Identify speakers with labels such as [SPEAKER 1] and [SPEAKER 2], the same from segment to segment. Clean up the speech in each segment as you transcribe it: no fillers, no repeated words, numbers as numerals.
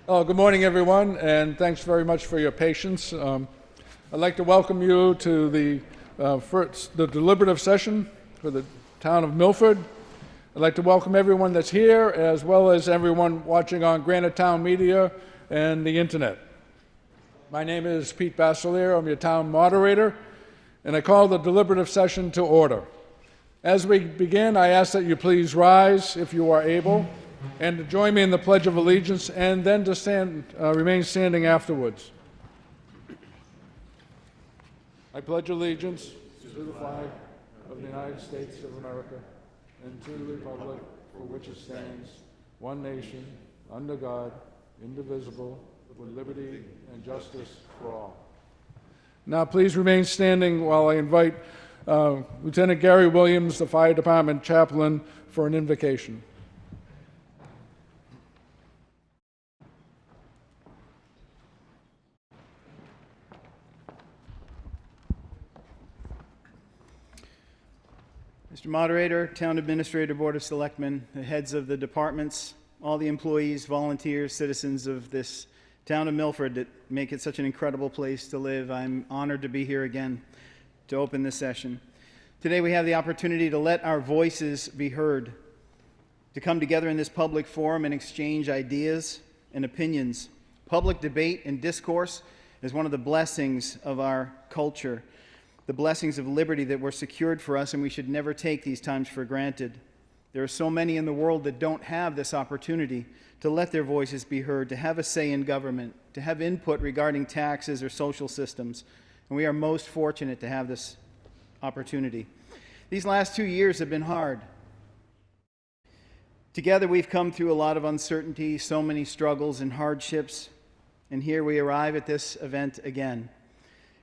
[SPEAKER 1] Good morning, everyone, and thanks very much for your patience. I'd like to welcome you to the deliberative session for the town of Milford. I'd like to welcome everyone that's here, as well as everyone watching on Granite Town Media and the internet. My name is Pete Basselier. I'm your town moderator, and I call the deliberative session to order. As we begin, I ask that you please rise, if you are able, and to join me in the Pledge of Allegiance, and then to remain standing afterwards. I pledge allegiance to the flag of the United States of America and to the republic for which it stands, one nation, under God, indivisible, with liberty and justice for all. Now please remain standing while I invite Lieutenant Gary Williams, the Fire Department chaplain, for an invocation.
[SPEAKER 2] Mr. Moderator, Town Administrator, Board of Selectmen, the heads of the departments, all the employees, volunteers, citizens of this town of Milford that make it such an incredible place to live, I'm honored to be here again to open this session. Today we have the opportunity to let our voices be heard, to come together in this public forum and exchange ideas and opinions. Public debate and discourse is one of the blessings of our culture, the blessings of liberty that were secured for us, and we should never take these times for granted. There are so many in the world that don't have this opportunity to let their voices be heard, to have a say in government, to have input regarding taxes or social systems, and we are most fortunate to have this opportunity. These last 2 years have been hard. Together we've come through a lot of uncertainty, so many struggles and hardships, and here we arrive at this event again.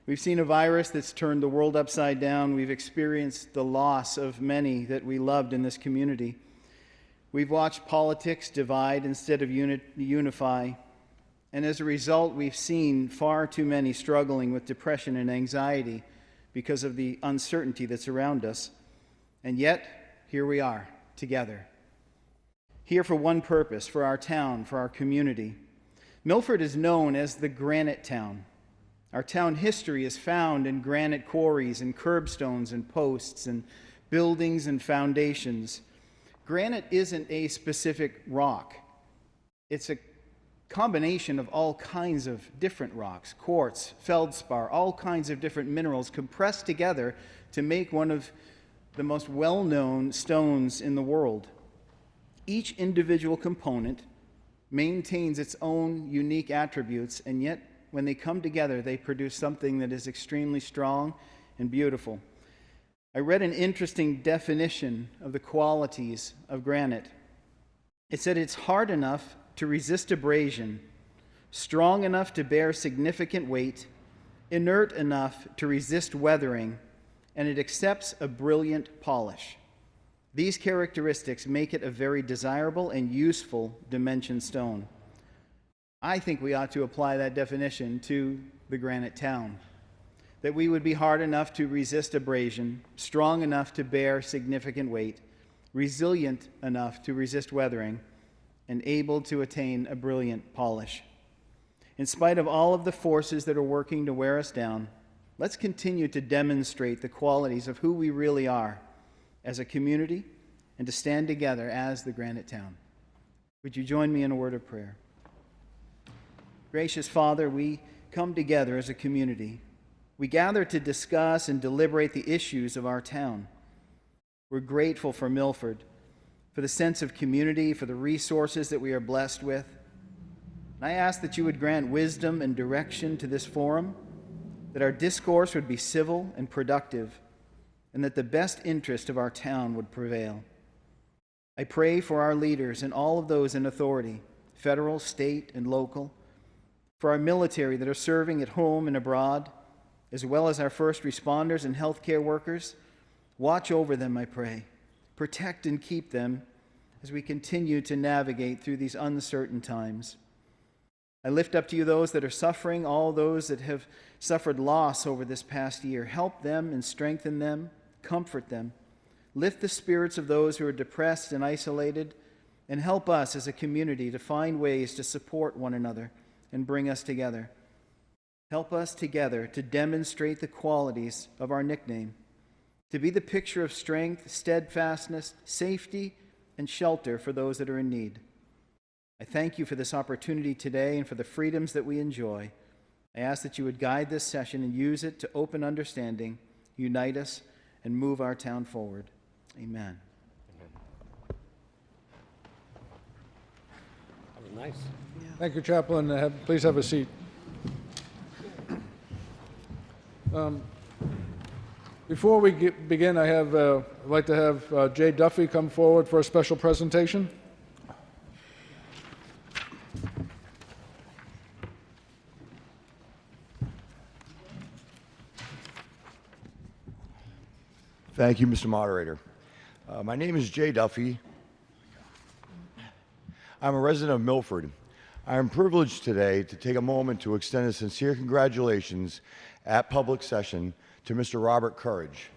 [SPEAKER 2] We've seen a virus that's turned the world upside down. We've experienced the loss of many that we loved in this community. We've watched politics divide instead of unify. And as a result, we've seen far too many struggling with depression and anxiety because of the uncertainty that's around us. And yet, here we are, together. Here for one purpose, for our town, for our community. Milford is known as the Granite Town. Our town history is found in granite quarries and curbstones and posts and buildings and foundations. Granite isn't a specific rock. It's a combination of all kinds of different rocks, quartz, feldspar, all kinds of different minerals compressed together to make one of the most well-known stones in the world. Each individual component maintains its own unique attributes, and yet when they come together, they produce something that is extremely strong and beautiful. I read an interesting definition of the qualities of granite. It said it's hard enough to resist abrasion, strong enough to bear significant weight, inert enough to resist weathering, and it accepts a brilliant polish. These characteristics make it a very desirable and useful dimension stone. I think we ought to apply that definition to the Granite Town, that we would be hard enough to resist abrasion, strong enough to bear significant weight, resilient enough to resist weathering, and able to attain a brilliant polish. In spite of all of the forces that are working to wear us down, let's continue to demonstrate the qualities of who we really are as a community and to stand together as the Granite Town. Would you join me in a word of prayer? Gracious Father, we come together as a community. We gather to discuss and deliberate the issues of our town. We're grateful for Milford, for the sense of community, for the resources that we are blessed with. And I ask that you would grant wisdom and direction to this forum, that our discourse would be civil and productive, and that the best interest of our town would prevail. I pray for our leaders and all of those in authority, federal, state, and local, for our military that are serving at home and abroad, as well as our first responders and healthcare workers. Watch over them, I pray. Protect and keep them as we continue to navigate through these uncertain times. I lift up to you those that are suffering, all those that have suffered loss over this past year. Help them and strengthen them, comfort them. Lift the spirits of those who are depressed and isolated, and help us as a community to find ways to support one another and bring us together. Help us together to demonstrate the qualities of our nickname, to be the picture of strength, steadfastness, safety, and shelter for those that are in need. I thank you for this opportunity today and for the freedoms that we enjoy. I ask that you would guide this session and use it to open understanding, unite us, and move our town forward. Amen.
[SPEAKER 3] That was nice.
[SPEAKER 1] Thank you, Chaplain. Please have a seat. Before we begin, I'd like to have Jay Duffy come forward for a special presentation.
[SPEAKER 4] Thank you, Mr. Moderator. My name is Jay Duffy. I'm a resident of Milford. I am privileged today to take a moment to extend a sincere congratulations at public session to Mr. Robert Courage,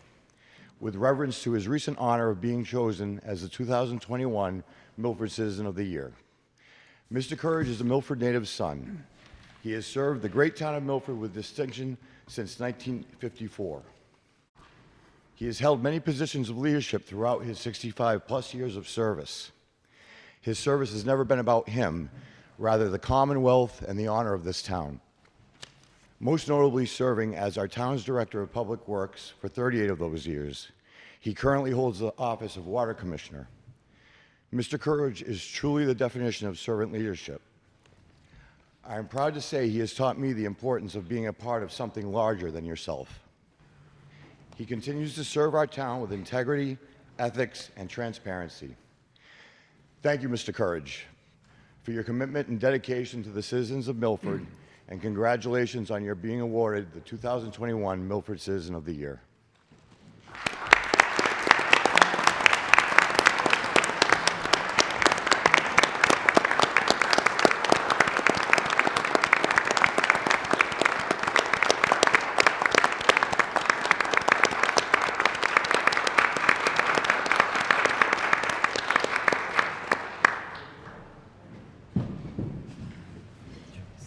[SPEAKER 4] with reverence to his recent honor of being chosen as the 2021 Milford Citizen of the Year. Mr. Courage is a Milford native son. He has served the great town of Milford with distinction since 1954. He has held many positions of leadership throughout his 65-plus years of service. His service has never been about him, rather the commonwealth and the honor of this town. Most notably serving as our town's Director of Public Works for 38 of those years. He currently holds the office of Water Commissioner. Mr. Courage is truly the definition of servant leadership. I am proud to say he has taught me the importance of being a part of something larger than yourself. He continues to serve our town with integrity, ethics, and transparency. Thank you, Mr. Courage, for your commitment and dedication to the citizens of Milford, and congratulations on your being awarded the 2021 Milford Citizen of the Year.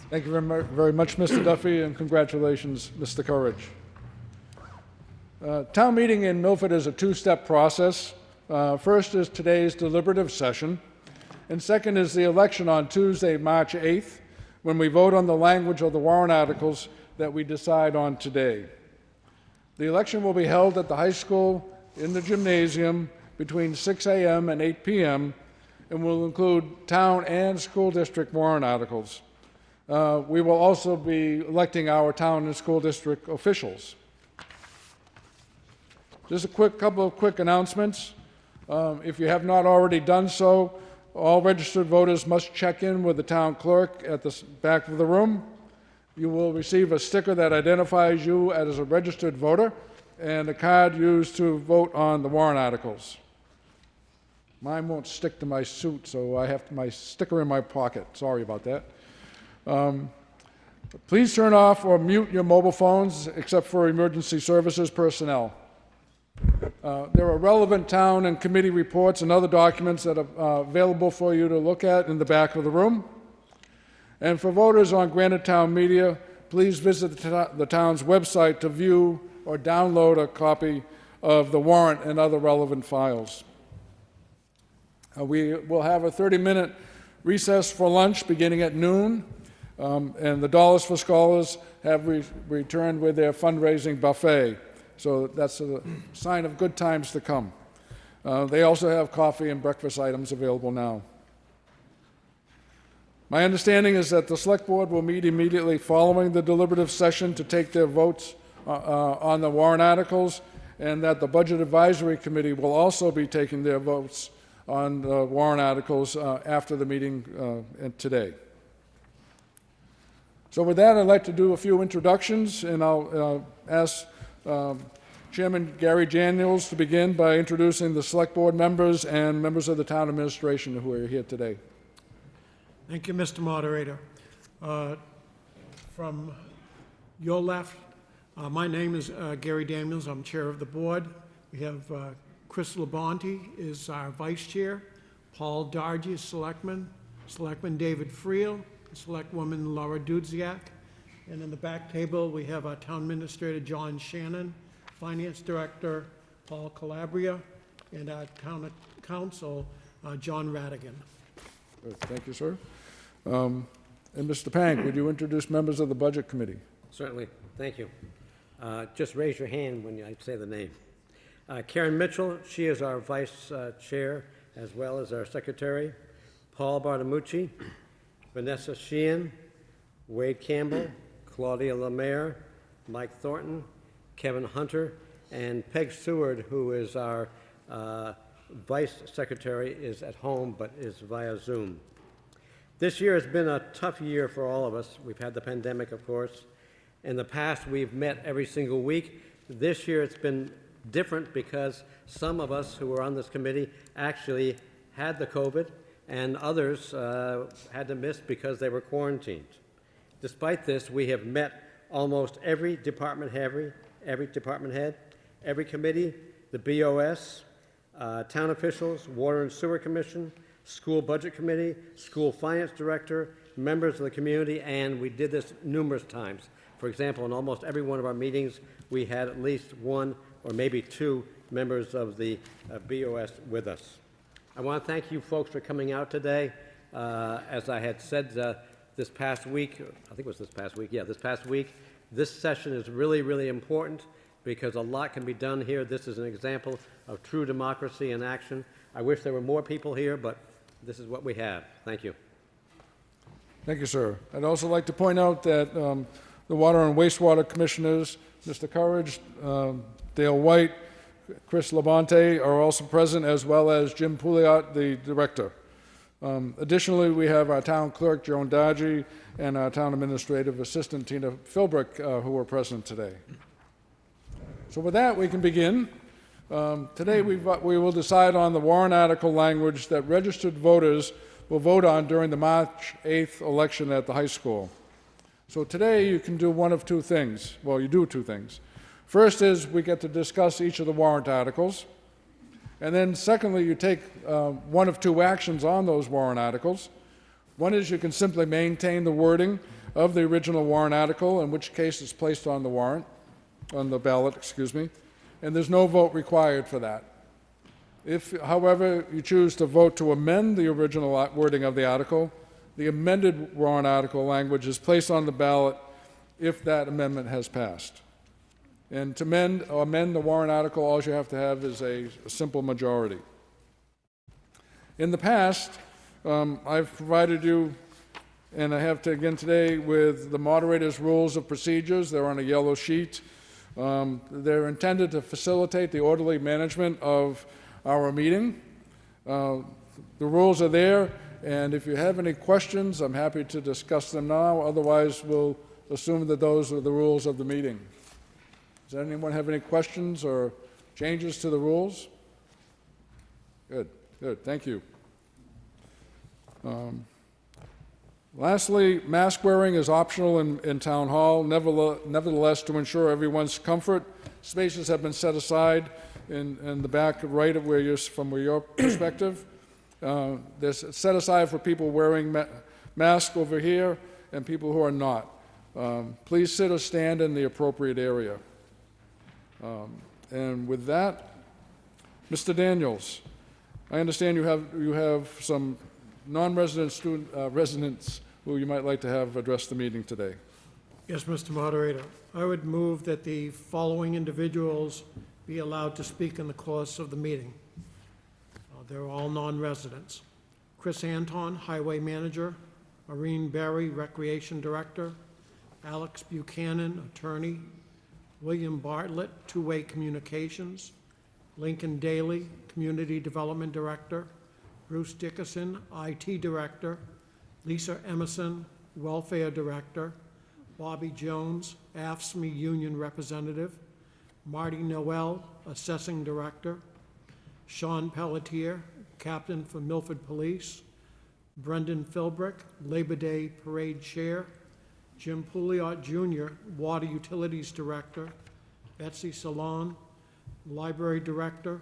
[SPEAKER 1] Thank you very much, Mr. Duffy, and congratulations, Mr. Courage. Town meeting in Milford is a two-step process. First is today's deliberative session, and second is the election on Tuesday, March 8th, when we vote on the language of the warrant articles that we decide on today. The election will be held at the high school in the gymnasium between 6 a.m. and 8 p.m. and will include town and school district warrant articles. We will also be electing our town and school district officials. Just a couple of quick announcements. If you have not already done so, all registered voters must check in with the town clerk at the back of the room. You will receive a sticker that identifies you as a registered voter and a card used to vote on the warrant articles. Mine won't stick to my suit, so I have my sticker in my pocket. Sorry about that. Please turn off or mute your mobile phones except for emergency services personnel. There are relevant town and committee reports and other documents that are available for you to look at in the back of the room. And for voters on Granite Town Media, please visit the town's website to view or download a copy of the warrant and other relevant files. We will have a 30-minute recess for lunch beginning at noon. And the Dollars for Scholars have returned with their fundraising buffet. So that's a sign of good times to come. They also have coffee and breakfast items available now. My understanding is that the Select Board will meet immediately following the deliberative session to take their votes on the warrant articles, and that the Budget Advisory Committee will also be taking their votes on the warrant articles after the meeting today. So with that, I'd like to do a few introductions, and I'll ask Chairman Gary Daniels to begin by introducing the Select Board members and members of the Town Administration who are here today.
[SPEAKER 5] Thank you, Mr. Moderator. From your left, my name is Gary Daniels. I'm Chair of the Board. We have Chris Labonte is our Vice Chair. Paul Dargy, Selectman, Selectman David Friel, Selectwoman Laura Dudziak, and in the back table, we have our Town Administrator John Shannon, Finance Director Paul Calabria, and our Town Council John Radigan.
[SPEAKER 1] Good, thank you, sir. And Mr. Pank, would you introduce members of the Budget Committee?
[SPEAKER 3] Certainly. Thank you. Just raise your hand when I say the name. Karen Mitchell, she is our Vice Chair as well as our Secretary. Paul Bartamucci, Vanessa Sheehan, Wade Campbell, Claudia Lemaire, Mike Thornton, Kevin Hunter, and Peg Seward, who is our Vice Secretary, is at home but is via Zoom. This year has been a tough year for all of us. We've had the pandemic, of course. In the past, we've met every single week. This year, it's been different because some of us who were on this committee actually had the COVID, and others had to miss because they were quarantined. Despite this, we have met almost every department head, every committee, the BOS, town officials, Water and Sewer Commission, School Budget Committee, School Finance Director, members of the community, and we did this numerous times. For example, in almost every one of our meetings, we had at least one or maybe two members of the BOS with us. I want to thank you folks for coming out today. As I had said this past week, I think it was this past week, yeah, this past week, this session is really, really important because a lot can be done here. This is an example of true democracy in action. I wish there were more people here, but this is what we have. Thank you.
[SPEAKER 1] Thank you, sir. I'd also like to point out that the Water and Wastewater Commissioners, Mr. Courage, Dale White, Chris Labonte are also present, as well as Jim Pouliot, the Director. Additionally, we have our Town Clerk, Joan Dodgy, and our Town Administrative Assistant, Tina Philbrick, who are present today. So with that, we can begin. Today, we will decide on the warrant article language that registered voters will vote on during the March 8th election at the high school. So today, you can do one of two things. Well, you do two things. First is we get to discuss each of the warrant articles. And then secondly, you take one of two actions on those warrant articles. One is you can simply maintain the wording of the original warrant article, in which case it's placed on the warrant, on the ballot, excuse me, and there's no vote required for that. If, however, you choose to vote to amend the original wording of the article, the amended warrant article language is placed on the ballot if that amendment has passed. And to amend the warrant article, all you have to have is a simple majority. In the past, I've provided you, and I have to again today, with the moderator's rules of procedures. They're on a yellow sheet. They're intended to facilitate the orderly management of our meeting. The rules are there, and if you have any questions, I'm happy to discuss them now. Otherwise, we'll assume that those are the rules of the meeting. Does anyone have any questions or changes to the rules? Good, thank you. Lastly, mask wearing is optional in Town Hall. Nevertheless, to ensure everyone's comfort, spaces have been set aside in the back right of from your perspective. There's set aside for people wearing masks over here and people who are not. Please sit or stand in the appropriate area. And with that, Mr. Daniels, I understand you have some non-resident residents who you might like to have address the meeting today.
[SPEAKER 5] Yes, Mr. Moderator. I would move that the following individuals be allowed to speak in the course of the meeting. They're all non-residents. Chris Anton, Highway Manager, Maureen Berry, Recreation Director, Alex Buchanan, Attorney, William Bartlett, Two-Way Communications, Lincoln Daly, Community Development Director, Bruce Dickerson, IT Director, Lisa Emerson, Welfare Director, Bobby Jones, AFSCME Union Representative, Marty Noel, Assessing Director, Sean Pelletier, Captain for Milford Police, Brendan Philbrick, Labor Day Parade Chair, Jim Pouliot Jr., Water Utilities Director, Betsy Salon, Library Director,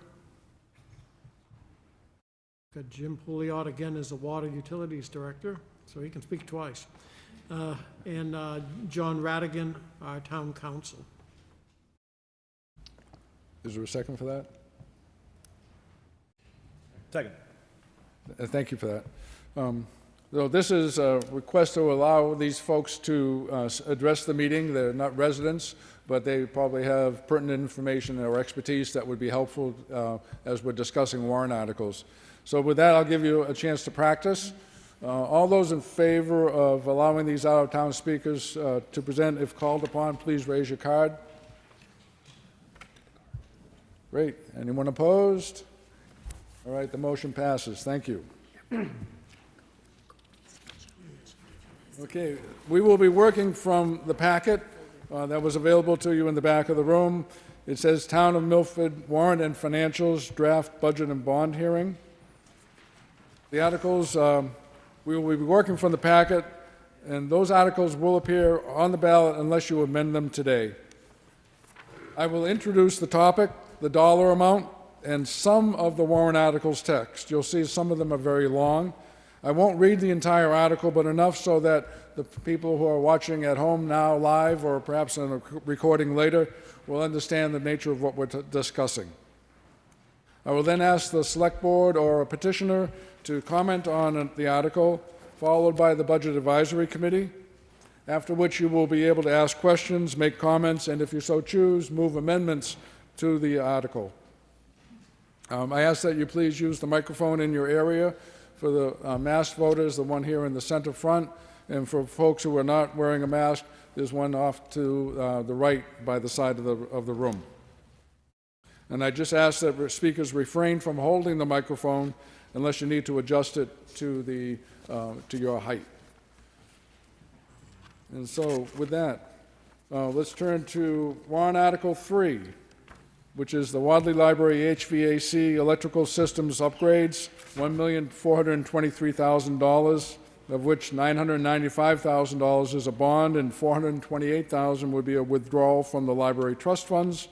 [SPEAKER 5] Got Jim Pouliot again as the Water Utilities Director, so he can speak twice. And John Radigan, our Town Council.
[SPEAKER 1] Is there a second for that?
[SPEAKER 6] Second.
[SPEAKER 1] Thank you for that. So this is a request to allow these folks to address the meeting. They're not residents, but they probably have pertinent information or expertise that would be helpful as we're discussing warrant articles. So with that, I'll give you a chance to practice. All those in favor of allowing these out-of-town speakers to present, if called upon, please raise your card. Great. Anyone opposed? All right, the motion passes. Thank you. Okay, we will be working from the packet that was available to you in the back of the room. It says Town of Milford Warrant and Financials Draft Budget and Bond Hearing. The articles, we will be working from the packet, and those articles will appear on the ballot unless you amend them today. I will introduce the topic, the dollar amount, and some of the warrant articles text. You'll see some of them are very long. I won't read the entire article, but enough so that the people who are watching at home now live or perhaps on a recording later will understand the nature of what we're discussing. I will then ask the select board or a petitioner to comment on the article, followed by the Budget Advisory Committee, after which you will be able to ask questions, make comments, and if you so choose, move amendments to the article. I ask that you please use the microphone in your area for the masked voters, the one here in the center front, and for folks who are not wearing a mask, there's one off to the right by the side of the room. And I just ask that speakers refrain from holding the microphone unless you need to adjust it to your height. And so with that, let's turn to warrant Article 3, which is the Wadley Library HVAC electrical systems upgrades, $1,423,000, of which $995,000 is a bond and $428,000 would be a withdrawal from the library trust funds.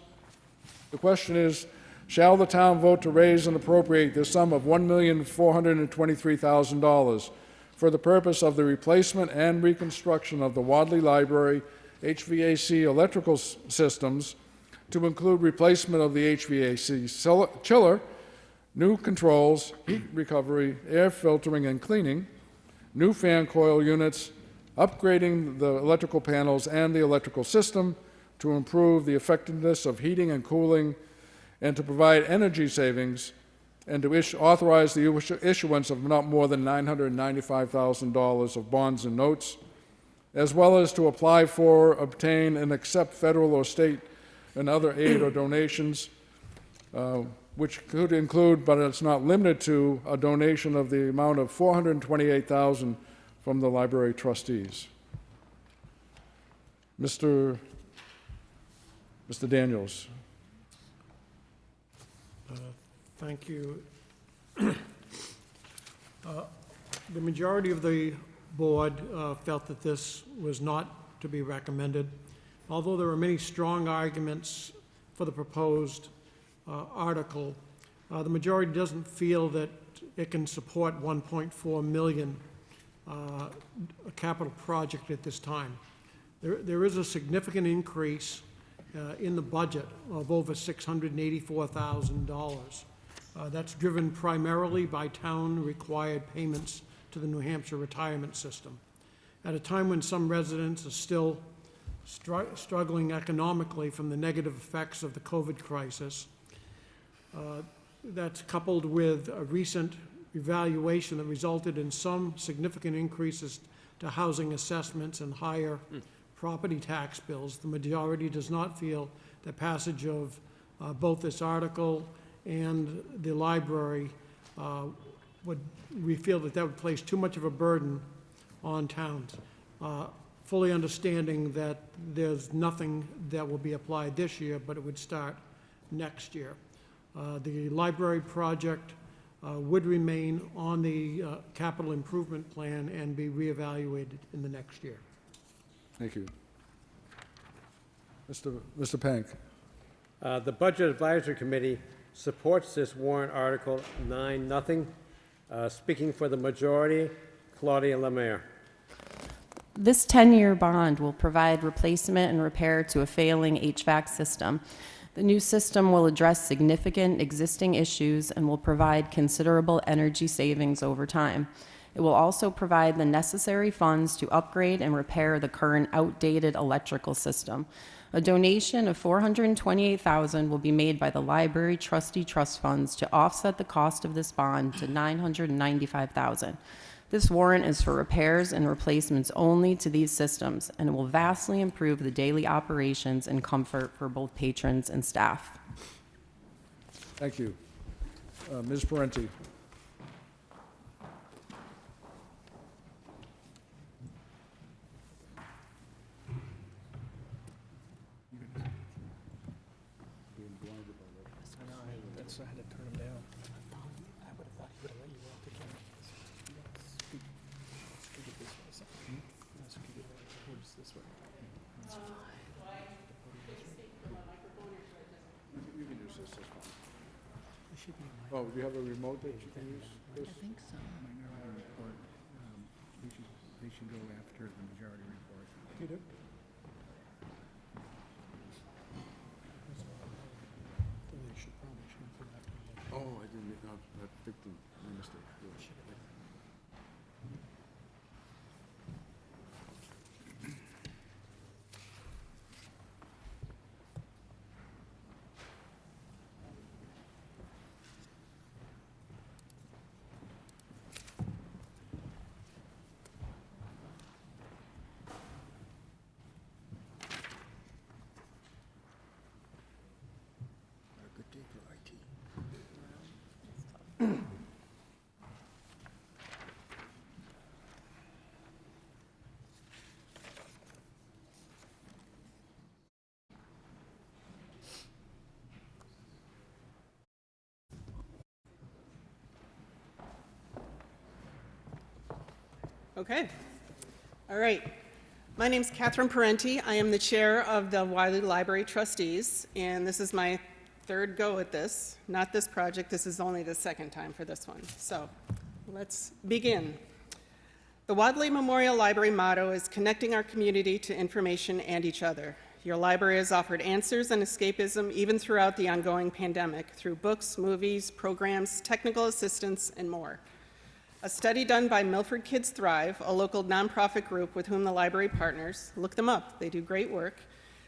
[SPEAKER 1] The question is, shall the town vote to raise and appropriate the sum of $1,423,000 for the purpose of the replacement and reconstruction of the Wadley Library HVAC electrical systems, to include replacement of the HVAC chiller, new controls, heat recovery, air filtering and cleaning, new fan coil units, upgrading the electrical panels and the electrical system to improve the effectiveness of heating and cooling, and to provide energy savings, and to authorize the issuance of not more than $995,000 of bonds and notes, as well as to apply for, obtain, and accept federal or state and other aid or donations, which could include, but it's not limited to, a donation of the amount of $428,000 from the library trustees. Mr. Daniels.
[SPEAKER 5] Thank you. The majority of the board felt that this was not to be recommended. Although there are many strong arguments for the proposed article, the majority doesn't feel that it can support $1.4 million a capital project at this time. There is a significant increase in the budget of over $684,000. That's driven primarily by town-required payments to the New Hampshire retirement system. At a time when some residents are still struggling economically from the negative effects of the COVID crisis, that's coupled with a recent evaluation that resulted in some significant increases to housing assessments and higher property tax bills. The majority does not feel that passage of both this article and the library we feel that would place too much of a burden on towns. Fully understanding that there's nothing that will be applied this year, but it would start next year. The library project would remain on the capital improvement plan and be reevaluated in the next year.
[SPEAKER 1] Thank you. Mr. Pank.
[SPEAKER 3] The Budget Advisory Committee supports this warrant article 9-0. Speaking for the majority, Claudia Lemare.
[SPEAKER 6] This 10-year bond will provide replacement and repair to a failing HVAC system. The new system will address significant existing issues and will provide considerable energy savings over time. It will also provide the necessary funds to upgrade and repair the current outdated electrical system. A donation of $428,000 will be made by the Library Trustee Trust Funds to offset the cost of this bond to $995,000. This warrant is for repairs and replacements only to these systems, and it will vastly improve the daily operations and comfort for both patrons and staff.
[SPEAKER 1] Thank you. Ms. Parenti.
[SPEAKER 2] I had to turn him down.
[SPEAKER 1] Oh, do you have a remote that you can use? Chris?
[SPEAKER 7] think so. Minority report, they should go after the majority report.
[SPEAKER 1] You do? Oh, I didn't, I picked my mistake.
[SPEAKER 7] Good day for IT.
[SPEAKER 8] Okay. All right. My name's Catherine Parenti. I am the chair of the Wiley Library Trustees, and this is my third go at this. Not this project. This is only the second time for this one. So let's begin. The Wadley Memorial Library motto is connecting our community to information and each other. Your library has offered answers and escapism even throughout the ongoing pandemic through books, movies, programs, technical assistance, and more. A study done by Milford Kids Thrive, a local nonprofit group with whom the library partners, look them up, they do great work,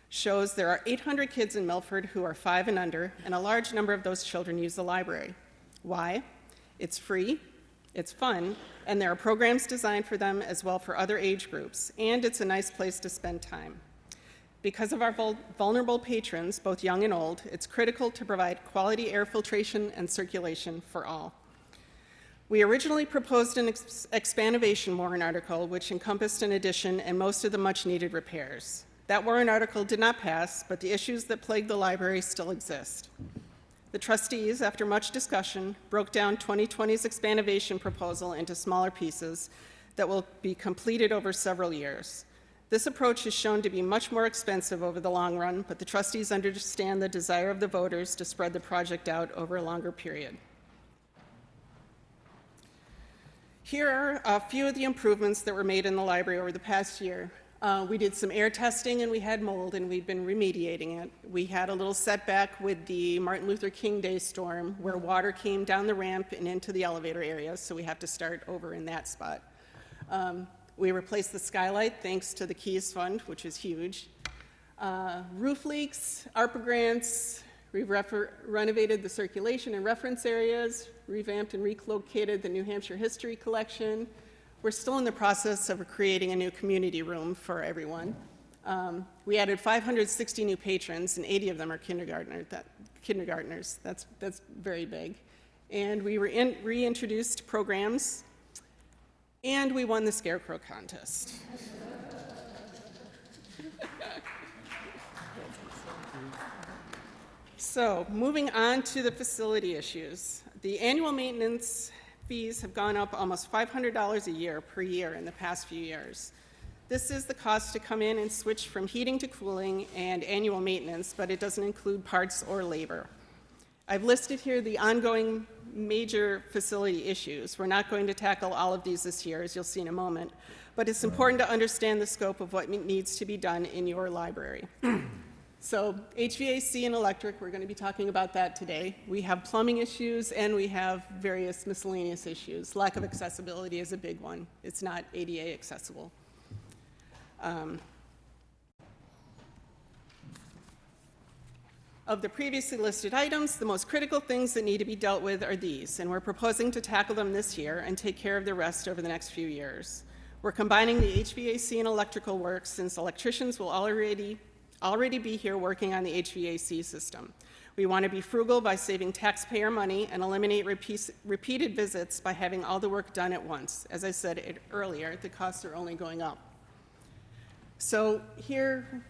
[SPEAKER 8] shows there are 800 kids in Milford who are 5 and under, and a large number of those children use the library. Why? It's free, it's fun, and there are programs designed for them as well for other age groups, and it's a nice place to spend time. Because of our vulnerable patrons, both young and old, it's critical to provide quality air filtration and circulation for all. We originally proposed an expandivation warrant article which encompassed an addition and most of the much-needed repairs. That warrant article did not pass, but the issues that plague the library still exist. The trustees, after much discussion, broke down 2020's expandivation proposal into smaller pieces that will be completed over several years. This approach is shown to be much more expensive over the long run, but the trustees understand the desire of the voters to spread the project out over a longer period. Here are a few of the improvements that were made in the library over the past year. We did some air testing and we had mold and we've been remediating it. We had a little setback with the Martin Luther King Day storm where water came down the ramp and into the elevator area, so we have to start over in that spot. We replaced the skylight thanks to the Keys Fund, which is huge. Roof leaks, ARPA grants, we've renovated the circulation and reference areas, revamped and relocated the New Hampshire History Collection. We're still in the process of creating a new community room for everyone. We added 560 new patrons, and 80 of them are kindergartners. That's very big. And we reintroduced programs, and we won the Scarecrow Contest. So, moving on to the facility issues. The annual maintenance fees have gone up almost $500 a year per year in the past few years. This is the cost to come in and switch from heating to cooling and annual maintenance, but it doesn't include parts or labor. I've listed here the ongoing major facility issues. We're not going to tackle all of these this year, as you'll see in a moment, but it's important to understand the scope of what needs to be done in your library. So HVAC and electric, we're going to be talking about that today. We have plumbing issues, and we have various miscellaneous issues. Lack of accessibility is a big one. It's not ADA accessible. Of the previously listed items, the most critical things that need to be dealt with are these, and we're proposing to tackle them this year and take care of the rest over the next few years. We're combining the HVAC and electrical work since electricians will already be here working on the HVAC system. We want to be frugal by saving taxpayer money and eliminate repeated visits by having all the work done at once. As I said earlier, the costs are only going up. So here,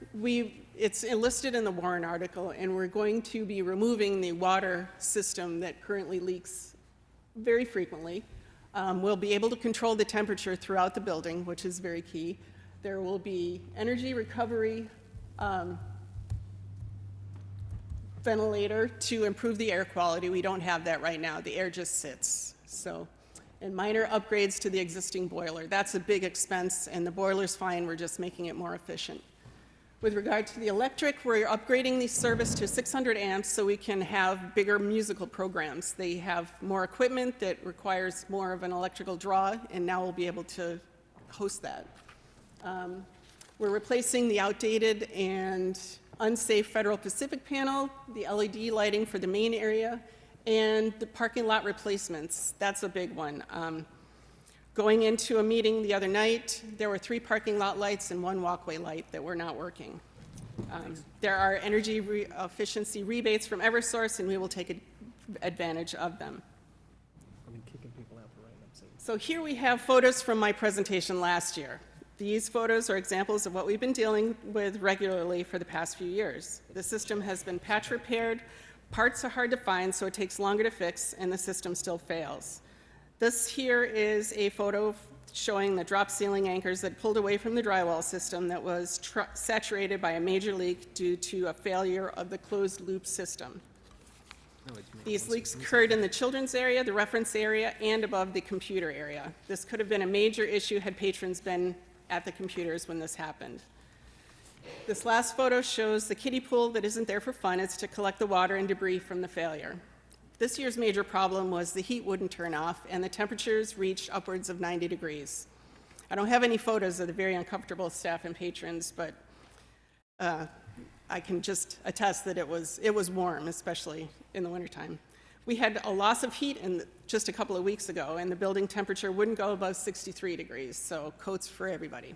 [SPEAKER 8] it's listed in the Warrant article, and we're going to be removing the water system that currently leaks very frequently. We'll be able to control the temperature throughout the building, which is very key. There will be energy recovery ventilator to improve the air quality. We don't have that right now. The air just sits. So, and minor upgrades to the existing boiler. That's a big expense, and the boiler's fine. We're just making it more efficient. With regard to the electric, we're upgrading the service to 600 amps so we can have bigger musical programs. They have more equipment that requires more of an electrical draw, and now we'll be able to host that. We're replacing the outdated and unsafe Federal Pacific panel, the LED lighting for the main area, and the parking lot replacements. That's a big one. Going into a meeting the other night, there were 3 parking lot lights and 1 walkway light that were not working. There are energy efficiency rebates from Eversource, and we will take advantage of them. So here we have photos from my presentation last year. These photos are examples of what we've been dealing with regularly for the past few years. The system has been patch repaired, parts are hard to find, so it takes longer to fix, and the system still fails. This here is a photo showing the drop ceiling anchors that pulled away from the drywall system that was saturated by a major leak due to a failure of the closed loop system. These leaks occurred in the children's area, the reference area, and above the computer area. This could have been a major issue had patrons been at the computers when this happened. This last photo shows the kiddie pool that isn't there for fun. It's to collect the water and debris from the failure. This year's major problem was the heat wouldn't turn off, and the temperatures reached upwards of 90 degrees. I don't have any photos of the very uncomfortable staff and patrons, but I can just attest that it was warm, especially in the wintertime. We had a loss of heat just a couple of weeks ago, and the building temperature wouldn't go above 63 degrees, so coats for everybody.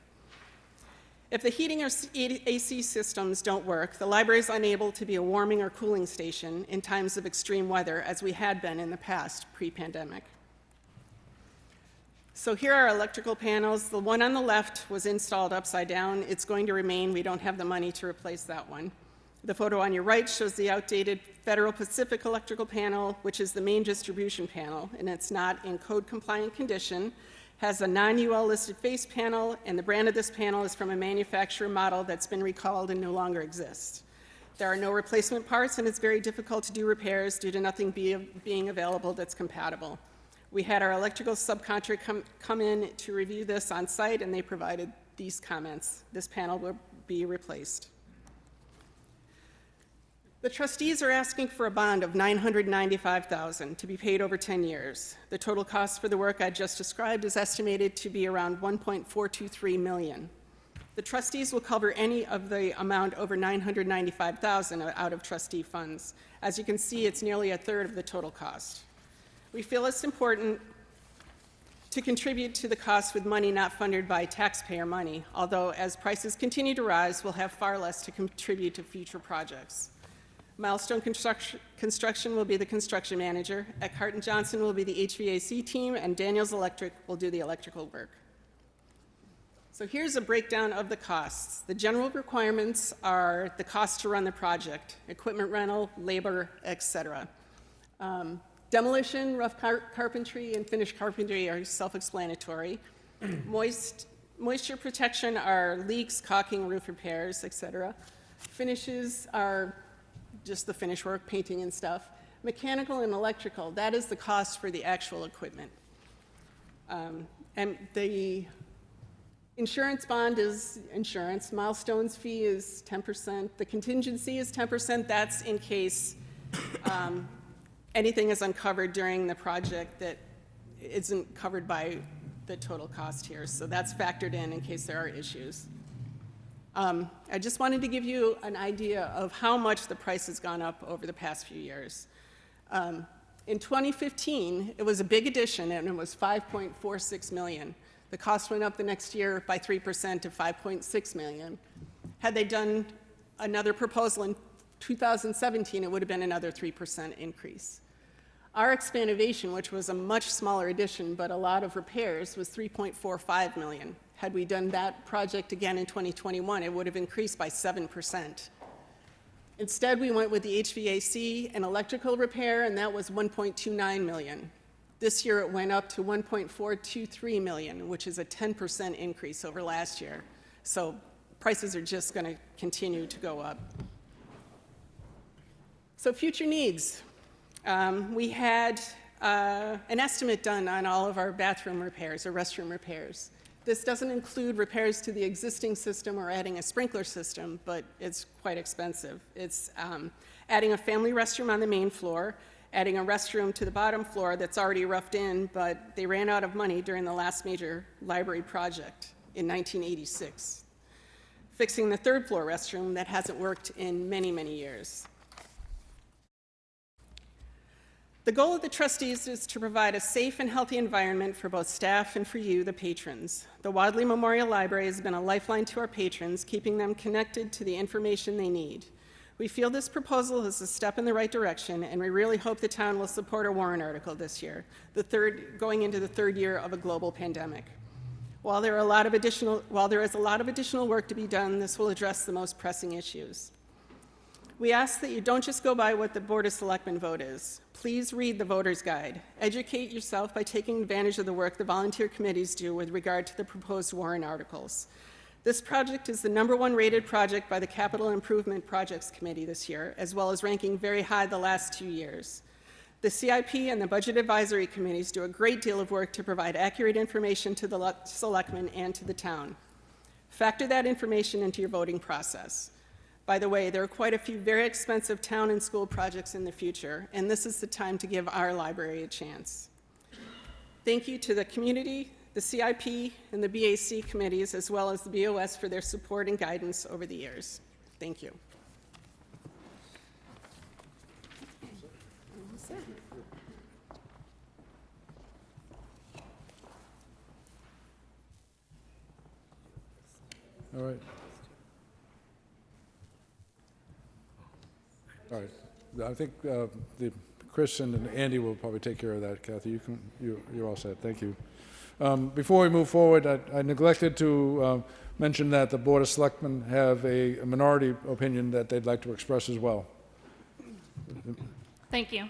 [SPEAKER 8] If the heating or AC systems don't work, the library is unable to be a warming or cooling station in times of extreme weather, as we had been in the past, pre-pandemic. So here are our electrical panels. The one on the left was installed upside down. It's going to remain. We don't have the money to replace that one. The photo on your right shows the outdated Federal Pacific electrical panel, which is the main distribution panel, and it's not in code-compliant condition. Has a non-UL listed face panel, and the brand of this panel is from a manufacturer model that's been recalled and no longer exists. There are no replacement parts, and it's very difficult to do repairs due to nothing being available that's compatible. We had our electrical subcontractor come in to review this on site, and they provided these comments. This panel will be replaced. The trustees are asking for a bond of $995,000 to be paid over 10 years. The total cost for the work I just described is estimated to be around $1.423 million. The trustees will cover any of the amount over $995,000 out of trustee funds. As you can see, it's nearly a third of the total cost. We feel it's important to contribute to the cost with money not funded by taxpayer money, although as prices continue to rise, we'll have far less to contribute to future projects. Milestone Construction will be the construction manager. Eckhart & Johnson will be the HVAC team, and Daniels Electric will do the electrical work. So here's a breakdown of the costs. The general requirements are the cost to run the project, equipment rental, labor, etc. Demolition, rough carpentry, and finished carpentry are self-explanatory. Moisture protection are leaks, caulking, roof repairs, etc. Finishes are just the finish work, painting and stuff. Mechanical and electrical, that is the cost for the actual equipment. And the insurance bond is insurance. Milestones fee is 10%. The contingency is 10%. That's in case anything is uncovered during the project that isn't covered by the total cost here. So that's factored in case there are issues. I just wanted to give you an idea of how much the price has gone up over the past few years. In 2015, it was a big addition, and it was $5.46 million. The cost went up the next year by 3% to $5.6 million. Had they done another proposal in 2017, it would have been another 3% increase. Our expansion, which was a much smaller addition but a lot of repairs, was $3.45 million. Had we done that project again in 2021, it would have increased by 7%. Instead, we went with the HVAC and electrical repair, and that was $1.29 million. This year, it went up to $1.423 million, which is a 10% increase over last year. So prices are just going to continue to go up. So future needs. We had an estimate done on all of our bathroom repairs or restroom repairs. This doesn't include repairs to the existing system or adding a sprinkler system, but it's quite expensive. It's adding a family restroom on the main floor, adding a restroom to the bottom floor that's already roughed in, but they ran out of money during the last major library project in 1986. Fixing the third floor restroom that hasn't worked in many, many years. The goal of the trustees is to provide a safe and healthy environment for both staff and for you, the patrons. The Wadley Memorial Library has been a lifeline to our patrons, keeping them connected to the information they need. We feel this proposal is a step in the right direction, and we really hope the town will support a warrant article this year, going into the third year of a global pandemic. While there is a lot of additional work to be done, this will address the most pressing issues. We ask that you don't just go by what the Board of Selectmen vote is. Please read the voter's guide. Educate yourself by taking advantage of the work the volunteer committees do with regard to the proposed warrant articles. This project is the #1 rated project by the Capital Improvement Projects Committee this year, as well as ranking very high the last 2 years. The CIP and the Budget Advisory Committees do a great deal of work to provide accurate information to the selectmen and to the town. Factor that information into your voting process. By the way, there are quite a few very expensive town and school projects in the future, and this is the time to give our library a chance. Thank you to the community, the CIP, and the BAC committees, as well as the BOS for their support and guidance over the years. Thank you.
[SPEAKER 1] All right. All right. I think Chris and Andy will probably take care of that. Kathy, you're all set. Thank you. Before we move forward, I neglected to mention that the Board of Selectmen have a minority opinion that they'd like to express as well.
[SPEAKER 9] Thank you.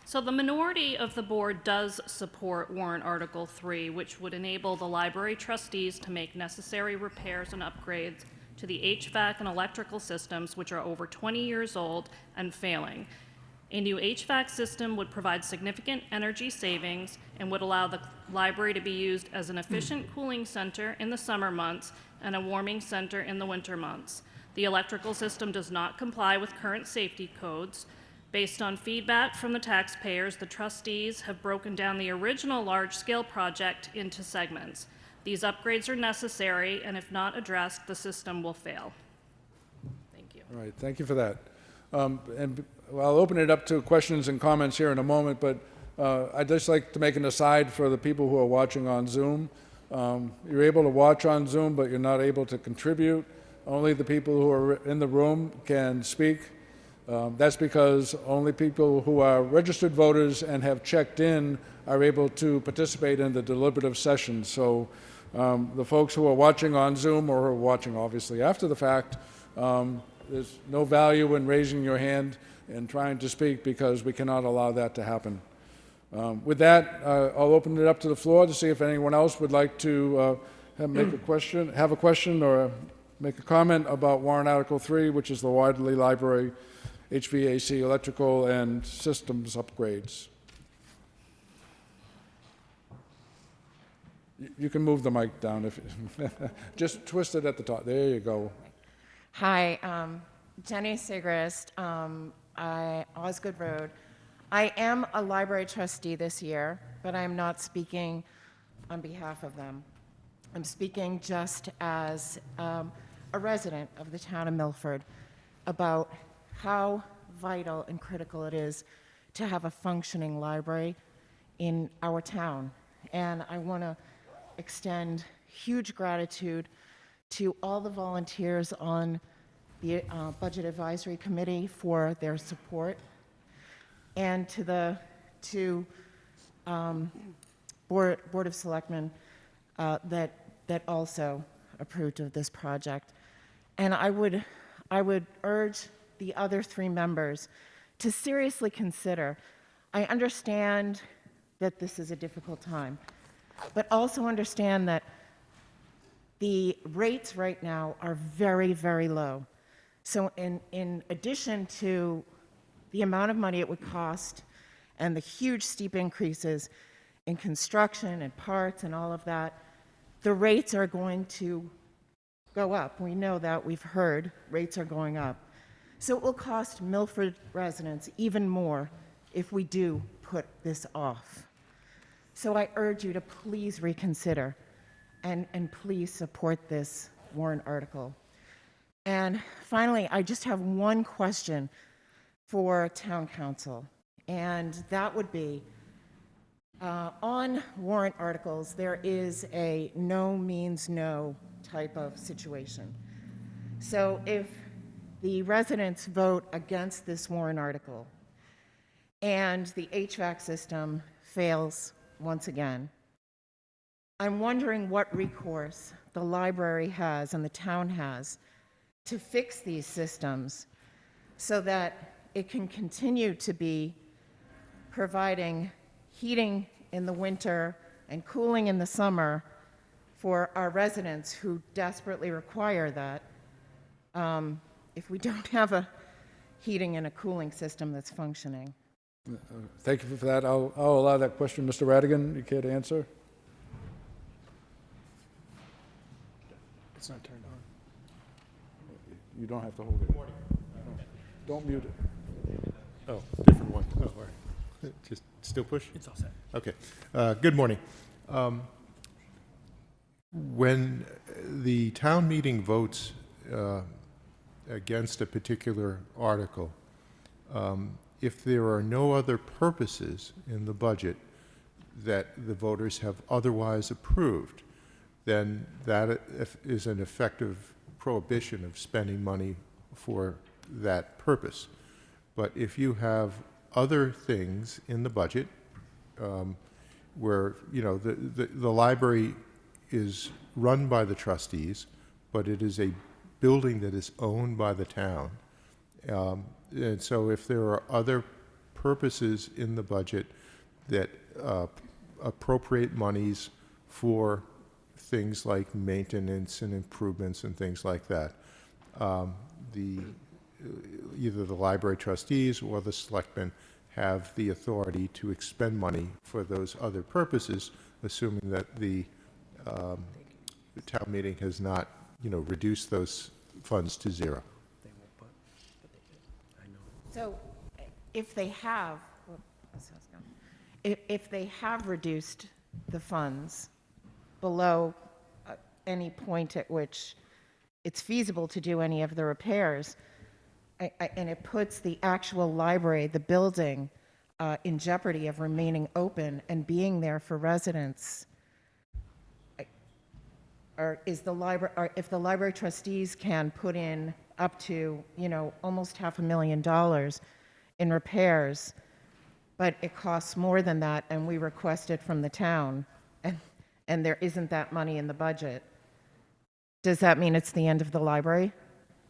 [SPEAKER 9] So the minority of the board does support warrant Article 3, which would enable the library trustees to make necessary repairs and upgrades to the HVAC and electrical systems, which are over 20 years old and failing. A new HVAC system would provide significant energy savings and would allow the library to be used as an efficient cooling center in the summer months and a warming center in the winter months. The electrical system does not comply with current safety codes. Based on feedback from the taxpayers, the trustees have broken down the original large-scale project into segments. These upgrades are necessary, and if not addressed, the system will fail. Thank you.
[SPEAKER 1] All right, thank you for that. And I'll open it up to questions and comments here in a moment, but I'd just like to make an aside for the people who are watching on Zoom. You're able to watch on Zoom, but you're not able to contribute. Only the people who are in the room can speak. That's because only people who are registered voters and have checked in are able to participate in the deliberative session. So the folks who are watching on Zoom or who are watching obviously after the fact, there's no value in raising your hand and trying to speak because we cannot allow that to happen. With that, I'll open it up to the floor to see if anyone else would like to have a question or make a comment about warrant Article 3, which is the Wadley Library HVAC, electrical, and systems upgrades. You can move the mic down if, just twist it at the top. There you go.
[SPEAKER 10] Hi, Jenny Sigrist, Osgood Road. I am a library trustee this year, but I'm not speaking on behalf of them. I'm speaking just as a resident of the town of Milford about how vital and critical it is to have a functioning library in our town. And I want to extend huge gratitude to all the volunteers on the Budget Advisory Committee for their support, and to the Board of Selectmen that also approved of this project. And I would urge the other three members to seriously consider. I understand that this is a difficult time, but also understand that the rates right now are very, very low. So in addition to the amount of money it would cost and the huge steep increases in construction and parts and all of that, the rates are going to go up. We know that, we've heard rates are going up. So it will cost Milford residents even more if we do put this off. So I urge you to please reconsider and please support this warrant article. And finally, I just have one question for town council, and that would be, on warrant articles, there is a no means no type of situation. So if the residents vote against this warrant article and the HVAC system fails once again, I'm wondering what recourse the library has and the town has to fix these systems so that it can continue to be providing heating in the winter and cooling in the summer for our residents who desperately require that, if we don't have a heating and a cooling system that's functioning.
[SPEAKER 1] Thank you for that. I'll allow that question. Mr. Radigan, you care to answer?
[SPEAKER 7] It's not turned on.
[SPEAKER 1] You don't have to hold it. Don't mute it.
[SPEAKER 11] Oh, different one. Oh, all right. Just still push?
[SPEAKER 7] It's all set.
[SPEAKER 11] Okay. Good morning. When the town meeting votes against a particular article, if there are no other purposes in the budget that the voters have otherwise approved, then that is an effective prohibition of spending money for that purpose. But if you have other things in the budget where, you know, the library is run by the trustees, but it is a building that is owned by the town. And so if there are other purposes in the budget that appropriate monies for things like maintenance and improvements and things like that, either the library trustees or the selectmen have the authority to expend money for those other purposes, assuming that the town meeting has not, you know, reduced those funds to zero.
[SPEAKER 10] So if they have, if they have reduced the funds below any point at which it's feasible to do any of the repairs, and it puts the actual library, the building, in jeopardy of remaining open and being there for residents, or is the library, or if the library trustees can put in up to, you know, almost $500,000 in repairs, but it costs more than that, and we request it from the town, and there isn't that money in the budget, does that mean it's the end of the library?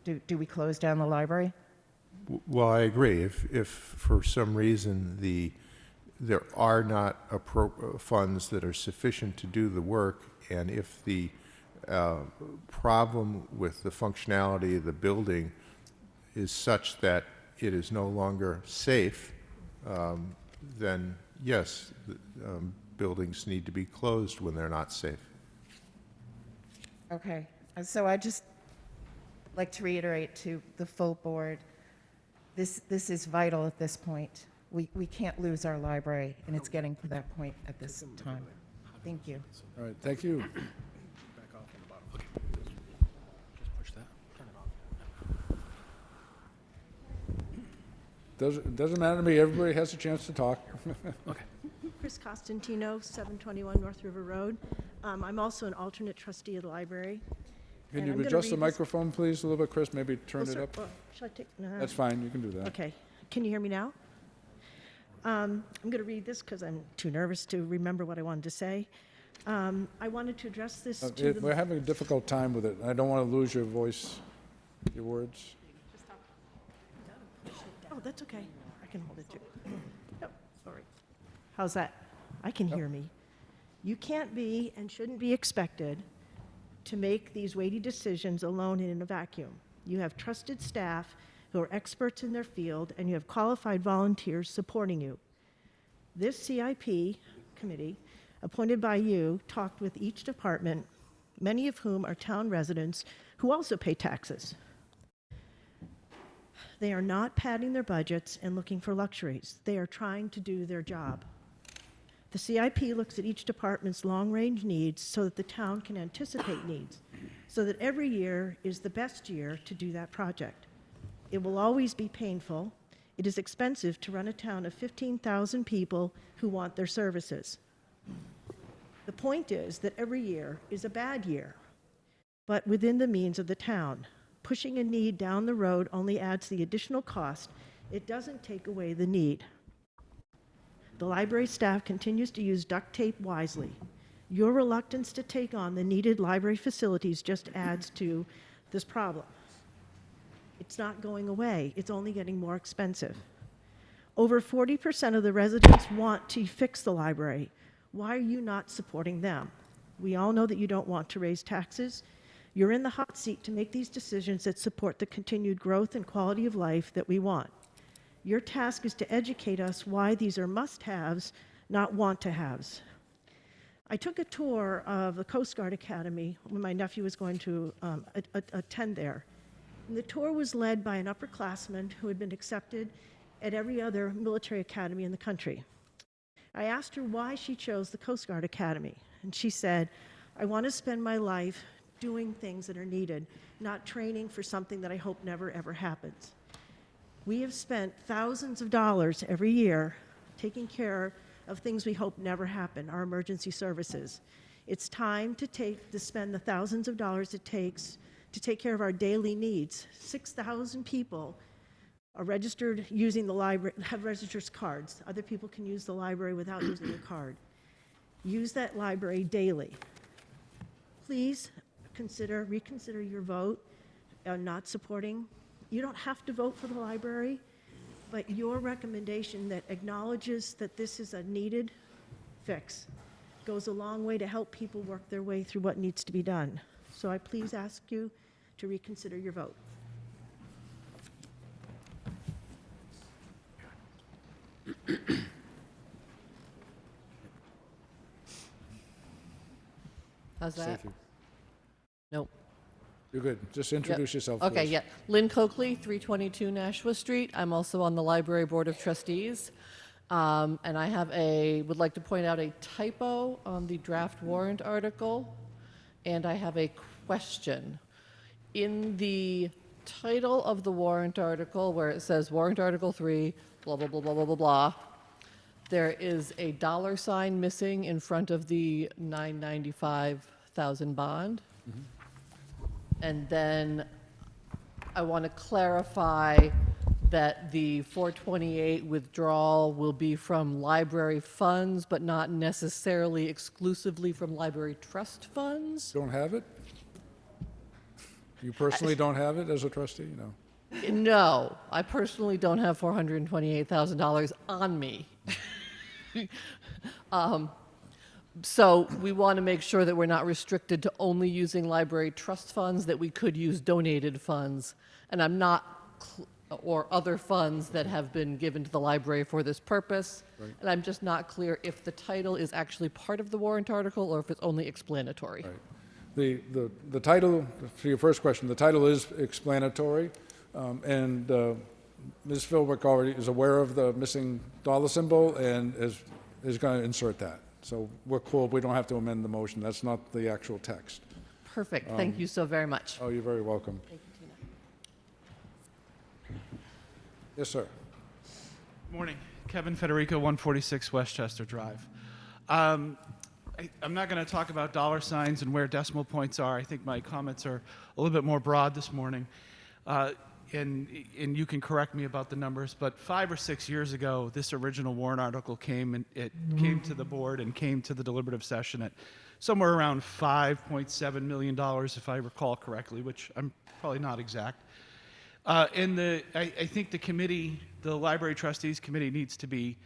[SPEAKER 10] Do we close down the library?
[SPEAKER 11] Well, I agree. If for some reason there are not funds that are sufficient to do the work, and if the problem with the functionality of the building is such that it is no longer safe, then yes, buildings need to be closed when they're not safe.
[SPEAKER 10] Okay, and so I just like to reiterate to the full board, this is vital at this point. We can't lose our library, and it's getting to that point at this time. Thank you.
[SPEAKER 1] All right, thank you.
[SPEAKER 7] Back off on the bottom. Okay. Just push that. Turn it off.
[SPEAKER 1] Doesn't matter to me, everybody has a chance to talk.
[SPEAKER 7] Okay.
[SPEAKER 12] Chris Costantino, 721 North River Road. I'm also an alternate trustee of the library.
[SPEAKER 1] Can
[SPEAKER 12] And
[SPEAKER 1] you
[SPEAKER 12] I'm gonna
[SPEAKER 1] adjust the
[SPEAKER 12] read this-
[SPEAKER 1] microphone, please, a little bit, Chris? Maybe turn
[SPEAKER 12] Oh,
[SPEAKER 1] it
[SPEAKER 12] sir.
[SPEAKER 1] up?
[SPEAKER 12] Oh, Shall I take? No.
[SPEAKER 1] That's fine, you can do that.
[SPEAKER 12] Okay. Can you hear me now? I'm going to read this because I'm too nervous to remember what I wanted to say. I wanted to address this to
[SPEAKER 1] We're
[SPEAKER 12] the...
[SPEAKER 1] having a difficult time with it. I don't want to lose your voice, your words.
[SPEAKER 12] Oh, that's okay. I can hold it too. Yep, sorry. How's that? I can hear me. You can't be and shouldn't be expected to make these weighty decisions alone and in a vacuum. You have trusted staff who are experts in their field, and you have qualified volunteers supporting you. This CIP committee, appointed by you, talked with each department, many of whom are town residents who also pay taxes. They are not padding their budgets and looking for luxuries. They are trying to do their job. The CIP looks at each department's long-range needs so that the town can anticipate needs, so that every year is the best year to do that project. It will always be painful. It is expensive to run a town of 15,000 people who want their services. The point is that every year is a bad year, but within the means of the town. Pushing a need down the road only adds the additional cost. It doesn't take away the need. The library staff continues to use duct tape wisely. Your reluctance to take on the needed library facilities just adds to this problem. It's not going away. It's only getting more expensive. Over 40% of the residents want to fix the library. Why are you not supporting them? We all know that you don't want to raise taxes. You're in the hot seat to make these decisions that support the continued growth and quality of life that we want. Your task is to educate us why these are must-haves, not want-to-haves. I took a tour of the Coast Guard Academy when my nephew was going to attend there. And the tour was led by an upperclassman who had been accepted at every other military academy in the country. I asked her why she chose the Coast Guard Academy, and she said, "I want to spend my life doing things that are needed, not training for something that I hope never, ever happens." We have spent thousands of dollars every year taking care of things we hope never happen, our emergency services. It's time to spend the thousands of dollars it takes to take care of our daily needs. 6,000 people are registered using the library, have registered cards. Other people can use the library without using a card. Use that library daily. Please reconsider your vote on not supporting. You don't have to vote for the library, but your recommendation that acknowledges that this is a needed fix goes a long way to help people work their way through what needs to be done. So I please ask you to reconsider your vote.
[SPEAKER 13] How's that?
[SPEAKER 1] Stacy.
[SPEAKER 13] Nope.
[SPEAKER 1] You're good. Just introduce yourself,
[SPEAKER 13] Okay,
[SPEAKER 1] please.
[SPEAKER 13] yeah. Lynn Coakley, 322 Nashua Street. I'm also on the Library Board of Trustees. And I would like to point out a typo on the draft warrant article, and I have a question. In the title of the warrant article, where it says Warrant Article 3, blah, blah, blah, blah, blah, blah, blah, there is a $ missing in front of the $995,000 bond. And then I want to clarify that the 428 withdrawal will be from library funds, but not necessarily exclusively from library trust funds.
[SPEAKER 1] Don't have it? You personally don't have it as a trustee? No.
[SPEAKER 13] No, I personally don't have $428,000 on me. So we want to make sure that we're not restricted to only using library trust funds, that we could use donated funds. And I'm not or other funds that have been given to the library for this purpose.
[SPEAKER 1] Right.
[SPEAKER 13] And I'm just not clear if the title is actually part of the warrant article or if it's only explanatory.
[SPEAKER 1] Right. The title, for your first question, the title is explanatory, and Ms. Philbrick already is aware of the missing dollar symbol and is going to insert that. So we're cool. We don't have to amend the motion. That's not the actual text.
[SPEAKER 13] Perfect. Thank you so very much.
[SPEAKER 1] Oh, you're very welcome.
[SPEAKER 13] Thank you, Tina.
[SPEAKER 1] Yes, sir.
[SPEAKER 14] Morning. Kevin Federico, 146 Westchester Drive. I'm not going to talk about dollar signs and where decimal points are. I think my comments are a little bit more broad this morning. And you can correct me about the numbers, but 5 or 6 years ago, this original warrant article came, and it came to the board and came to the deliberative session at somewhere around $5.7 million, if I recall correctly, which I'm probably not exact. And I think the committee, the Library Trustees Committee, needs to be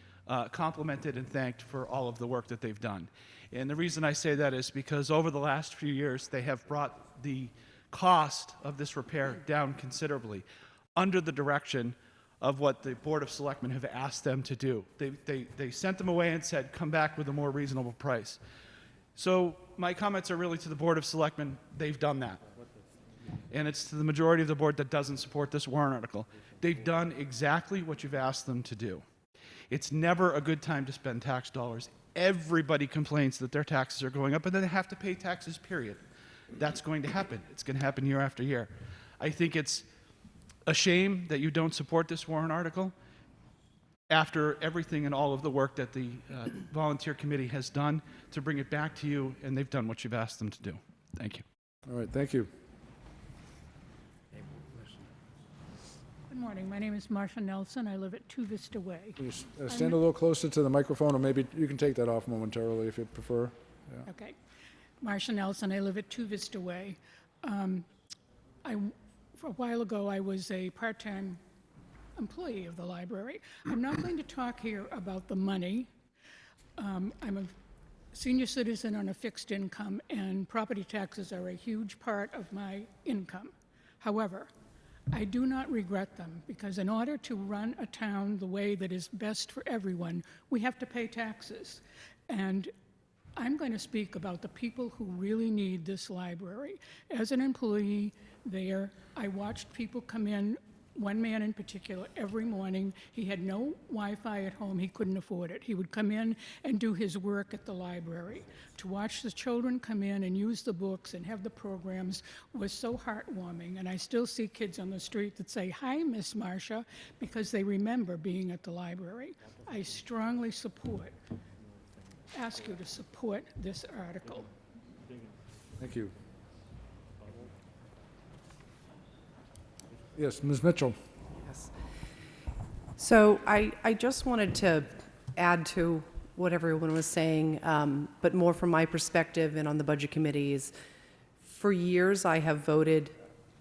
[SPEAKER 14] complimented and thanked for all of the work that they've done. And the reason I say that is because over the last few years, they have brought the cost of this repair down considerably under the direction of what the Board of Selectmen have asked them to do. They sent them away and said, come back with a more reasonable price. So my comments are really to the Board of Selectmen. They've done that. And it's to the majority of the board that doesn't support this warrant article. They've done exactly what you've asked them to do. It's never a good time to spend tax dollars. Everybody complains that their taxes are going up and then they have to pay taxes, period. That's going to happen. It's going to happen year after year. I think it's a shame that you don't support this warrant article after everything and all of the work that the volunteer committee has done to bring it back to you, and they've done what you've asked them to do. Thank you.
[SPEAKER 1] All right, thank you.
[SPEAKER 15] Good morning. My name is Marcia Nelson. I live at 2 Vista Way.
[SPEAKER 1] Can you stand a little closer to the microphone, or maybe you can take that off momentarily if you prefer. Yeah.
[SPEAKER 15] Okay. Marcia Nelson. I live at 2 Vista Way. For a while ago, I was a part-time employee of the library. I'm not going to talk here about the money. I'm a senior citizen on a fixed income, and property taxes are a huge part of my income. However, I do not regret them, because in order to run a town the way that is best for everyone, we have to pay taxes. And I'm going to speak about the people who really need this library. As an employee there, I watched people come in, one man in particular, every morning. He had no Wi-Fi at home. He couldn't afford it. He would come in and do his work at the library. To watch the children come in and use the books and have the programs was so heartwarming. And I still see kids on the street that say, "Hi, Miss Marcia," because they remember being at the library. I strongly ask you to support this article.
[SPEAKER 1] Thank you. Yes, Ms. Mitchell.
[SPEAKER 16] Yes. So I just wanted to add to what everyone was saying, but more from my perspective and on the budget committees. For years, I have voted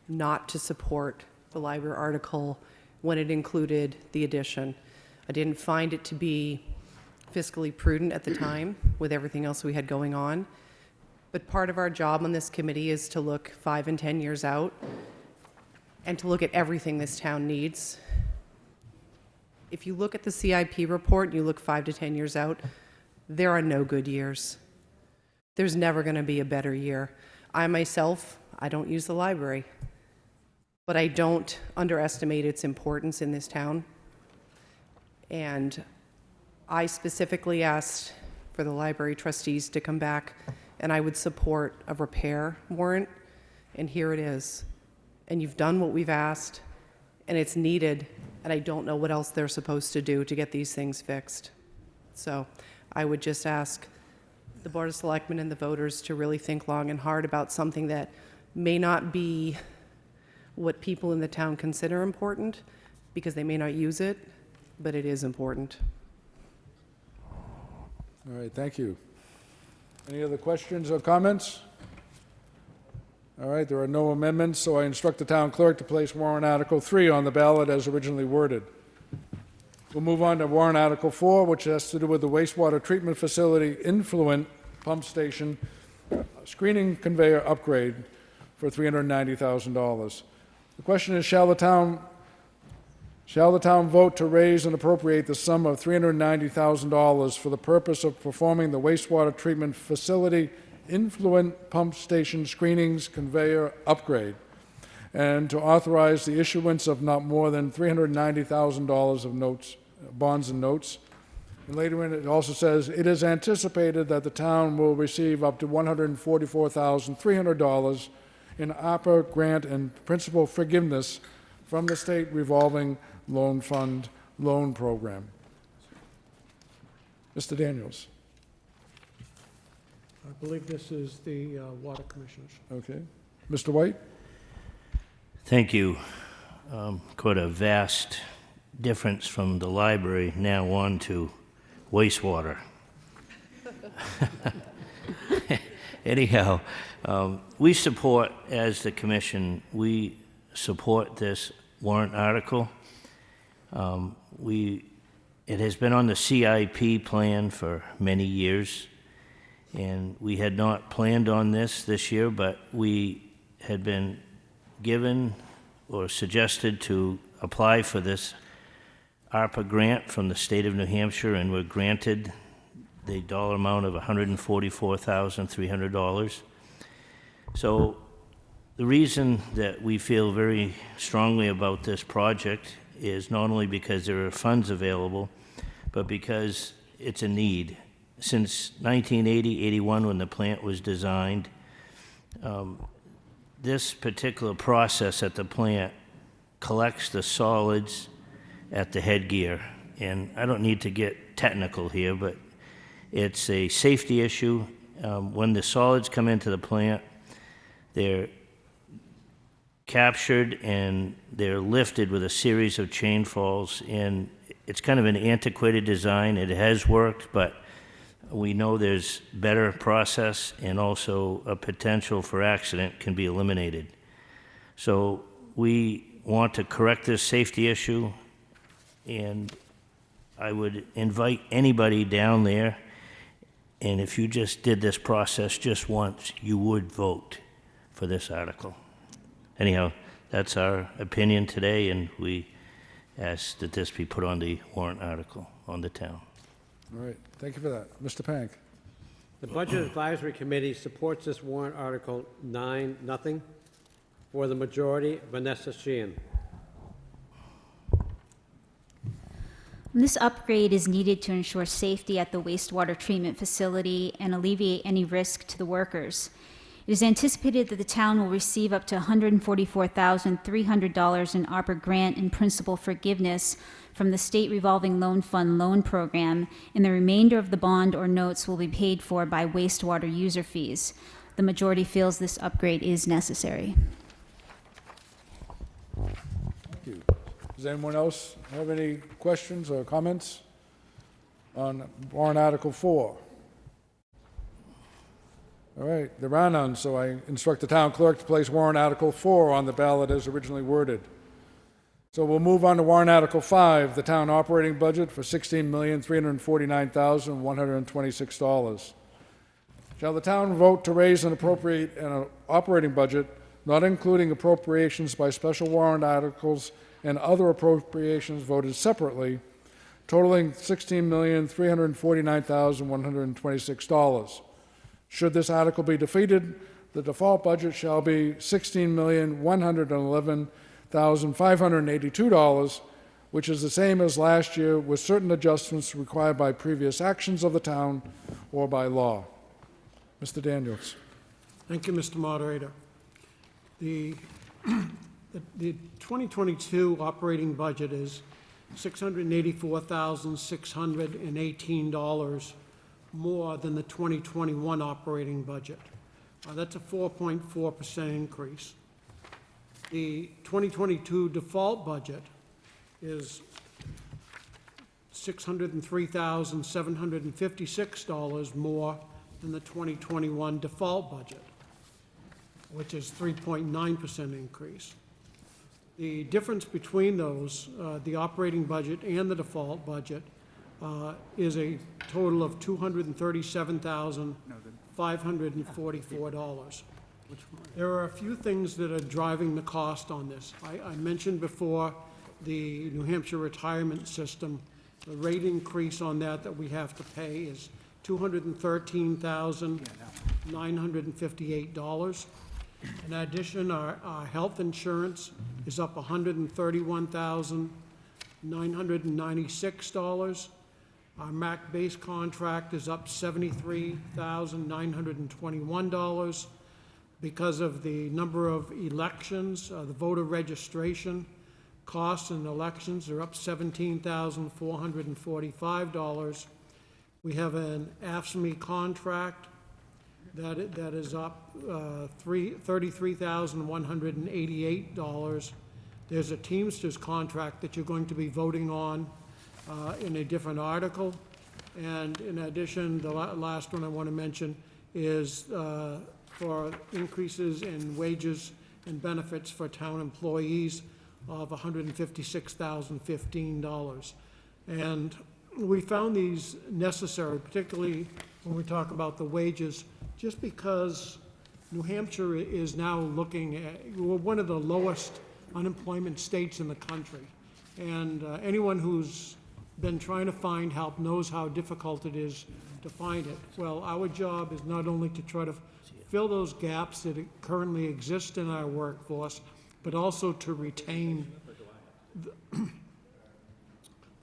[SPEAKER 16] not to support the library article when it included the addition. I didn't find it to be fiscally prudent at the time with everything else we had going on. But part of our job on this committee is to look 5 and 10 years out and to look at everything this town needs. If you look at the CIP report and you look 5 to 10 years out, there are no good years. There's never going to be a better year. I myself, I don't use the library, but I don't underestimate its importance in this town. And I specifically asked for the library trustees to come back, and I would support a repair warrant, and here it is. And you've done what we've asked, and it's needed, and I don't know what else they're supposed to do to get these things fixed. So I would just ask the Board of Selectmen and the voters to really think long and hard about something that may not be what people in the town consider important, because they may not use it, but it is important.
[SPEAKER 1] All right, thank you. Any other questions or comments? All right, there are no amendments, so I instruct the town clerk to place warrant Article 3 on the ballot as originally worded. We'll move on to warrant Article 4, which has to do with the wastewater treatment facility influent pump station screening conveyor upgrade for $390,000. The question is, shall the town Shall the town vote to raise and appropriate the sum of $390,000 for the purpose of performing the wastewater treatment facility influent pump station screenings conveyor upgrade, and to authorize the issuance of not more than $390,000 of notes, bonds and notes? And later in it also says, it is anticipated that the town will receive up to $144,300 in ARPA grant and principal forgiveness from the state revolving loan fund loan program. Mr. Daniels.
[SPEAKER 5] I believe this is the Water Commissioners.
[SPEAKER 1] Okay. Mr. White?
[SPEAKER 17] Thank you. Quite a vast difference from the library now on to wastewater. Anyhow, we support, as the commission, we support this warrant article. It has been on the CIP plan for many years, and we had not planned on this year, but we had been given or suggested to apply for this ARPA grant from the state of New Hampshire, and were granted the dollar amount of $144,300. So the reason that we feel very strongly about this project is not only because there are funds available, but because it's a need. Since 1980-81, when the plant was designed, this particular process at the plant collects the solids at the headgear. And I don't need to get technical here, but it's a safety issue. When the solids come into the plant, they're captured and they're lifted with a series of chain falls. And it's kind of an antiquated design. It has worked, but we know there's better process, and also a potential for accident can be eliminated. So we want to correct this safety issue, and I would invite anybody down there, and if you just did this process just once, you would vote for this article. Anyhow, that's our opinion today, and we ask that this be put on the warrant article on the town.
[SPEAKER 1] All right, thank you for that. Mr. Pank?
[SPEAKER 3] The Budget Advisory Committee supports this warrant article 9-0. For the majority, Vanessa Sheehan.
[SPEAKER 18] This upgrade is needed to ensure safety at the wastewater treatment facility and alleviate any risk to the workers. It is anticipated that the town will receive up to $144,300 in ARPA grant and principal forgiveness from the State Revolving Loan Fund loan program, and the remainder of the bond or notes will be paid for by wastewater user fees. The majority feels this upgrade is necessary.
[SPEAKER 1] Thank you. Does anyone else have any questions or comments on warrant Article 4? All right, there are none, so I instruct the town clerk to place warrant Article 4 on the ballot as originally worded. So we'll move on to warrant Article 5, the town operating budget for $16,349,126. Shall the town vote to raise and appropriate an operating budget, not including appropriations by special warrant articles and other appropriations voted separately, totaling $16,349,126. Should this article be defeated, the default budget shall be $16,111,582, which is the same as last year, with certain adjustments required by previous actions of the town or by law. Mr. Daniels.
[SPEAKER 5] Thank you, Mr. Moderator. The 2022 operating budget is $684,618 more than the 2021 operating budget. That's a 4.4% increase. The 2022 default budget is $603,756 more than the 2021 default budget, which is 3.9% increase. The difference between those, the operating budget and the default budget, is a total of $237,544. There are a few things that are driving the cost on this. I mentioned before the New Hampshire retirement system. The rate increase on that we have to pay is $213,958. In addition, our health insurance is up $131,996. Our MAC base contract is up $73,921 because of the number of elections, the voter registration costs in elections are up $17,445. We have an AFSCME contract that is up $33,188. There's a Teamsters contract that you're going to be voting on in a different article. And in addition, the last one I want to mention is for increases in wages and benefits for town employees of $156,015. And we found these necessary, particularly when we talk about the wages, just because New Hampshire is now looking at, we're one of the lowest unemployment states in the country. And anyone who's been trying to find help knows how difficult it is to find it. Well, our job is not only to try to fill those gaps that currently exist in our workforce, but also to retain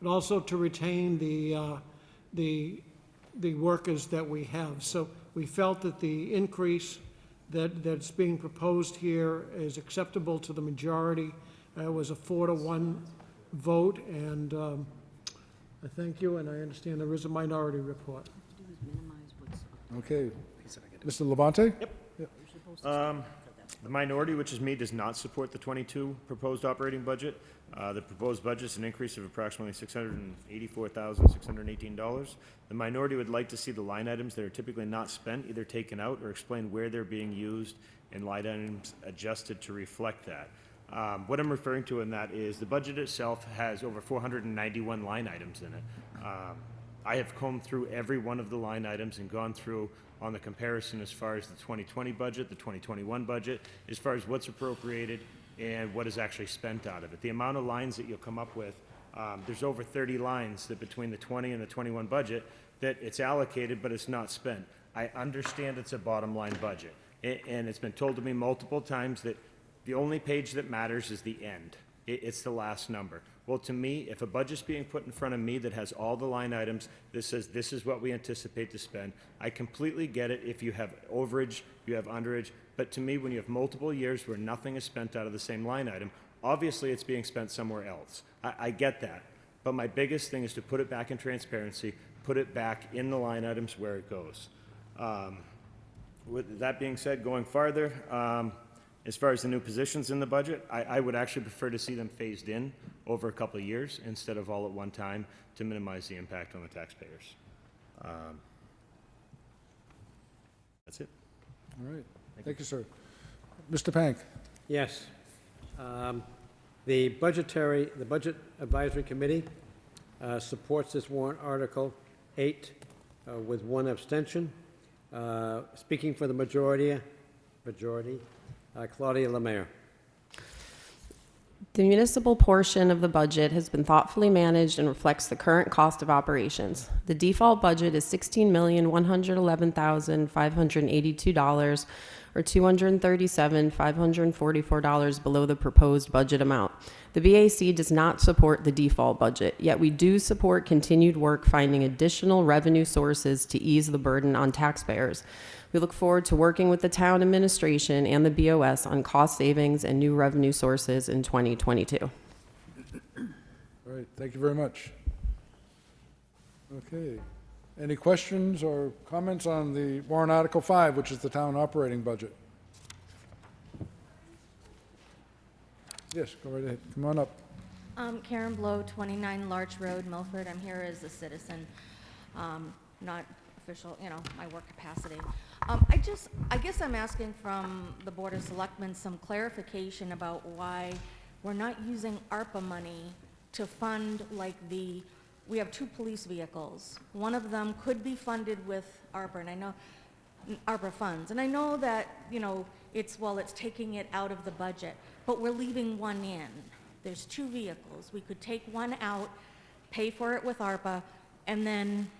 [SPEAKER 5] the workers that we have. So we felt that the increase that's being proposed here is acceptable to the majority. It was a 4-to-1 vote, and I thank you, and I understand there is a minority report.
[SPEAKER 1] Okay. Mr. Levante?
[SPEAKER 19] Yep. The minority, which is me, does not support the 22 proposed operating budget. The proposed budget is an increase of approximately $684,618. The minority would like to see the line items that are typically not spent either taken out or explain where they're being used and line items adjusted to reflect that. What I'm referring to in that is the budget itself has over 491 line items in it. I have combed through every one of the line items and gone through on the comparison as far as the 2020 budget, the 2021 budget, as far as what's appropriated and what is actually spent out of it. The amount of lines that you'll come up with, there's over 30 lines that between the 20 and the 21 budget that it's allocated but it's not spent. I understand it's a bottom line budget, and it's been told to me multiple times that the only page that matters is the end. It's the last number. Well, to me, if a budget's being put in front of me that has all the line items that says this is what we anticipate to spend, I completely get it if you have overage, you have underage, but to me, when you have multiple years where nothing is spent out of the same line item, obviously it's being spent somewhere else. I get that, but my biggest thing is to put it back in transparency, put it back in the line items where it goes. With that being said, going farther, as far as the new positions in the budget, I would actually prefer to see them phased in over a couple of years instead of all at one time to minimize the impact on the taxpayers. That's it.
[SPEAKER 1] All right. Thank you, sir. Mr. Pank?
[SPEAKER 3] Yes. The Budget Advisory Committee supports this warrant Article 8 with one abstention. Speaking for the majority, Claudia Lemare.
[SPEAKER 6] The municipal portion of the budget has been thoughtfully managed and reflects the current cost of operations. The default budget is $16,111,582, or $237,544 below the proposed budget amount. The BAC does not support the default budget, yet we do support continued work finding additional revenue sources to ease the burden on taxpayers. We look forward to working with the town administration and the BOS on cost savings and new revenue sources in 2022.
[SPEAKER 1] All right, thank you very much. Okay. Any questions or comments on the warrant Article 5, which is the town operating budget? Yes, go right ahead. Come on up.
[SPEAKER 20] Karen Blow, 29 Larch Road, Milford. I'm here as a citizen, not official, my work capacity. I guess I'm asking from the Board of Selectmen some clarification about why we're not using ARPA money to fund we have 2 police vehicles. One of them could be funded with ARPA, and I know ARPA funds. And I know that, it's taking it out of the budget, but we're leaving one in. There's 2 vehicles. We could take one out, pay for it with ARPA, and then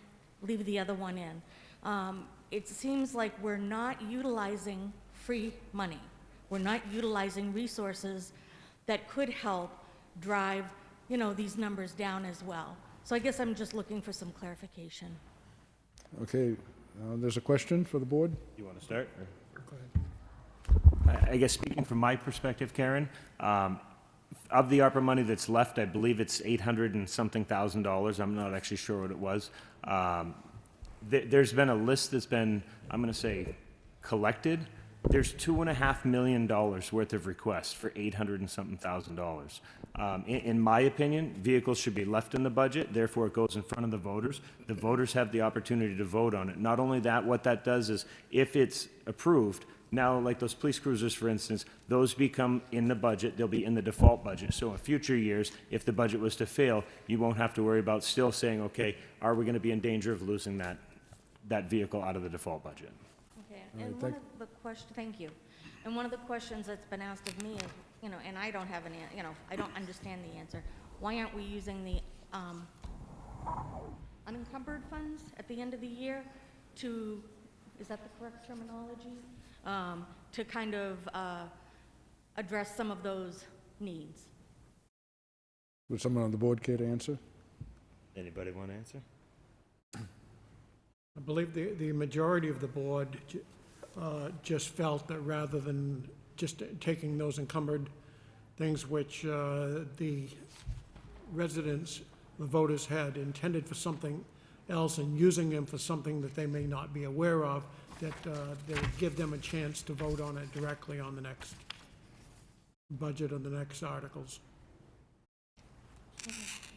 [SPEAKER 20] leave the other one in. It seems like we're not utilizing free money. We're not utilizing resources that could help drive, these numbers down as well. So I guess I'm just looking for some clarification.
[SPEAKER 1] Okay, there's a question for the board?
[SPEAKER 19] You want to start? Or?
[SPEAKER 1] Go ahead.
[SPEAKER 19] I guess speaking from my perspective, Karen, of the ARPA money that's left, I believe it's $800 and something thousand. I'm not actually sure what it was. There's been a list that's been, I'm going to say, collected. There's $2.5 million worth of requests for $800 and something thousand. In my opinion, vehicles should be left in the budget, therefore it goes in front of the voters. The voters have the opportunity to vote on it. Not only that, what that does is, if it's approved, now like those police cruisers, for instance, those become in the budget, they'll be in the default budget. So in future years, if the budget was to fail, you won't have to worry about still saying, okay, are we going to be in danger of losing that vehicle out of the default budget?
[SPEAKER 20] Okay, and one of the questions, thank you. And one of the questions that's been asked of me is, and I don't have any, I don't understand the answer. Why aren't we using the unencumbered funds at the end of the year to, is that the correct terminology? To kind of address some of those needs.
[SPEAKER 1] Would someone on the board care to answer?
[SPEAKER 19] Anybody want to answer?
[SPEAKER 5] I believe the majority of the board just felt that rather than just taking those encumbered things which the residents, the voters had intended for something else and using them for something that they may not be aware of, that they would give them a chance to vote on it directly on the next budget or the next articles.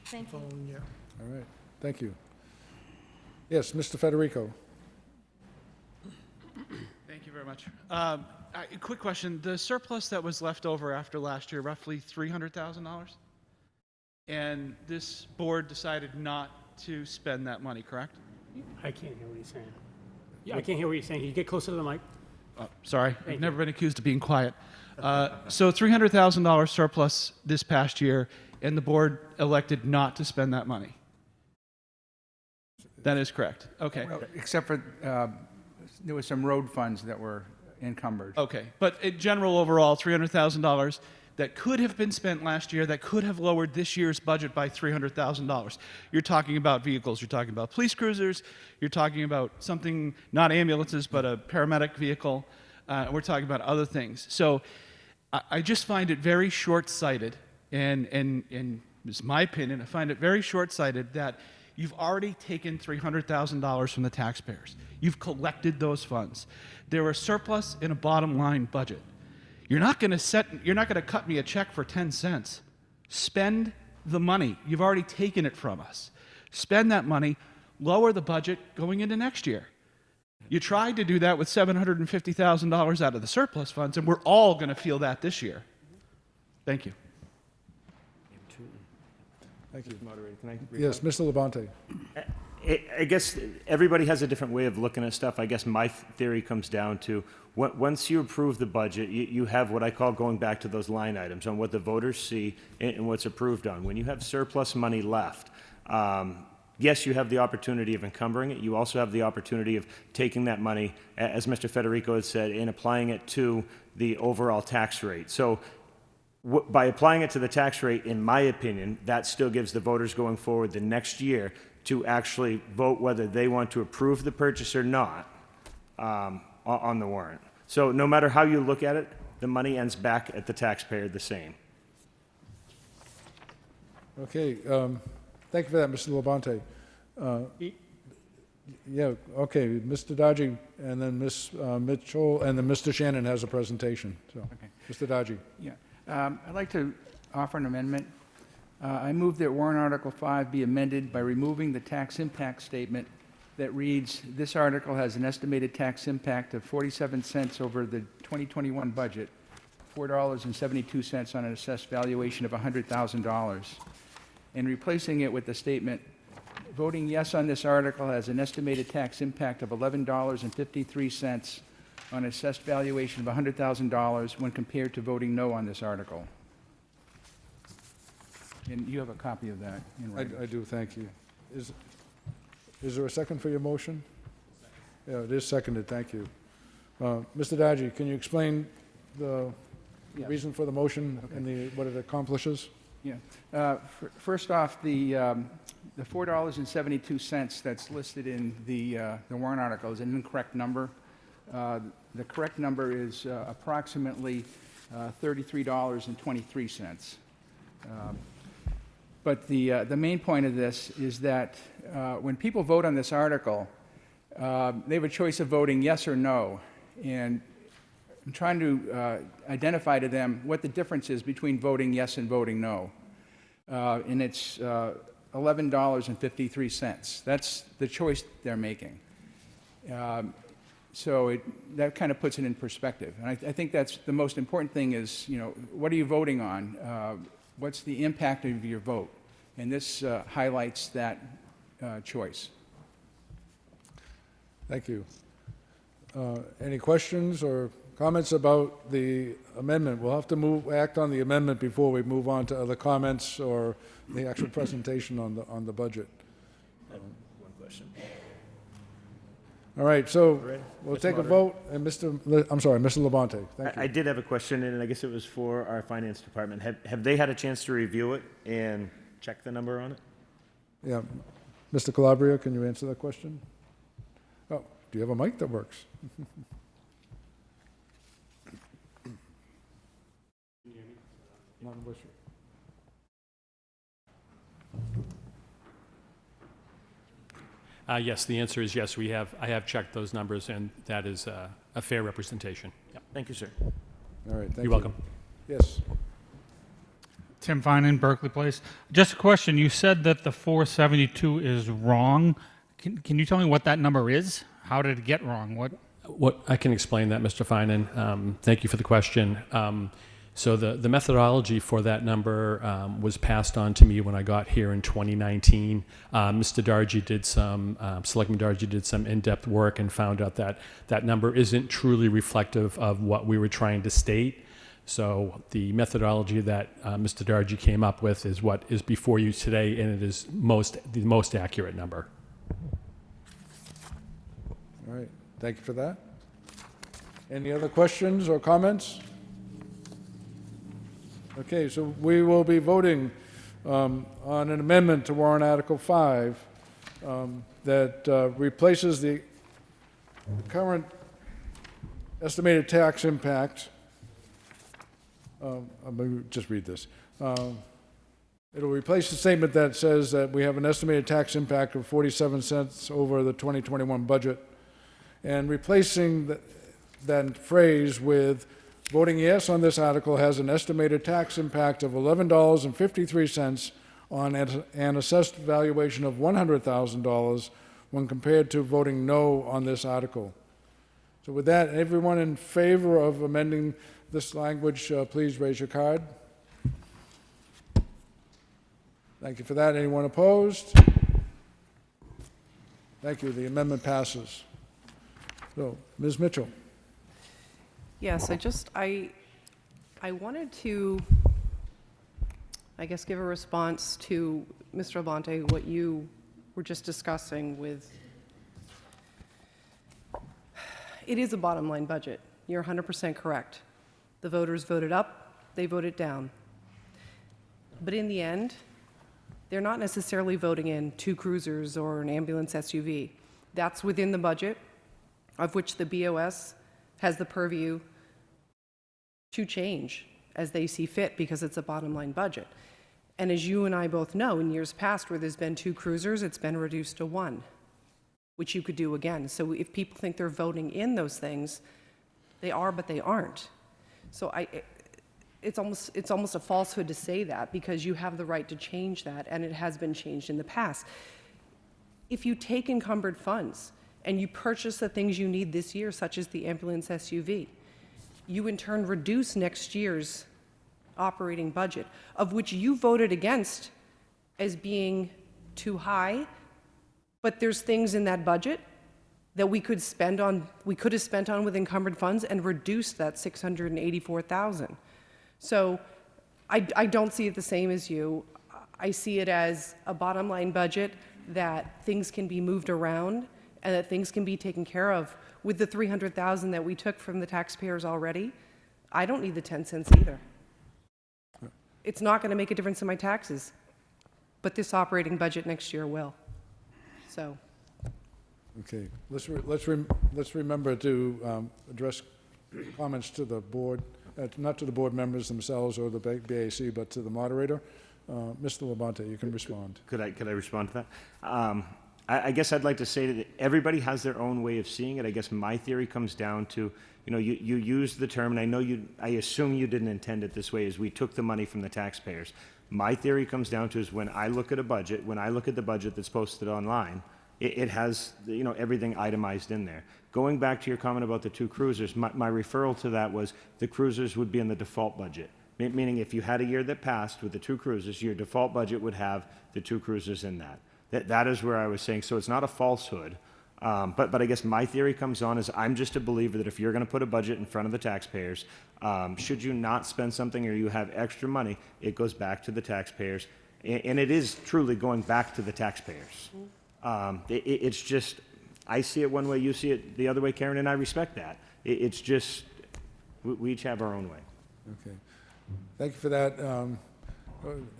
[SPEAKER 20] Thank you.
[SPEAKER 5] Following year.
[SPEAKER 1] All right, thank you. Yes, Mr. Federico.
[SPEAKER 14] Thank you very much. A quick question. The surplus that was left over after last year, roughly $300,000? And this board decided not to spend that money, correct?
[SPEAKER 7] I can't hear what he's saying. Yeah, I can't hear what you're saying. Can you get closer to the mic?
[SPEAKER 14] Sorry, I've never been accused of being quiet. So $300,000 surplus this past year, and the board elected not to spend that money. That is correct. Okay.
[SPEAKER 7] Well, except for, there was some road funds that were encumbered.
[SPEAKER 14] Okay, but in general, overall, $300,000 that could have been spent last year, that could have lowered this year's budget by $300,000. You're talking about vehicles, you're talking about police cruisers, you're talking about something, not ambulances, but a paramedic vehicle. We're talking about other things. So I just find it very short-sighted, and it's my opinion, I find it very short-sighted that you've already taken $300,000 from the taxpayers. You've collected those funds. They're a surplus in a bottom line budget. You're not going to cut me a check for 10 cents. Spend the money. You've already taken it from us. Spend that money, lower the budget going into next year. You tried to do that with $750,000 out of the surplus funds, and we're all going to feel that this year. Thank you.
[SPEAKER 1] Thank you.
[SPEAKER 19] Moderator, can I
[SPEAKER 1] Yes, Mr. Labonte.
[SPEAKER 19] I guess everybody has a different way of looking at stuff. I guess my theory comes down to once you approve the budget, you have what I call going back to those line items on what the voters see and what's approved on. When you have surplus money left, yes, you have the opportunity of encumbering it. You also have the opportunity of taking that money, as Mr. Federico had said, and applying it to the overall tax rate. So by applying it to the tax rate, in my opinion, that still gives the voters going forward the next year to actually vote whether they want to approve the purchase or not on the warrant. So no matter how you look at it, the money ends back at the taxpayer the same.
[SPEAKER 1] Okay, thank you for that, Mr. Labonte. Yeah, okay, Mr. Dodgy, and then Ms. Mitchell, and then Mr. Shannon has a presentation. So,
[SPEAKER 7] Okay.
[SPEAKER 1] Mr. Dodgy.
[SPEAKER 7] Yeah. I'd like to offer an amendment. I move that warrant Article 5 be amended by removing the tax impact statement that reads, "This article has an estimated tax impact of 47 cents over the 2021 budget, $4.72 on an assessed valuation of $100,000," and replacing it with the statement, "Voting yes on this article has an estimated tax impact of $11.53 on an assessed valuation of $100,000 when compared to voting no on this article." And you have a copy of that in writing.
[SPEAKER 1] I do, thank you. Is there a second for your motion? Yeah, it is seconded, thank you. Mr. Dodgy, can you explain the
[SPEAKER 7] Yes.
[SPEAKER 1] reason for the motion and what it accomplishes?
[SPEAKER 7] Yeah. First off, the $4.72 that's listed in the warrant article is an incorrect number. The correct number is approximately $33.23. But the main point of this is that when people vote on this article, they have a choice of voting yes or no. And I'm trying to identify to them what the difference is between voting yes and voting no. And it's $11.53. That's the choice they're making. So that kind of puts it in perspective. And I think that's the most important thing is, what are you voting on? What's the impact of your vote? And this highlights that choice.
[SPEAKER 1] Thank you. Any questions or comments about the amendment? We'll have to act on the amendment before we move on to other comments or the actual presentation on the budget.
[SPEAKER 19] One question.
[SPEAKER 1] All right, so
[SPEAKER 19] Ready?
[SPEAKER 1] we'll
[SPEAKER 19] Mr.
[SPEAKER 1] take a
[SPEAKER 19] Moderator.
[SPEAKER 1] vote, and Mr. Labonte, thank you.
[SPEAKER 19] I did have a question, and I guess it was for our finance department. Have they had a chance to review it and check the number on it?
[SPEAKER 1] Yeah, Mr. Calabria, can you answer that question? Oh, do you have a mic that works? Not in Worcester.
[SPEAKER 21] Yes, the answer is yes. I have checked those numbers, and that is a fair representation. Yep.
[SPEAKER 19] Thank you, sir.
[SPEAKER 1] All right, thank you.
[SPEAKER 21] You're welcome.
[SPEAKER 1] Yes.
[SPEAKER 22] Tim Finan, Berkeley Place. Just a question. You said that the 472 is wrong. Can you tell me what that number is? How did it get wrong?
[SPEAKER 21] What I can explain that, Mr. Finan. Thank you for the question. So the methodology for that number was passed on to me when I got here in 2019. Mr. Dargy did Selectman Dargy did some in-depth work and found out that that number isn't truly reflective of what we were trying to state. So the methodology that Mr. Dargy came up with is what is before you today, and it is the most accurate number.
[SPEAKER 1] All right, thank you for that. Any other questions or comments? Okay, so we will be voting on an amendment to Warrant Article 5 that replaces the current estimated tax impact. I'm going to just read this. It'll replace the statement that says that we have an estimated tax impact of 47 cents over the 2021 budget, and replacing that phrase with voting yes on this article has an estimated tax impact of $11.53 on an assessed valuation of $100,000 when compared to voting no on this article. So with that, everyone in favor of amending this language, please raise your card. Thank you for that. Anyone opposed? Thank you. The amendment passes. So, Ms. Mitchell.
[SPEAKER 16] Yes, I wanted to, I guess, give a response to Mr. Labonte, what you were just discussing with, it is a bottom line budget. You're 100% correct. The voters voted up, they voted down. But in the end, they're not necessarily voting in 2 cruisers or an ambulance SUV. That's within the budget, of which the BOS has the purview to change as they see fit because it's a bottom line budget. And as you and I both know, in years past where there's been 2 cruisers, it's been reduced to 1, which you could do again. So if people think they're voting in those things, they are, but they aren't. So it's almost a falsehood to say that because you have the right to change that, and it has been changed in the past. If you take encumbered funds and you purchase the things you need this year, such as the ambulance SUV, you in turn reduce next year's operating budget, of which you voted against as being too high, but there's things in that budget that we could have spent on with encumbered funds and reduced that $684,000. So I don't see it the same as you. I see it as a bottom line budget that things can be moved around and that things can be taken care of. With the $300,000 that we took from the taxpayers already, I don't need the 10 cents either. It's not going to make a difference in my taxes, but this operating budget next year will. So,
[SPEAKER 1] Okay, let's remember to address comments to the board, not to the board members themselves or the BAC, but to the moderator. Mr. Labonte, you can respond.
[SPEAKER 19] Could I respond to that? I guess I'd like to say that everybody has their own way of seeing it. I guess my theory comes down to, you used the term, and I assume you didn't intend it this way, is we took the money from the taxpayers. My theory comes down to is when I look at a budget, when I look at the budget that's posted online, it has, everything itemized in there. Going back to your comment about the 2 cruisers, my referral to that was the cruisers would be in the default budget. Meaning if you had a year that passed with the 2 cruisers, your default budget would have the 2 cruisers in that. That is where I was saying, so it's not a falsehood. But I guess my theory comes on is I'm just a believer that if you're going to put a budget in front of the taxpayers, should you not spend something or you have extra money, it goes back to the taxpayers. And it is truly going back to the taxpayers. It's just, I see it one way, you see it the other way, Karen, and I respect that. It's just, we each have our own way.
[SPEAKER 1] Okay. Thank you for that.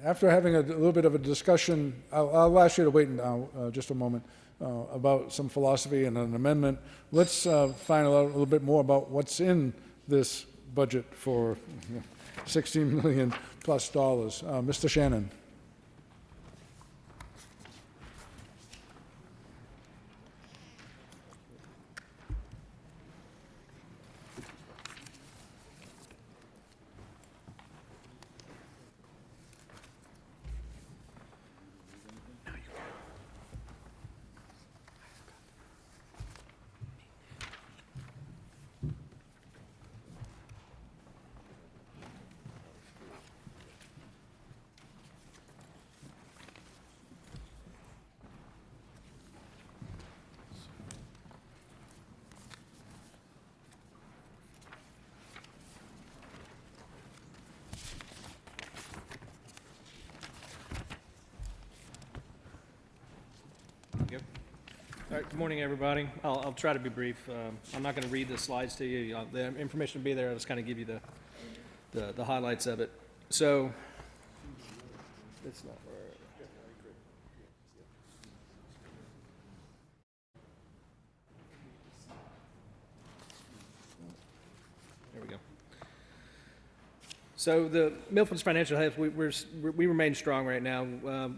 [SPEAKER 1] After having a little bit of a discussion, I'll ask you to wait now just a moment about some philosophy and an amendment. Let's find out a little bit more about what's in this budget for $16 million plus. Mr. Shannon.
[SPEAKER 2] All right, good morning, everybody. I'll try to be brief. I'm not going to read the slides to you. The information will be there. I'll just kind of give you the highlights of it. So, it's not where. There we go. So the Milford's financial health, we remain strong right now.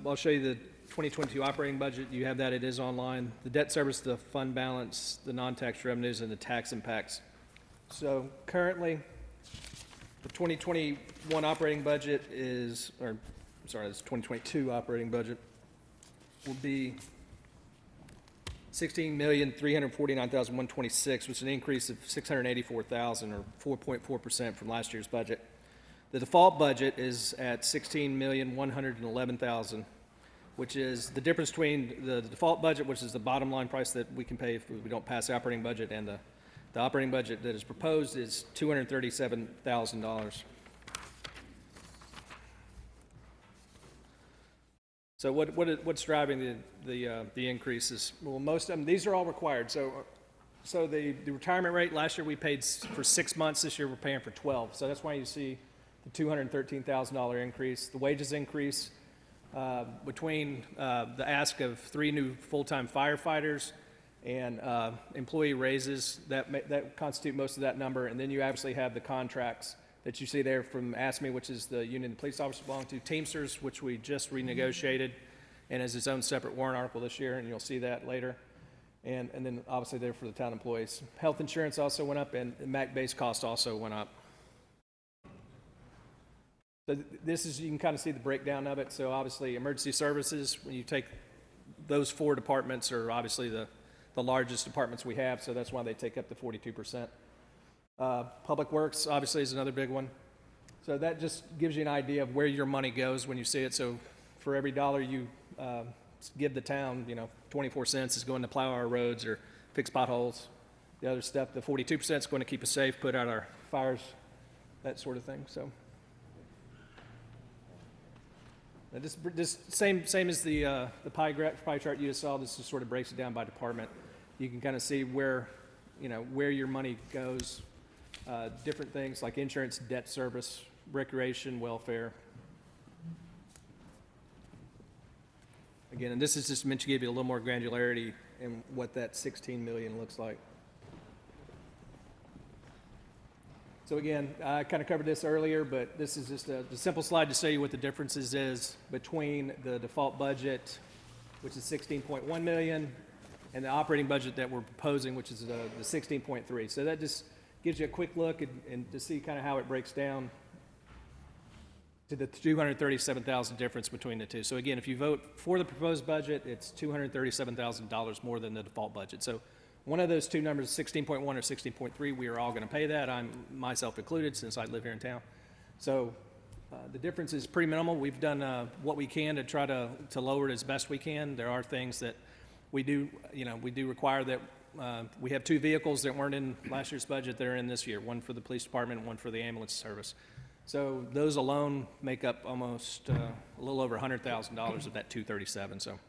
[SPEAKER 2] I'll show you the 2022 operating budget. You have that. It is online. The debt service, the fund balance, the non-tax revenues, and the tax impacts. So currently, the 2021 operating budget is, or I'm sorry, this 2022 operating budget will be $16,349,126, which is an increase of $684,000 or 4.4% from last year's budget. The default budget is at $16,111,000, which is the difference between the default budget, which is the bottom line price that we can pay if we don't pass the operating budget, and the operating budget that is proposed is $237,000. So what's driving the increases? Well, most of them, these are all required. So the retirement rate, last year we paid for 6 months, this year we're paying for 12. So that's why you see the $213,000 increase. The wages increase between the ask of 3 new full-time firefighters and employee raises, that constitute most of that number. And then you obviously have the contracts that you see there from ASME, which is the union the police officers belong to, Teamsters, which we just renegotiated and is its own separate warrant article this year, and you'll see that later. And then obviously there for the town employees. Health insurance also went up, and MAC-based cost also went up. So this is, you can kind of see the breakdown of it. So obviously emergency services, when you take those 4 departments, are obviously the largest departments we have, so that's why they take up the 42%. Public Works obviously is another big one. So that just gives you an idea of where your money goes when you see it. So for every dollar you give the town, 24 cents is going to plow our roads or fix potholes. The other stuff, the 42% is going to keep us safe, put out our fires, that sort of thing. So Now, this same as the pie chart you just saw. This just sort of breaks it down by department. You can kind of see where your money goes. Different things like insurance, debt service, recreation, welfare. Again, and this is just meant to give you a little more granularity in what that 16 million looks like. So again, I kind of covered this earlier, but this is just a simple slide to show you what the differences is between the default budget, which is 16.1 million, and the operating budget that we're proposing, which is the 16.3. So that just gives you a quick look and to see kind of how it breaks down to the $237,000 difference between the two. So again, if you vote for the proposed budget, it's $237,000 more than the default budget. So one of those two numbers, 16.1 or 16.3, we are all going to pay that. I'm myself included, since I live here in town. So the difference is pretty minimal. We've done what we can to try to lower it as best we can. There are things that we do require that we have two vehicles that weren't in last year's budget that are in this year, one for the police department and one for the ambulance service. So those alone make up almost a little over $100,000 of that 237. So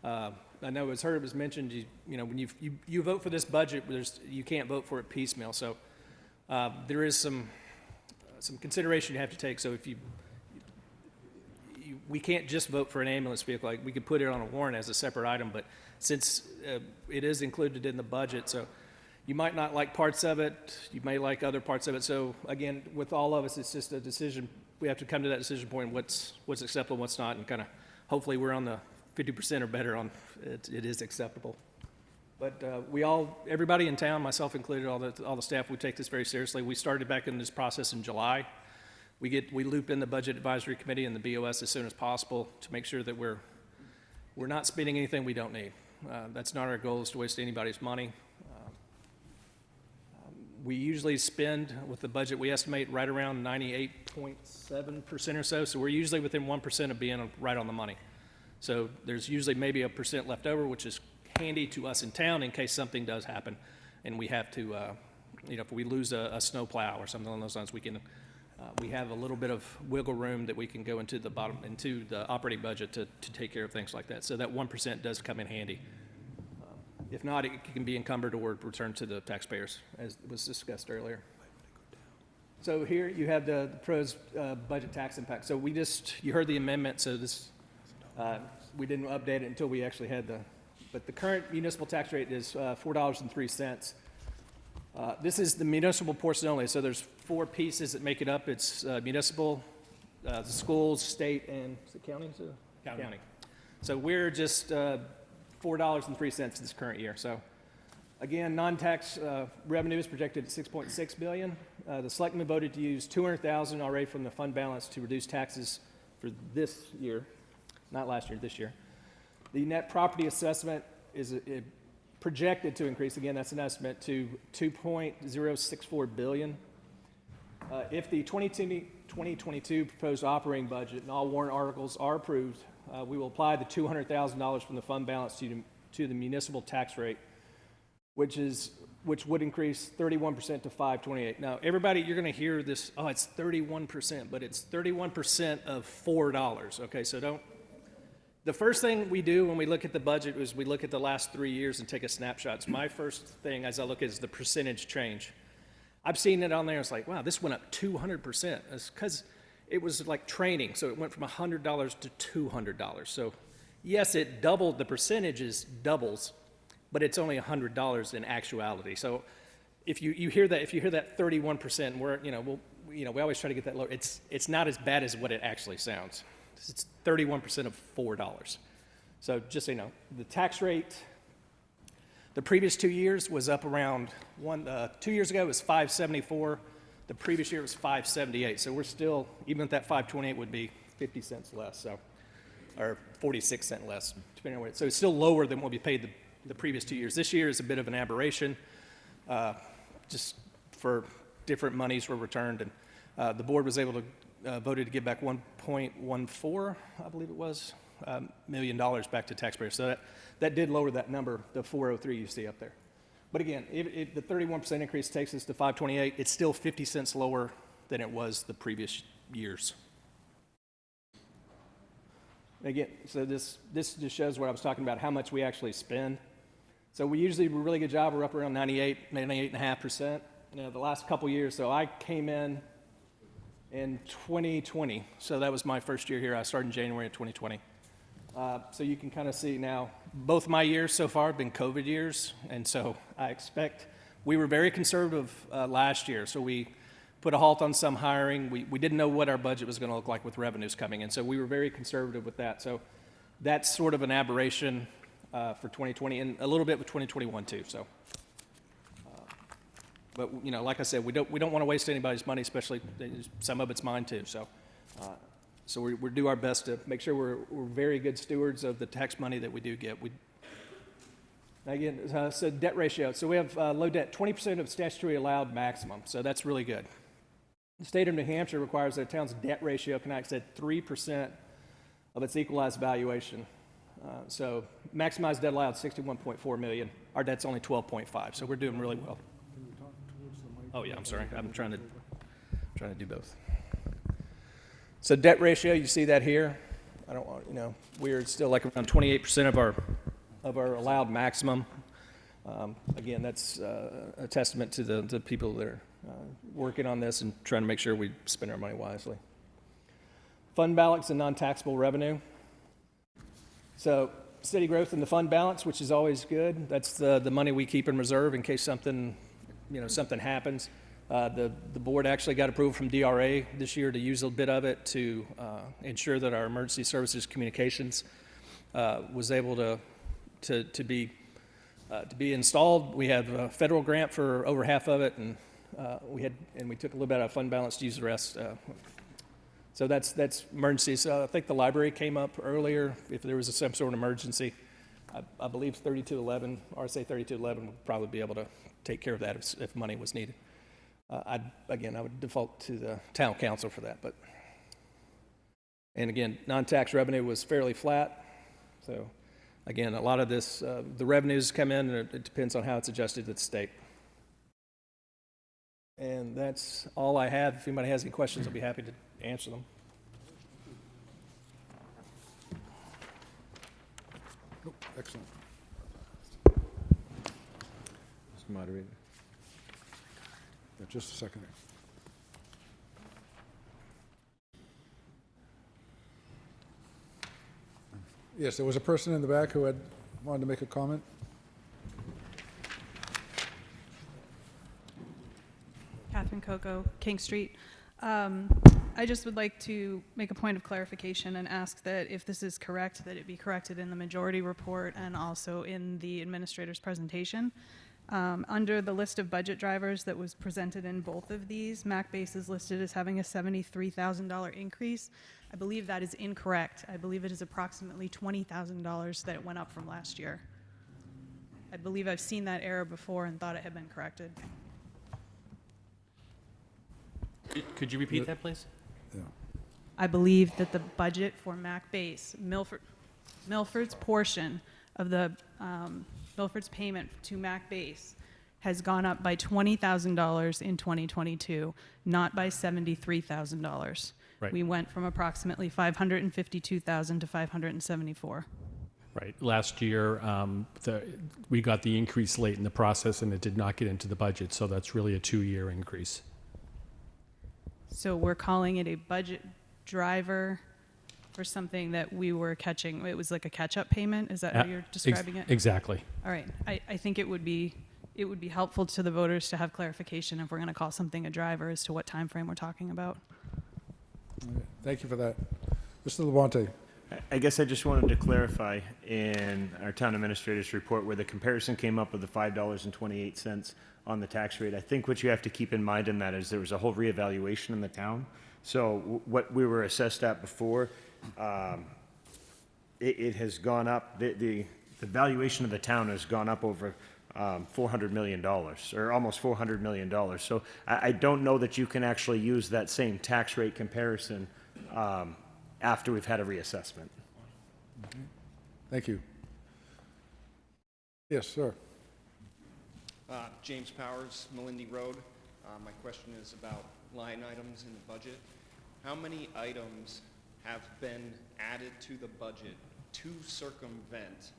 [SPEAKER 2] I know it was mentioned, when you vote for this budget, you can't vote for it piecemeal. So there is some consideration you have to take. So if we can't just vote for an ambulance vehicle. Like, we could put it on a warrant as a separate item, but since it is included in the budget, so you might not like parts of it, you may like other parts of it. So again, with all of us, it's just a decision. We have to come to that decision point, what's acceptable, what's not, and kind of hopefully we're on the 50% or better on it is acceptable. But everybody in town, myself included, all the staff, we take this very seriously. We started back in this process in July. We loop in the Budget Advisory Committee and the BOS as soon as possible to make sure that we're not spending anything we don't need. That's not our goal, is to waste anybody's money. We usually spend, with the budget, we estimate right around 98.7% or so. So we're usually within 1% of being right on the money. So there's usually maybe a percent left over, which is handy to us in town in case something does happen and we have to, if we lose a snow plow or something along those lines, we have a little bit of wiggle room that we can go into the operating budget to take care of things like that. So that 1% does come in handy. If not, it can be encumbered or returned to the taxpayers, as was discussed earlier. So here you have the proposed budget tax impact. So you heard the amendment, so this, we didn't update it until we actually had but the current municipal tax rate is $4.03. This is the municipal portion only, so there's four pieces that make it up. It's municipal, the schools, state, and is it county? County. So we're just $4.03 this current year. So again, non-tax revenue is projected at $6.6 billion. The selectmen voted to use $200,000 already from the fund balance to reduce taxes for this year, not last year, this year. The net property assessment is projected to increase, again, that's an estimate, to $2.064 billion. If the 2022 proposed operating budget and all warrant articles are approved, we will apply the $200,000 from the fund balance to the municipal tax rate, which would increase 31% to $528. Now, everybody, you're going to hear this, oh, it's 31%, but it's 31% of $4. Okay, so the first thing we do when we look at the budget is we look at the last 3 years and take a snapshot. So my first thing as I look at is the percentage change. I've seen it on there, it's like, wow, this went up 200%. It's because it was like training, so it went from $100 to $200. So yes, it doubled, the percentages doubles, but it's only $100 in actuality. So if you hear that 31%, we always try to get that lower. It's not as bad as what it actually sounds. It's 31% of $4. So just so you know, the tax rate, the previous 2 years was up around 2 years ago it was 574. The previous year was 578. So we're still, even if that 528 would be 50 cents less, or 46 cents less, depending on what. So it's still lower than what we paid the previous 2 years. This year is a bit of an aberration, just for different monies were returned, and the board was able to voted to give back $1.14, I believe it was, million back to taxpayers. So that did lower that number, the 403 you see up there. But again, the 31% increase takes us to 528. It's still 50 cents lower than it was the previous years. Again, so this just shows what I was talking about, how much we actually spend. So we usually do a really good job. We're up around 98.5%. You know, the last couple years, so I came in 2020. So that was my first year here. I started in January of 2020. So you can kind of see now, both my years so far have been COVID years. And so I expect, we were very conservative last year. So we put a halt on some hiring. We didn't know what our budget was going to look like with revenues coming in. So we were very conservative with that. So that's sort of an aberration for 2020 and a little bit with 2021 too. So, but you know, like I said, we don't want to waste anybody's money, especially some of it's mine too. So, so we do our best to make sure we're very good stewards of the tax money that we do get. Again, so debt ratio. So we have low debt, 20% of statutory allowed maximum. So that's really good. The state of New Hampshire requires that a town's debt ratio can exceed 3% of its equalized valuation. So maximized debt allowed 61.4 million. Our debt's only 12.5, so we're doing really well. Oh yeah, I'm sorry. I'm trying to do both. So debt ratio, you see that here. I don't want, you know, we're still like around 28% of our allowed maximum. Again, that's a testament to the people that are working on this and trying to make sure we spend our money wisely. Fund balance and non-taxable revenue. So steady growth in the fund balance, which is always good. That's the money we keep in reserve in case something happens. The board actually got approval from DRA this year to use a bit of it to ensure that our emergency services communications was able to be installed. We have a federal grant for over half of it, and we took a little bit out of fund balance to use the rest. So that's emergency. So I think the library came up earlier. If there was some sort of emergency, I believe 3211, RSA 3211 would probably be able to take care of that if money was needed. I would default to the town council for that. And again, non-tax revenue was fairly flat. So again, a lot of this, the revenues come in, and it depends on how it's adjusted to the state. And that's all I have. If anybody has any questions, I'll be happy to answer them.
[SPEAKER 1] Oh, excellent. Mr. Moderator. Yeah, just a second. Yes, there was a person in the back who wanted to make a comment.
[SPEAKER 4] Catherine Coco, King Street. I just would like to make a point of clarification and ask that if this is correct, that it be corrected in the majority report and also in the administrator's presentation. Under the list of budget drivers that was presented in both of these, MacBase is listed as having a $73,000 increase. I believe that is incorrect. I believe it is approximately $20,000 that it went up from last year. I believe I've seen that error before and thought it had been corrected.
[SPEAKER 8] Could you repeat that, please?
[SPEAKER 1] Yeah.
[SPEAKER 4] I believe that the budget for MacBase, Milford's portion of the Milford's payment to MacBase has gone up by $20,000 in 2022, not by $73,000.
[SPEAKER 21] Right.
[SPEAKER 4] We went from approximately $552,000 to $574,000.
[SPEAKER 21] Right. Last year, we got the increase late in the process, and it did not get into the budget, so that's really a 2-year increase.
[SPEAKER 4] So we're calling it a budget driver for something that we were catching. It was like a catch-up payment. Is that how you're describing it?
[SPEAKER 21] Exactly.
[SPEAKER 4] All right. I think it would be helpful to the voters to have clarification if we're going to call something a driver as to what time frame we're talking about.
[SPEAKER 1] Thank you for that. Mr. Labonte.
[SPEAKER 19] I guess I just wanted to clarify in our town administrator's report where the comparison came up with the $5.28 on the tax rate. I think what you have to keep in mind in that is there was a whole reevaluation in the town. So what we were assessed at before, it has gone up. The valuation of the town has gone up over $400 million, or almost $400 million. So I don't know that you can actually use that same tax rate comparison after we've had a reassessment.
[SPEAKER 1] Thank you. Yes, sir.
[SPEAKER 23] James Powers, Melindy Road. My question is about line items in the budget. How many items have been added to the budget to circumvent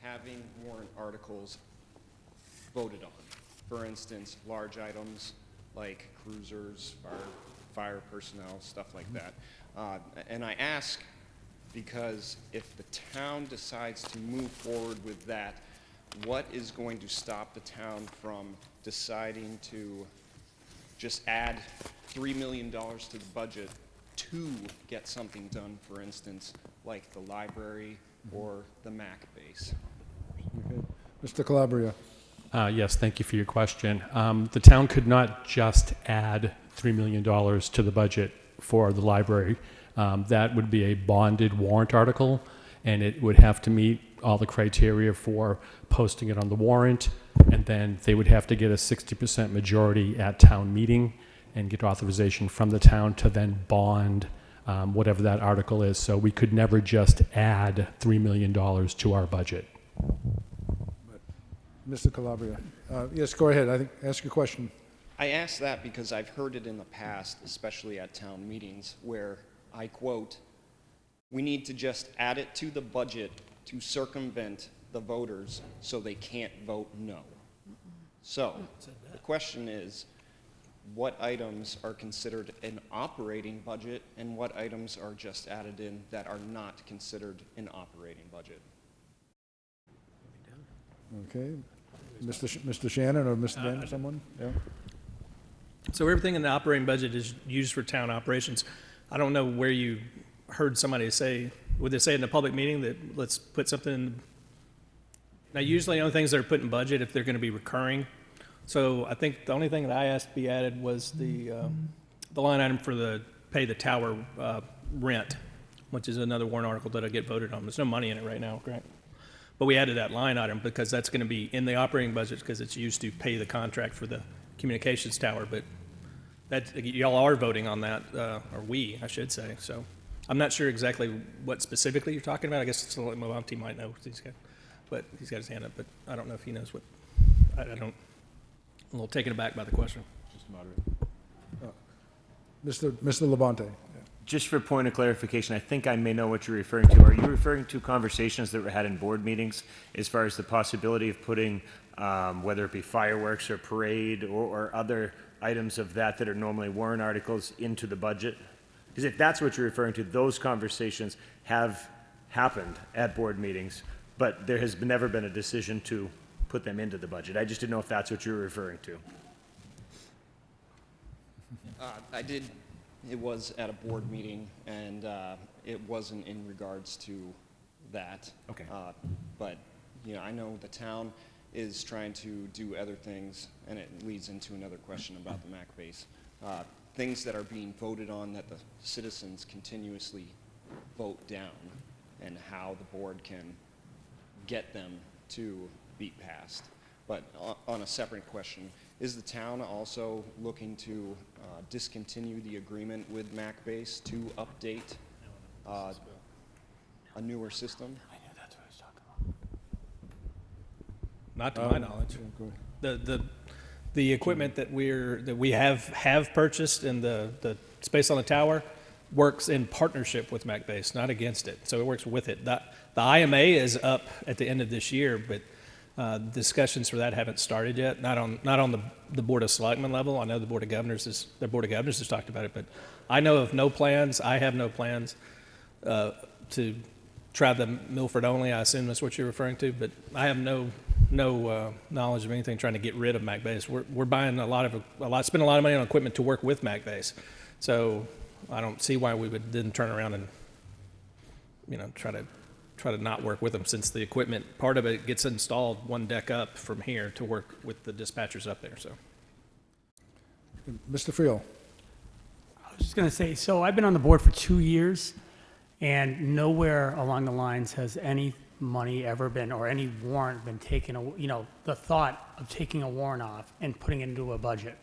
[SPEAKER 23] having warrant articles voted on. For instance, large items like cruisers, fire personnel, stuff like that. And I ask because if the town decides to move forward with that, what is going to stop the town from deciding to just add $3 million to the budget to get something done, for instance, like the library or the Mac base?
[SPEAKER 1] Okay. Mr. Calabria.
[SPEAKER 21] Yes, thank you for your question. The town could not just add $3 million to the budget for the library. That would be a bonded warrant article, and it would have to meet all the criteria for posting it on the warrant, and then they would have to get a 60% majority at town meeting and get authorization from the town to then bond whatever that article is. So we could never just add $3 million to our budget.
[SPEAKER 1] Mr. Calabria. Yes, go ahead. Ask your question.
[SPEAKER 23] I ask that because I've heard it in the past, especially at town meetings, where I quote, "We need to just add it to the budget to circumvent the voters so they can't vote no." So the question is, what items are considered an operating budget and what items are just added in that are not considered an operating budget?
[SPEAKER 1] Okay. Mr. Shannon or Mr. Dan, someone? Yeah.
[SPEAKER 2] So everything in the operating budget is used for town operations. I don't know where you heard somebody say, would they say in a public meeting that let's put something in? Now, usually the only things that are put in budget if they're going to be recurring. So I think the only thing that I asked to be added was the line item for the pay the tower rent, which is another warrant article that'll get voted on. There's no money in it right now, correct? But we added that line item because that's going to be in the operating budget because it's used to pay the contract for the communications tower. But that y'all are voting on that, or we, I should say. So I'm not sure exactly what specifically you're talking about. I guess Movanti might know. But he's got his hand up. But I don't know if he knows what. I don't. I'm a little taken aback by the question.
[SPEAKER 19] Just moderate.
[SPEAKER 1] Mr. Labonte.
[SPEAKER 19] Just for point of clarification, I think I may know what you're referring to. Are you referring to conversations that were had in board meetings as far as the possibility of putting, whether it be fireworks or parade or other items of that are normally warrant articles into the budget? Because if that's what you're referring to, those conversations have happened at board meetings, but there has never been a decision to put them into the budget. I just didn't know if that's what you were referring to.
[SPEAKER 23] I did. It was at a board meeting, and it wasn't in regards to that.
[SPEAKER 19] Okay.
[SPEAKER 23] But, I know the town is trying to do other things, and it leads into another question about the MAC base. Things that are being voted on that the citizens continuously vote down, and how the board can get them to be passed. But on a separate question, is the town also looking to discontinue the agreement with MacBase to update a newer system?
[SPEAKER 2] I knew that's what I was talking about. Not to my knowledge. The equipment that we have purchased and the space on the tower works in partnership with MacBase, not against it. So it works with it. The IMA is up at the end of this year, but discussions for that haven't started yet. Not on the Board of Selectmen level. I know the Board of Governors has talked about it, but I know of no plans. I have no plans to try the Milford only. I assume that's what you're referring to, but I have no knowledge of anything trying to get rid of MacBase. We're buying spending a lot of money on equipment to work with MacBase. So I don't see why we would then turn around and try to not work with them, since the equipment, part of it gets installed one deck up from here to work with the dispatchers up there. So,
[SPEAKER 1] Mr. Friel.
[SPEAKER 9] I was just going to say, so I've been on the board for 2 years, and nowhere along the lines has any money ever been, or any warrant been taken, the thought of taking a warrant off and putting it into a budget.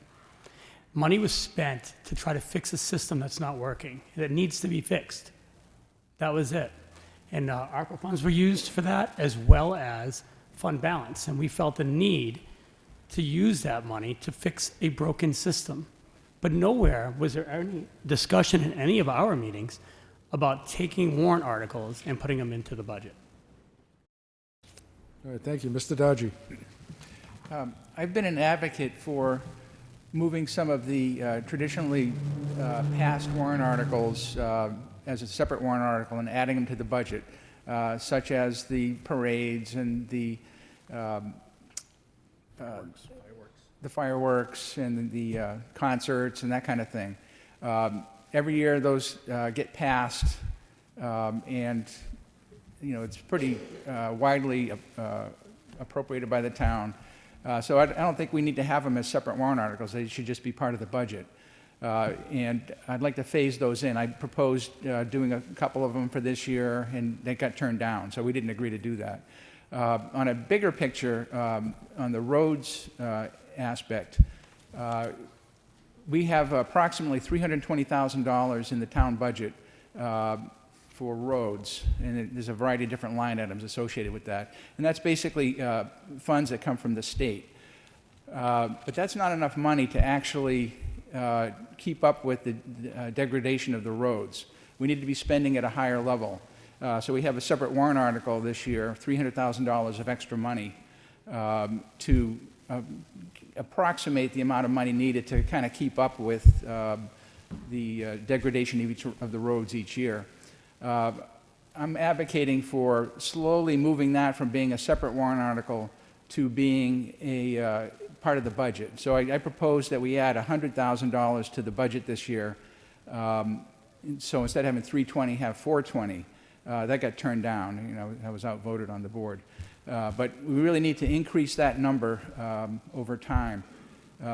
[SPEAKER 9] Money was spent to try to fix a system that's not working, that needs to be fixed. That was it. And ARPA funds were used for that, as well as fund balance. And we felt the need to use that money to fix a broken system. But nowhere was there any discussion in any of our meetings about taking warrant articles and putting them into the budget.
[SPEAKER 1] All right, thank you. Mr. Dodgy.
[SPEAKER 7] I've been an advocate for moving some of the traditionally passed warrant articles as a separate warrant article and adding them to the budget, such as the parades and the fireworks and the concerts and that kind of thing. Every year those get passed, and it's pretty widely appropriated by the town. So I don't think we need to have them as separate warrant articles. They should just be part of the budget. And I'd like to phase those in. I proposed doing a couple of them for this year, and they got turned down, so we didn't agree to do that. On a bigger picture, on the roads aspect, we have approximately $320,000 in the town budget for roads, and there's a variety of different line items associated with that. And that's basically funds that come from the state. But that's not enough money to actually keep up with the degradation of the roads. We need to be spending at a higher level. So we have a separate warrant article this year, $300,000 of extra money to approximate the amount of money needed to kind of keep up with the degradation of the roads each year. I'm advocating for slowly moving that from being a separate warrant article to being a part of the budget. So I propose that we add $100,000 to the budget this year. So instead of having 320, have 420. That got turned down. I was outvoted on the board. But we really need to increase that number over time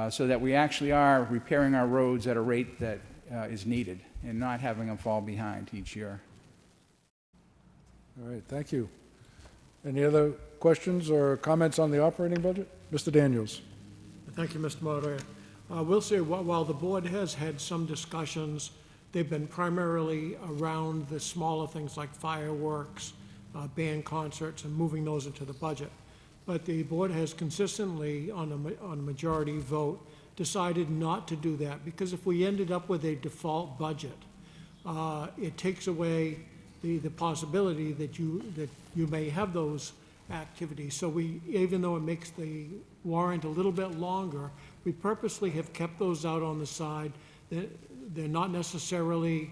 [SPEAKER 7] so that we actually are repairing our roads at a rate that is needed and not having them fall behind each year.
[SPEAKER 1] All right, thank you. Any other questions or comments on the operating budget? Mr. Daniels.
[SPEAKER 5] Thank you, Mr. Moderator. I will say, while the board has had some discussions, they've been primarily around the smaller things like fireworks, band concerts, and moving those into the budget. But the board has consistently, on a majority vote, decided not to do that, because if we ended up with a default budget, it takes away the possibility that you may have those activities. So we, even though it makes the warrant a little bit longer, we purposely have kept those out on the side. They're not necessarily,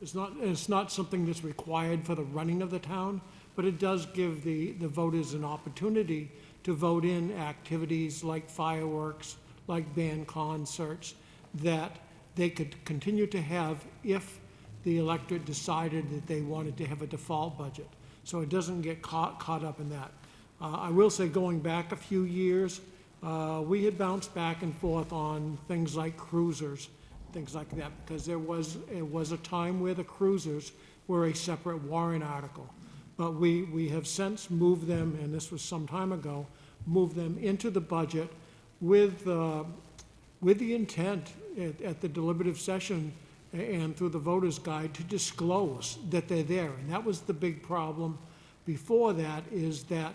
[SPEAKER 5] it's not something that's required for the running of the town, but it does give the voters an opportunity to vote in activities like fireworks, like band concerts, that they could continue to have if the electorate decided that they wanted to have a default budget. So it doesn't get caught up in that. I will say, going back a few years, we had bounced back and forth on things like cruisers, things like that, because it was a time where the cruisers were a separate warrant article. But we have since moved them, and this was some time ago, moved them into the budget with the intent at the deliberative session and through the voter's guide to disclose that they're there. And that was the big problem before that, is that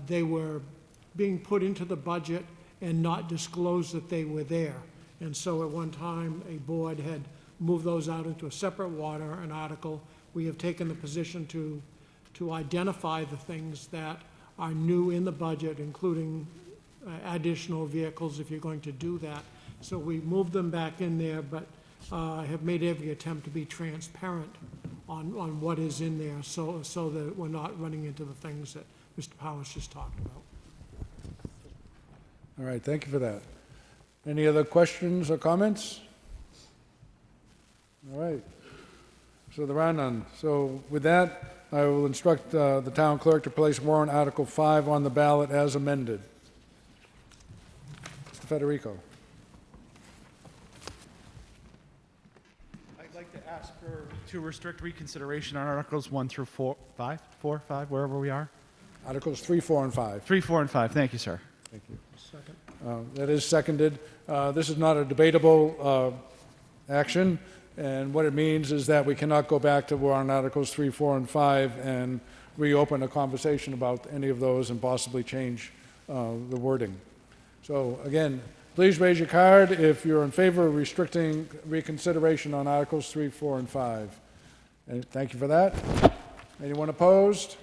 [SPEAKER 5] they were being put into the budget and not disclosed that they were there. And so at one time, a board had moved those out into a separate warrant article. We have taken the position to identify the things that are new in the budget, including additional vehicles if you're going to do that. So we moved them back in there, but have made every attempt to be transparent on what is in there, so that we're not running into the things that Mr. Powers just talked about.
[SPEAKER 1] All right, thank you for that. Any other questions or comments? All right. So there are none. So with that, I will instruct the town clerk to place warrant Article 5 on the ballot as amended. Mr. Federico.
[SPEAKER 14] I'd like to ask to restrict reconsideration on Articles 1 through 4, 5, wherever we are.
[SPEAKER 1] Articles 3, 4, and 5.
[SPEAKER 14] 3, 4, and 5. Thank you, sir.
[SPEAKER 1] Thank you. Second. That is seconded. This is not a debatable action, and what it means is that we cannot go back to warrant Articles 3, 4, and 5 and reopen a conversation about any of those and possibly change the wording. So again, Please raise your card if you're in favor of restricting reconsideration on Articles 3, 4, and 5. And thank you for that. Anyone opposed?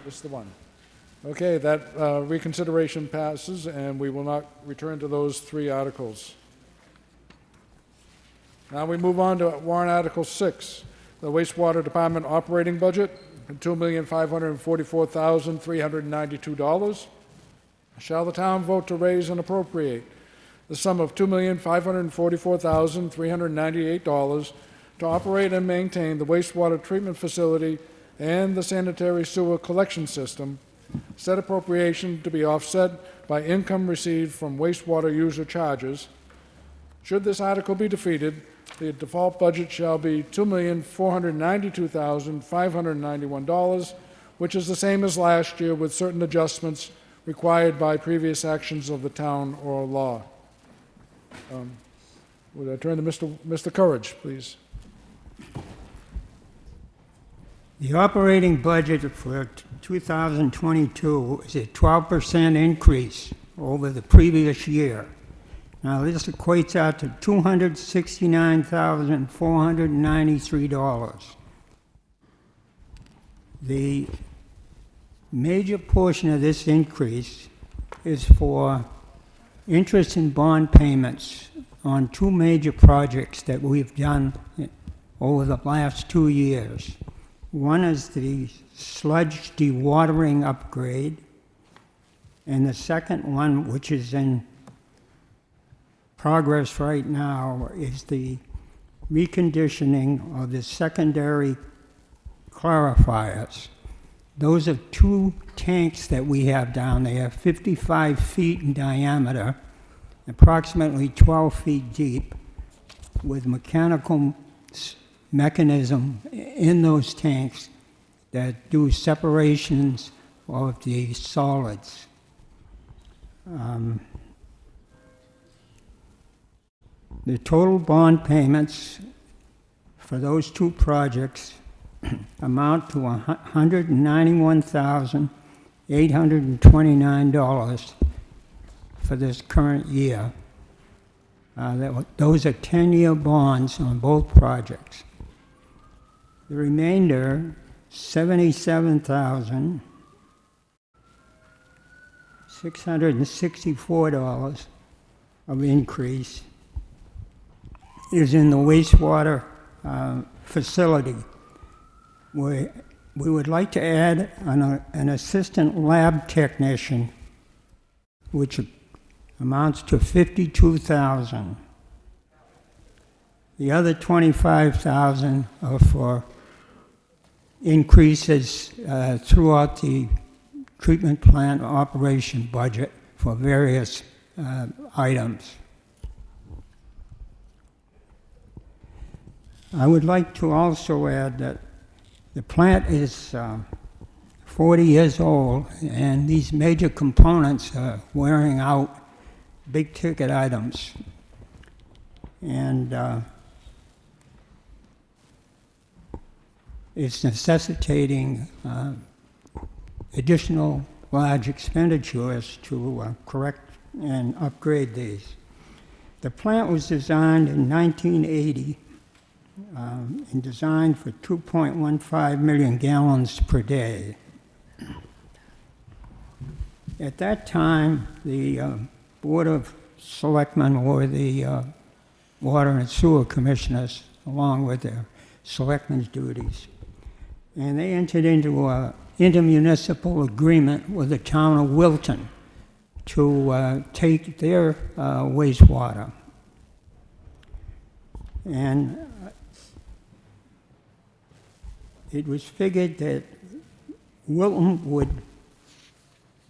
[SPEAKER 1] Just the one. Okay, that reconsideration passes, and we will not return to those 3 articles. Now we move on to warrant Article 6, the wastewater department operating budget, $2,544,392. Shall the town vote to raise and appropriate the sum of $2,544,398 to operate and maintain the wastewater treatment facility and the sanitary sewer collection system, said appropriation to be offset by income received from wastewater user charges? Should this article be defeated, the default budget shall be $2,492,591, which is the same as last year with certain adjustments required by previous actions of the town or law. Would I turn to Mr. Courage, please?
[SPEAKER 10] The operating budget for 2022 is a 12% increase over the previous year. Now, this equates out to $269,493. The major portion of this increase is for interest and bond payments on 2 major projects that we've done over the last 2 years. One is the sludge dewatering upgrade, and the second one, which is in progress right now, is the reconditioning of the secondary clarifiers. Those are 2 tanks that we have down there, 55 feet in diameter, approximately 12 feet deep, with mechanical mechanism in those tanks that do separations of the solids. The total bond payments for those 2 projects amount to $191,829 for this current year. Those are 10-year bonds on both projects. The remainder, $77,664 of increase, is in the wastewater facility, where we would like to add an assistant lab technician, which amounts to $52,000. The other $25,000 are for increases throughout the treatment plant operation budget for various items. I would like to also add that the plant is 40 years old, and these major components are wearing out big-ticket items. And it's necessitating additional large expenditures to correct and upgrade these. The plant was designed in 1980 and designed for 2.15 million gallons per day. At that time, the Board of Selectmen, or the Water and Sewer Commissioners, along with their selectmen's duties, and they entered into an intermunicipal agreement with the town of Wilton to take their wastewater. And it was figured that Wilton would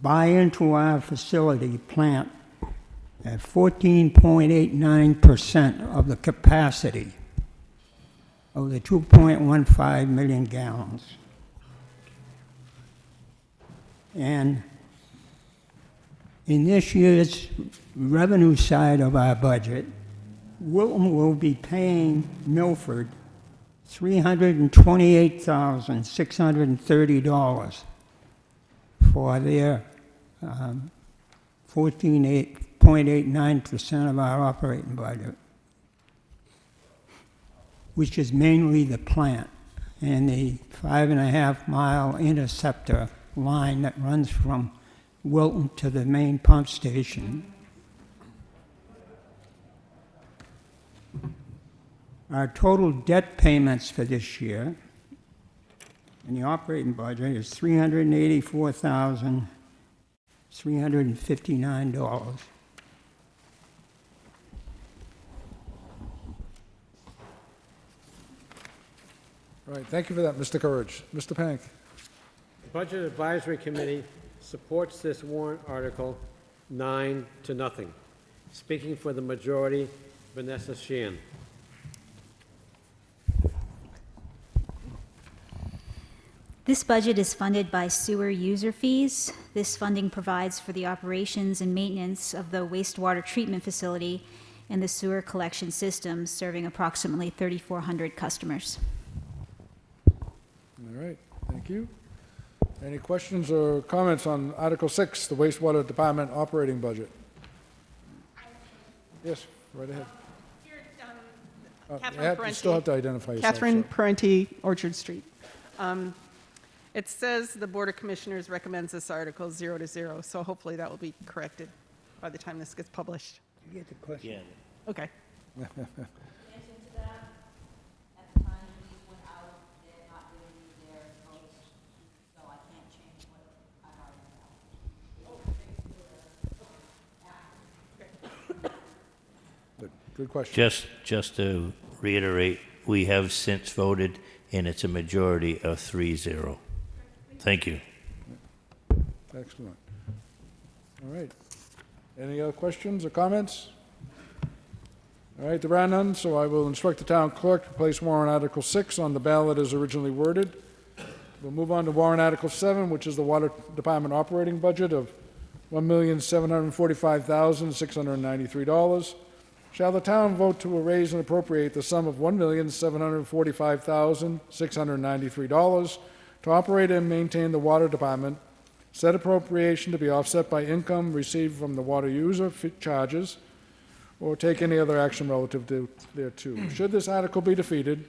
[SPEAKER 10] buy into our facility plant at 14.89% of the capacity of the 2.15 million gallons. And in this year's revenue side of our budget, Wilton will be paying Milford $328,630 for their 14.89 0.89% of our operating budget, which is mainly the plant and the 5.5-mile interceptor line that runs from Wilton to the main pump station. Our total debt payments for this year in the operating budget is $384,359.
[SPEAKER 1] All right, thank you for that, Mr. Courage. Mr. Pank.
[SPEAKER 3] The Budget Advisory Committee supports this warrant article 9-0. Speaking for the majority, Vanessa Sheehan.
[SPEAKER 18] This budget is funded by sewer user fees. This funding provides for the operations and maintenance of the wastewater treatment facility and the sewer collection system, serving approximately 3,400 customers.
[SPEAKER 1] All right, thank you. Any questions or comments on Article 6, the wastewater department operating budget? Yes, right ahead. You still have to identify yourself.
[SPEAKER 11] Catherine
[SPEAKER 1] sir.
[SPEAKER 11] Parenti, Orchard Street. It says the Board of Commissioners recommends this article 0-0, so hopefully that will be corrected by the time this gets published.
[SPEAKER 10] You get the question.
[SPEAKER 17] Yeah.
[SPEAKER 11] Okay.
[SPEAKER 1] Good question.
[SPEAKER 17] Just to reiterate, we have since voted, and it's a majority of 3-0. Thank you.
[SPEAKER 1] Excellent. All right. Any other questions or comments? All right, there are none, so I will instruct the town clerk to place warrant Article 6 on the ballot as originally worded. We'll move on to warrant Article 7, which is the water department operating budget of $1,745,693. Shall the town vote to raise and appropriate the sum of $1,745,693 to operate and maintain the water department, said appropriation to be offset by income received from the water user charges, or take any other action relative thereto. Should this article be defeated,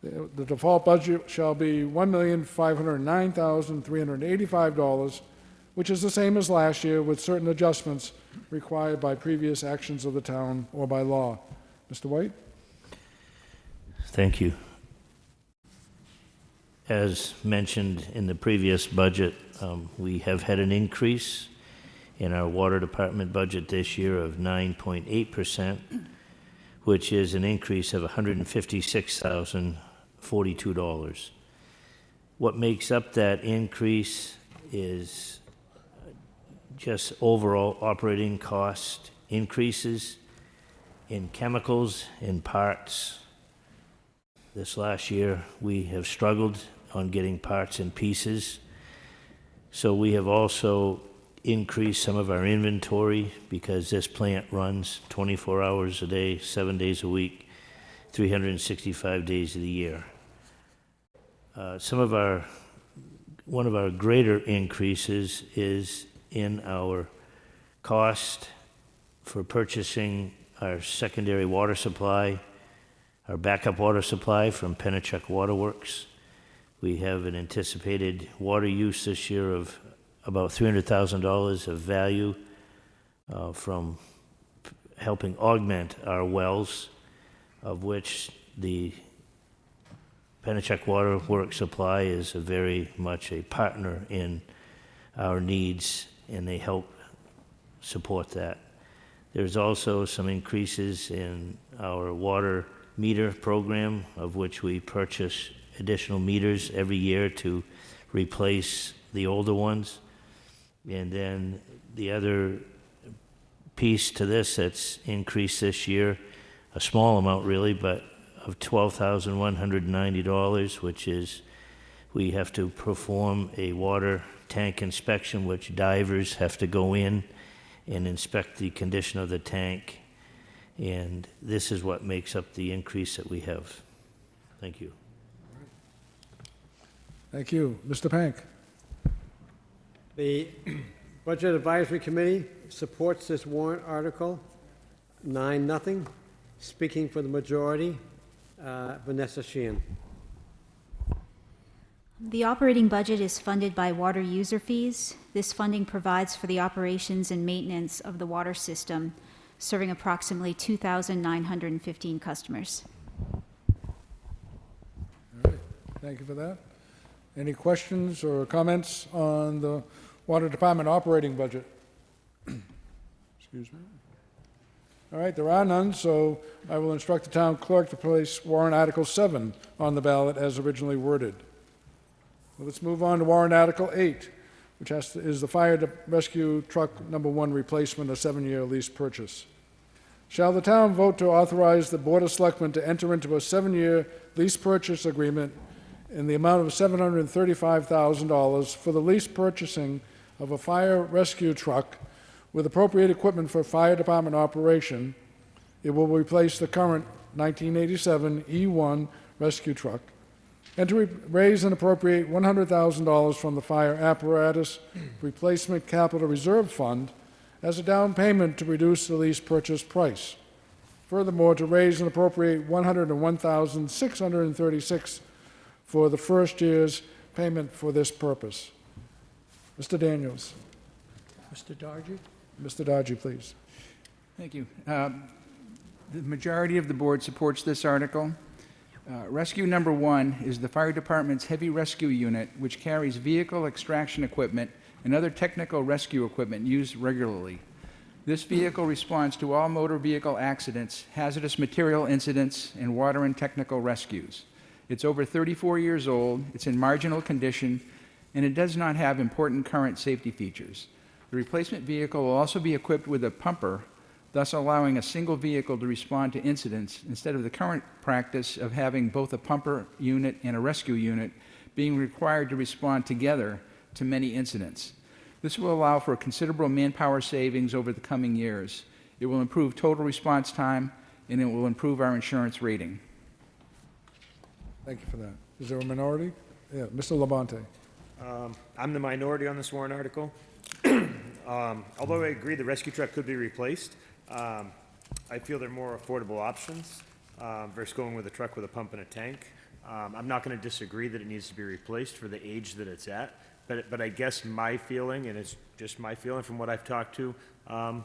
[SPEAKER 1] the default budget shall be $1,509,385, which is the same as last year with certain adjustments required by previous actions of the town or by law. Mr. White?
[SPEAKER 17] Thank you. As mentioned in the previous budget, we have had an increase in our water department budget this year of 9.8%, which is an increase of $156,042. What makes up that increase is just overall operating cost increases in chemicals and parts. This last year, we have struggled on getting parts and pieces. So we have also increased some of our inventory because this plant runs 24 hours a day, 7 days a week, 365 days of the year. One of our greater increases is in our cost for purchasing our secondary water supply, our backup water supply from Pennachuck Waterworks. We have an anticipated water use this year of about $300,000 of value from helping augment our wells, of which the Pennachuck Waterworks supply is very much a partner in our needs, and they help support that. There's also some increases in our water meter program, of which we purchase additional meters every year to replace the older ones. And then the other piece to this that's increased this year, a small amount really, but of $12,190, which is we have to perform a water tank inspection, which divers have to go in and inspect the condition of the tank. And this is what makes up the increase that we have. Thank you.
[SPEAKER 1] Thank you. Mr. Pank?
[SPEAKER 3] The Budget Advisory Committee supports this warrant article, 9-0. Speaking for the majority, Vanessa Sheehan.
[SPEAKER 18] The operating budget is funded by water user fees. This funding provides for the operations and maintenance of the water system, serving approximately 2,915 customers.
[SPEAKER 1] All right, thank you for that. Any questions or comments on the Water Department operating budget? Excuse me. All right, there are none, so I will instruct the town clerk to place warrant Article 7 on the ballot as originally worded. Well, let's move on to warrant Article 8, which is the fire rescue truck number 1 replacement, a 7-year lease purchase. Shall the town vote to authorize the Board of Selectmen to enter into a 7-year lease purchase agreement in the amount of $735,000 for the lease purchasing of a fire rescue truck with appropriate equipment for fire department operation? It will replace the current 1987 E1 rescue truck, and to raise and appropriate $100,000 from the Fire Apparatus Replacement Capital Reserve Fund as a down payment to reduce the lease purchase price. Furthermore, to raise and appropriate $101,636 for the first year's payment for this purpose. Mr. Daniels.
[SPEAKER 5] Mr. Dargy?
[SPEAKER 1] Mr. Dargy, please.
[SPEAKER 7] Thank you. The majority of the board supports this article. Rescue number 1 is the fire department's heavy rescue unit, which carries vehicle extraction equipment and other technical rescue equipment used regularly. This vehicle responds to all motor vehicle accidents, hazardous material incidents, and water and technical rescues. It's over 34 years old, it's in marginal condition, and it does not have important current safety features. The replacement vehicle will also be equipped with a pumper, thus allowing a single vehicle to respond to incidents instead of the current practice of having both a pumper unit and a rescue unit being required to respond together to many incidents. This will allow for considerable manpower savings over the coming years. It will improve total response time, and it will improve our insurance rating.
[SPEAKER 1] Thank you for that. Is there a minority? Yeah, Mr. Labonte.
[SPEAKER 19] I'm the minority on this warrant article. Although I agree the rescue truck could be replaced, I feel they're more affordable options versus going with a truck with a pump and a tank. I'm not going to disagree that it needs to be replaced for the age that it's at, but I guess my feeling, and it's just my feeling from what I've talked to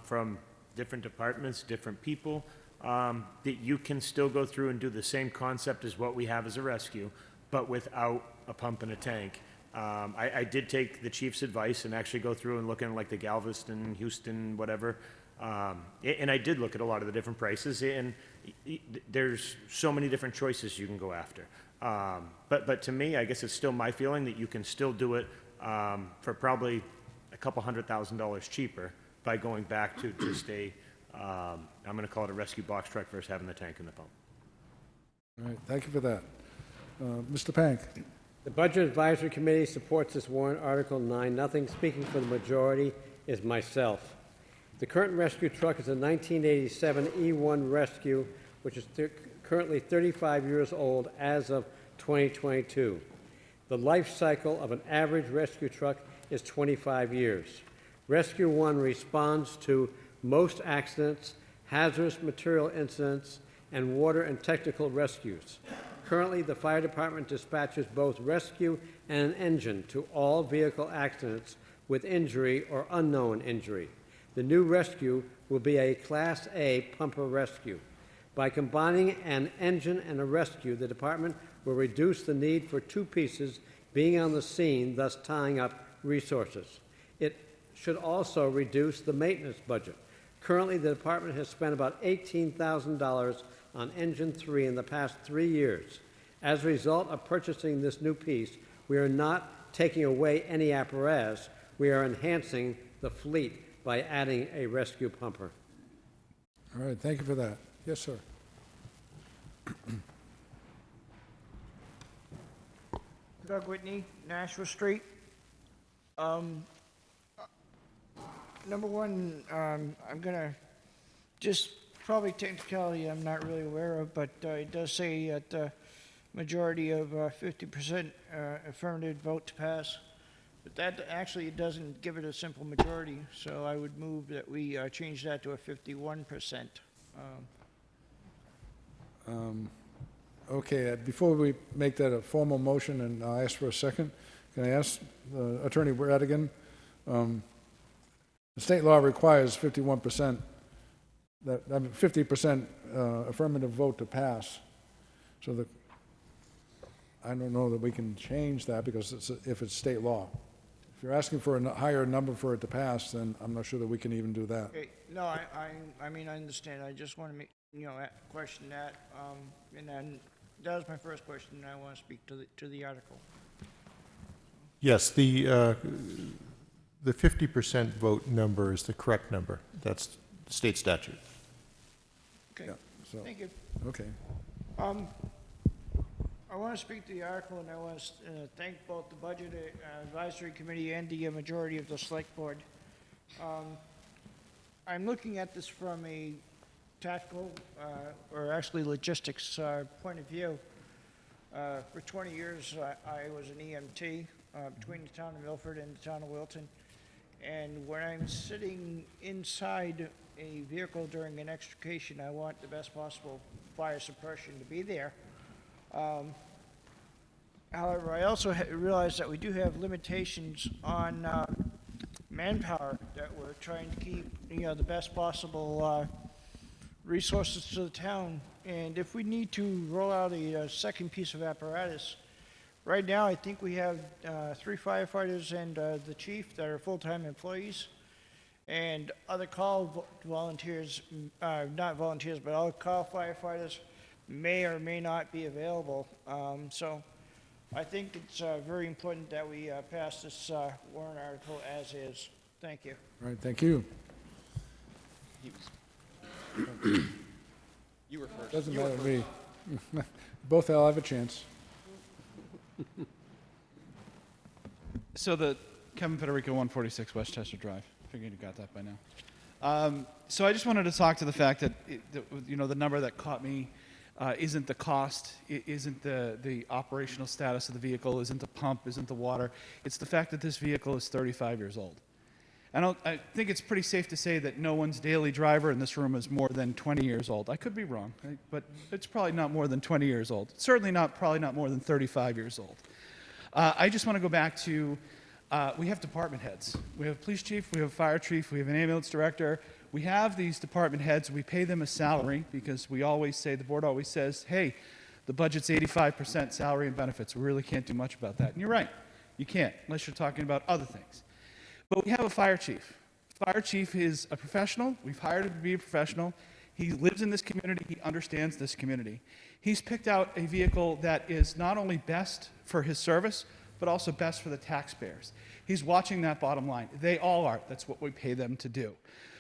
[SPEAKER 19] from different departments, different people, that you can still go through and do the same concept as what we have as a rescue, but without a pump and a tank. I did take the chief's advice and actually go through and look at like the Galveston, Houston, whatever. And I did look at a lot of the different prices, and there's so many different choices you can go after. But to me, I guess it's still my feeling that you can still do it for probably a couple $100,000 cheaper by going back to just I'm going to call it a rescue box truck versus having the tank and the pump.
[SPEAKER 1] All right, thank you for that. Mr. Pank.
[SPEAKER 3] The Budget Advisory Committee supports this warrant article 9-0. Speaking for the majority is myself. The current rescue truck is a 1987 E1 Rescue, which is currently 35 years old as of 2022. The life cycle of an average rescue truck is 25 years. Rescue 1 responds to most accidents, hazardous material incidents, and water and technical rescues. Currently, the fire department dispatches both rescue and an engine to all vehicle accidents with injury or unknown injury. The new rescue will be a Class A pumper rescue. By combining an engine and a rescue, the department will reduce the need for two pieces being on the scene, thus tying up resources. It should also reduce the maintenance budget. Currently, the department has spent about $18,000 on Engine 3 in the past 3 years. As a result of purchasing this new piece, we are not taking away any apparatus, we are enhancing the fleet by adding a rescue pumper.
[SPEAKER 1] All right, thank you for that. Yes, sir.
[SPEAKER 12] Doug Whitney, Nashville Street. Number one, I'm gonna just probably technicality I'm not really aware of, but it does say that majority of 50% affirmative vote to pass. But that actually doesn't give it a simple majority, so I would move that we change that to a 51%.
[SPEAKER 1] Okay, before we make that a formal motion, and I'll ask for a second, can I ask Attorney Radigan? The state law requires 51%, 50% affirmative vote to pass. So I don't know that we can change that because if it's state law. If you're asking for a higher number for it to pass, then I'm not sure that we can even do that.
[SPEAKER 12] Okay, no, I mean, I understand. I just want to make, question that. And then that was my first question, and I want to speak to the article.
[SPEAKER 6] Yes, the 50% vote number is the correct number. That's state statute.
[SPEAKER 12] Okay,
[SPEAKER 1] So,
[SPEAKER 12] thank you.
[SPEAKER 1] okay.
[SPEAKER 12] I want to speak to the article, and I want to thank both the Budget Advisory Committee and the majority of the Select Board. I'm looking at this from a tactical, or actually logistics point of view. For 20 years, I was an EMT between the town of Milford and the town of Wilton. And when I'm sitting inside a vehicle during an extrication, I want the best possible fire suppression to be there. However, I also realize that we do have limitations on manpower, that we're trying to keep, the best possible resources to the town. And if we need to roll out a second piece of apparatus, right now I think we have 3 firefighters and the chief that are full-time employees, and other call volunteers, not volunteers, but other call firefighters may or may not be available. So I think it's very important that we pass this warrant article as is. Thank you.
[SPEAKER 1] All right, thank you.
[SPEAKER 23] You were first.
[SPEAKER 1] Doesn't
[SPEAKER 23] You were
[SPEAKER 1] matter to
[SPEAKER 23] first.
[SPEAKER 1] me. Both will have a chance.
[SPEAKER 14] So the Kevin Federico, 146 Westchester Drive. Figured you got that by now. So I just wanted to talk to the fact that, the number that caught me isn't the cost, isn't the operational status of the vehicle, isn't the pump, isn't the water. It's the fact that this vehicle is 35 years old. I think it's pretty safe to say that no one's daily driver in this room is more than 20 years old. I could be wrong, but it's probably not more than 20 years old. Certainly probably not more than 35 years old. I just want to go back to, we have department heads. We have a police chief, we have a fire chief, we have an ambulance director. We have these department heads, we pay them a salary because we always say, the board always says, hey, the budget's 85% salary and benefits. We really can't do much about that. And you're right, you can't, unless you're talking about other things. But we have a fire chief. Fire chief is a professional. We've hired him to be a professional. He lives in this community. He understands this community. He's picked out a vehicle that is not only best for his service, but also best for the taxpayers. He's watching that bottom line. They all are. That's what we pay them to do.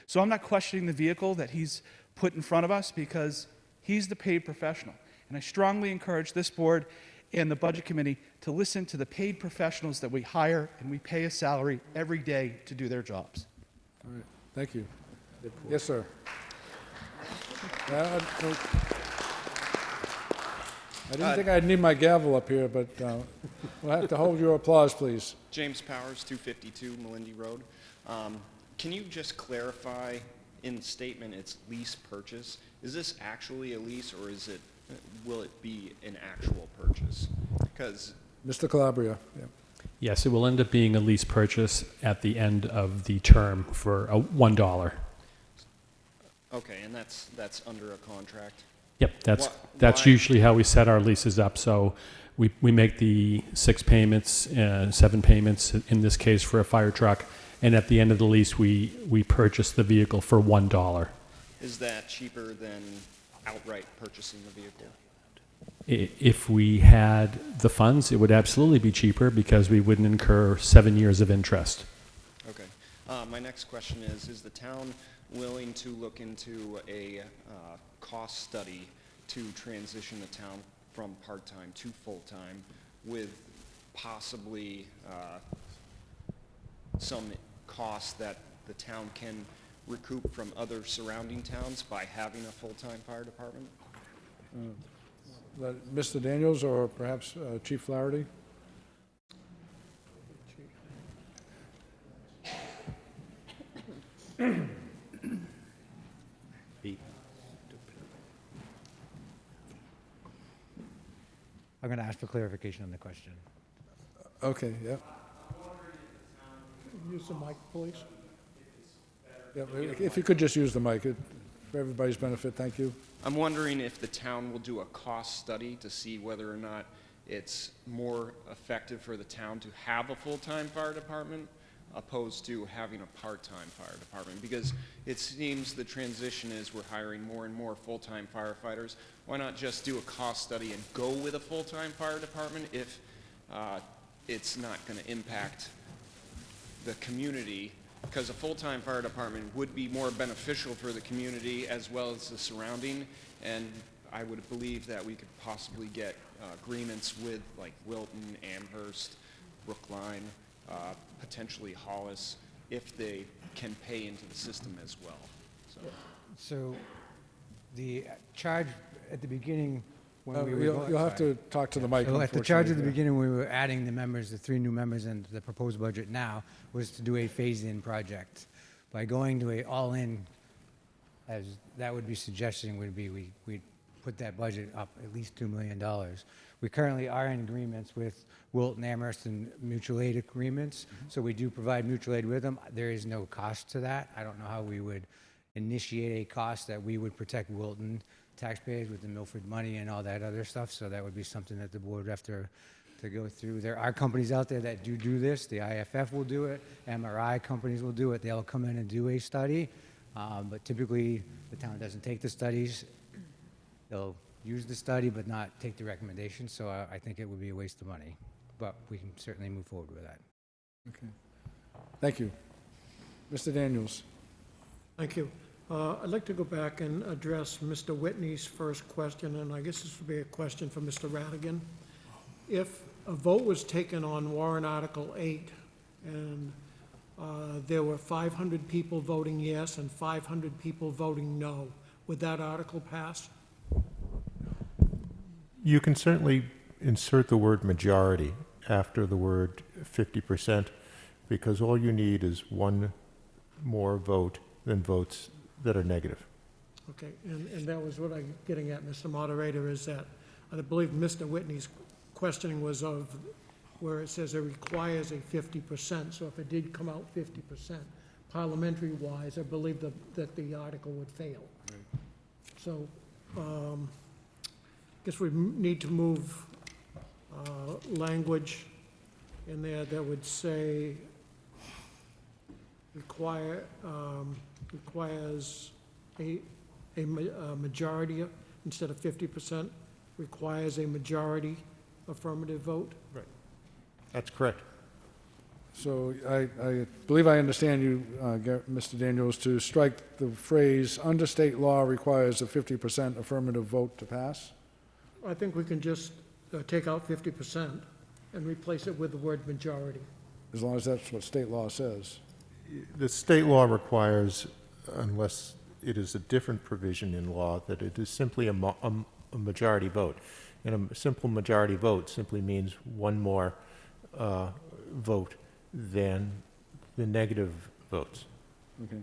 [SPEAKER 14] So I'm not questioning the vehicle that he's put in front of us because he's the paid professional. And I strongly encourage this board and the Budget Committee to listen to the paid professionals that we hire and we pay a salary every day to do their jobs.
[SPEAKER 1] All right, thank you. Yes, sir. I didn't think I'd need my gavel up here, but we'll have to hold your applause, please.
[SPEAKER 23] James Powers, 252 Melindy Road. Can you just clarify in the statement it's lease purchase? Is this actually a lease or will it be an actual purchase? Because
[SPEAKER 1] Mr. Calabria, yeah.
[SPEAKER 21] Yes, it will end up being a lease purchase at the end of the term for $1.
[SPEAKER 23] okay, and that's under a contract.
[SPEAKER 21] Yep, that's
[SPEAKER 23] Why-
[SPEAKER 21] usually how we set our leases up. So we make the 6 payments, 7 payments in this case for a fire truck, and at the end of the lease we purchase the vehicle for $1.
[SPEAKER 23] Is that cheaper than outright purchasing the vehicle?
[SPEAKER 21] If we had the funds, it would absolutely be cheaper because we wouldn't incur 7 years of interest.
[SPEAKER 23] Okay. My next question is the town willing to look into a cost study to transition the town from part-time to full-time with possibly some costs that the town can recoup from other surrounding towns by having a full-time fire department?
[SPEAKER 1] Mr. Daniels or perhaps Chief Flaherty?
[SPEAKER 13] I'm going to ask for clarification on the question.
[SPEAKER 1] Okay, yeah.
[SPEAKER 5] Use the mic, please.
[SPEAKER 1] Yeah, if you could just use the mic, for everybody's benefit, thank you.
[SPEAKER 23] I'm wondering if the town will do a cost study to see whether or not it's more effective for the town to have a full-time fire department opposed to having a part-time fire department, because it seems the transition is we're hiring more and more full-time firefighters. Why not just do a cost study and go with a full-time fire department if it's not going to impact the community? Because a full-time fire department would be more beneficial for the community as well as the surrounding, and I would believe that we could possibly get agreements with like Wilton, Amherst, Brookline, potentially Hollis, if they can pay into the system as well.
[SPEAKER 13] So the charge at the beginning, when we were going...
[SPEAKER 1] You'll have to talk to the mic,
[SPEAKER 13] So at the charge at the
[SPEAKER 1] unfortunately,
[SPEAKER 13] beginning, when we were adding the members, the 3 new members, and the proposed budget now was to do a phase-in project. By going to a all-in, as that would be suggesting, would be we'd put that budget up at least $2 million. We currently are in agreements with Wilton, Amherst, and mutual aid agreements, so we do provide mutual aid with them. There is no cost to that. I don't know how we would initiate a cost that we would protect Wilton taxpayers with the Milford money and all that other stuff, so that would be something that the board would have to go through. There are companies out there that do this. The IFF will do it. MRI companies will do it. They'll come in and do a study, but typically the town doesn't take the studies. They'll use the study but not take the recommendations, so I think it would be a waste of money, but we can certainly move forward with that.
[SPEAKER 1] Okay. Thank you. Mr. Daniels.
[SPEAKER 5] Thank you. I'd like to go back and address Mr. Whitney's first question, and I guess this would be a question for Mr. Radigan. If a vote was taken on Warrant Article 8 and there were 500 people voting yes and 500 people voting no, would that article pass?
[SPEAKER 6] You can certainly insert the word majority after the word 50%, because all you need is one more vote than votes that are negative.
[SPEAKER 5] Okay, and that was what I'm getting at, Mr. Moderator, is that I believe Mr. Whitney's questioning was of where it says it requires a 50%, so if it did come out 50%, parliamentary-wise, I believe that the article would fail. Right. So, I guess we need to move language in there that would say requires a majority instead of 50%, requires a majority affirmative vote.
[SPEAKER 6] Right. That's correct.
[SPEAKER 1] So I believe I understand you, Mr. Daniels, to strike the phrase, under state law requires a 50% affirmative vote to pass?
[SPEAKER 5] I think we can just take out 50% and replace it with the word majority.
[SPEAKER 1] As long as that's what state law says.
[SPEAKER 6] The state law requires, unless it is a different provision in law, that it is simply a majority vote. And a simple majority vote simply means one more vote than the negative votes.
[SPEAKER 1] Okay.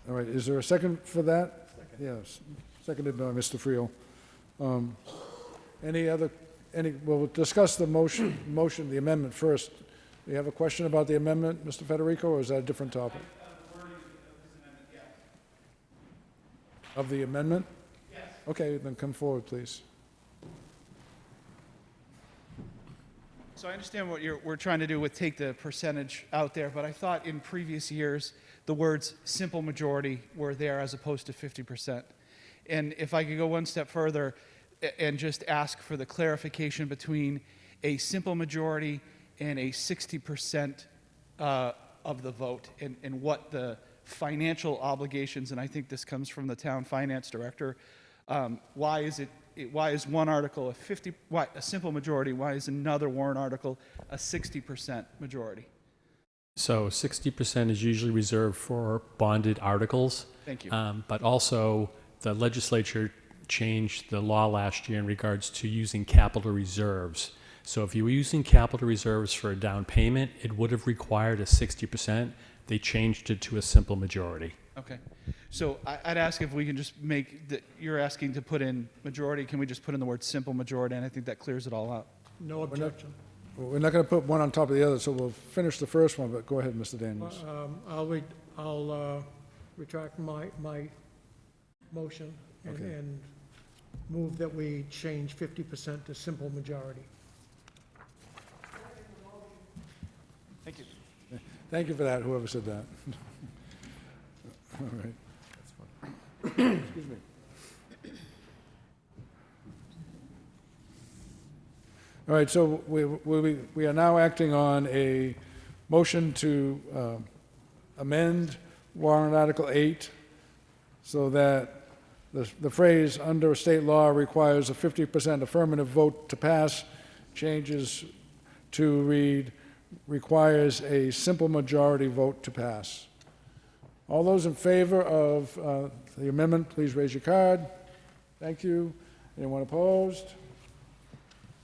[SPEAKER 1] All right, is there a second for that? Second. Yes, seconded by Mr. Friel. We'll discuss the motion, the amendment first. Do you have a question about the amendment, Mr. Federico, or is that a different topic? Of the amendment? Yes. Okay, then come forward, please.
[SPEAKER 14] So I understand what we're trying to do with take the percentage out there, but I thought in previous years the words simple majority were there as opposed to 50%. And if I could go one step further and just ask for the clarification between a simple majority and a 60% of the vote, and what the financial obligations, and I think this comes from the town finance director, why is one article a simple majority? Why is another warrant article a 60% majority?
[SPEAKER 21] So 60% is usually reserved for bonded articles.
[SPEAKER 14] Thank you.
[SPEAKER 21] But also the legislature changed the law last year in regards to using capital reserves. So if you were using capital reserves for a down payment, it would have required a 60%. They changed it to a simple majority.
[SPEAKER 14] Okay. So I'd ask if we can just make, you're asking to put in majority, can we just put in the word simple majority? And I think that clears it all up.
[SPEAKER 5] No objection.
[SPEAKER 1] We're not going to put one on top of the other, so we'll finish the first one, but go ahead, Mr. Daniels.
[SPEAKER 5] I'll retract my motion and move that we change 50% to simple majority.
[SPEAKER 14] Thank you.
[SPEAKER 1] Thank you for that, whoever said that. All right. Excuse me. All right, so we are now acting on a motion to amend warrant Article 8 so that the phrase "under state law requires a 50% affirmative vote to pass" changes to read "requires a simple majority vote to pass." All those in favor of the amendment, please raise your card. Thank you. Anyone opposed?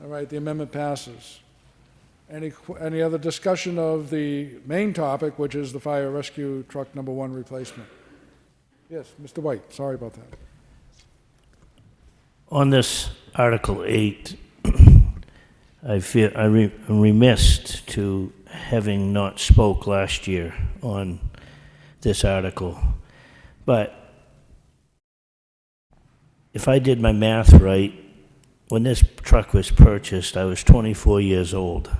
[SPEAKER 1] All right, the amendment passes. Any other discussion of the main topic, which is the fire rescue truck number 1 replacement? Yes, Mr. White, sorry about that.
[SPEAKER 17] On this Article 8, I feel I'm remiss to having not spoke last year on this article. But if I did my math right, when this truck was purchased, I was 24 years old.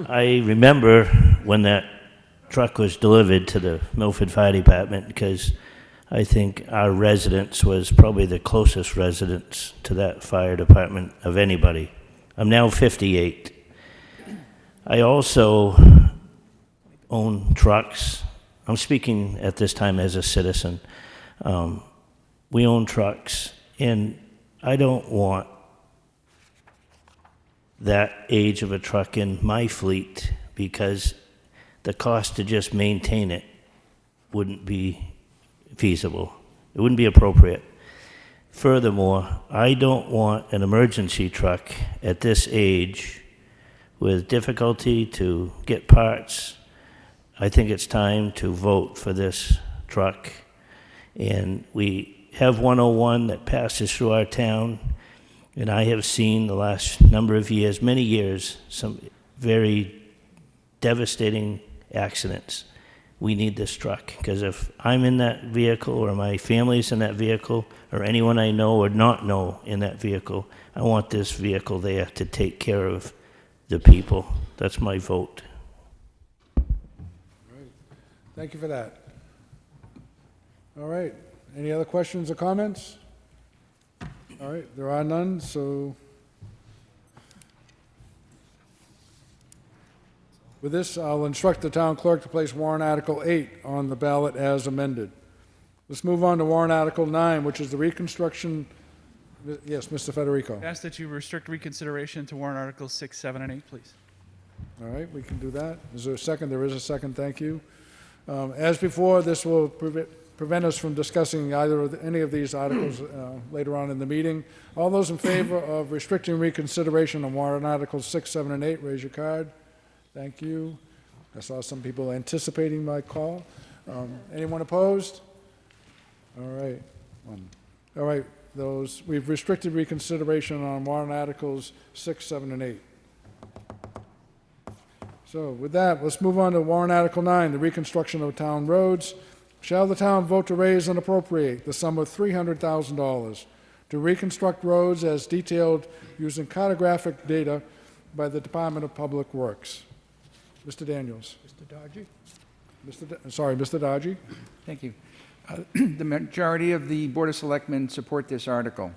[SPEAKER 17] I remember when that truck was delivered to the Milford Fire Department because I think our residence was probably the closest residence to that fire department of anybody. I'm now 58. I also own trucks. I'm speaking at this time as a citizen. We own trucks, and I don't want that age of a truck in my fleet because the cost to just maintain it wouldn't be feasible. It wouldn't be appropriate. Furthermore, I don't want an emergency truck at this age with difficulty to get parts. I think it's time to vote for this truck. And we have 101 that passes through our town, and I have seen the last number of years, many years, some very devastating accidents. We need this truck, because if I'm in that vehicle, or my family's in that vehicle, or anyone I know or not know in that vehicle, I want this vehicle there to take care of the people. That's my vote.
[SPEAKER 1] Right. Thank you for that. All right. Any other questions or comments? All right, there are none, so with this, I'll instruct the town clerk to place warrant Article 8 on the ballot as amended. Let's move on to warrant Article 9, which is the reconstruction. Yes, Mr. Federico.
[SPEAKER 14] I ask that you restrict reconsideration to warrant Articles 6, 7, and 8, please.
[SPEAKER 1] All right, we can do that. Is there a second? There is a second, thank you. As before, this will prevent us from discussing any of these articles later on in the meeting. All those in favor of restricting reconsideration on warrant Articles 6, 7, and 8, raise your card. Thank you. I saw some people anticipating my call. Anyone opposed? All right. All right. We've restricted reconsideration on warrant Articles 6, 7, and 8. So with that, let's move on to warrant Article 9, the reconstruction of town roads. Shall the town vote to raise and appropriate the sum of $300,000 to reconstruct roads as detailed using cartographic data by the Department of Public Works? Mr. Daniels.
[SPEAKER 5] Mr. Dodgy?
[SPEAKER 1] Mr. Dodgy.
[SPEAKER 7] Thank you. The majority of the Board of Selectmen support this article.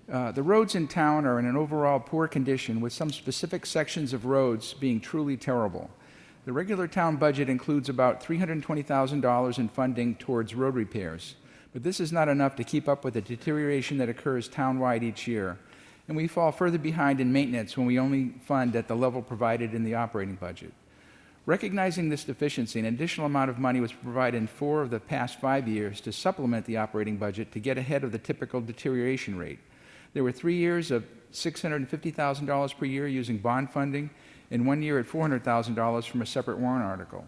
[SPEAKER 7] The roads in town are in an overall poor condition, with some specific sections of roads being truly terrible. The regular town budget includes about $320,000 in funding towards road repairs, but this is not enough to keep up with the deterioration that occurs townwide each year, and we fall further behind in maintenance when we only fund at the level provided in the operating budget. Recognizing this deficiency, an additional amount of money was provided in 4 of the past 5 years to supplement the operating budget to get ahead of the typical deterioration rate. There were 3 years of $650,000 per year using bond funding and 1 year at $400,000 from a separate warrant article.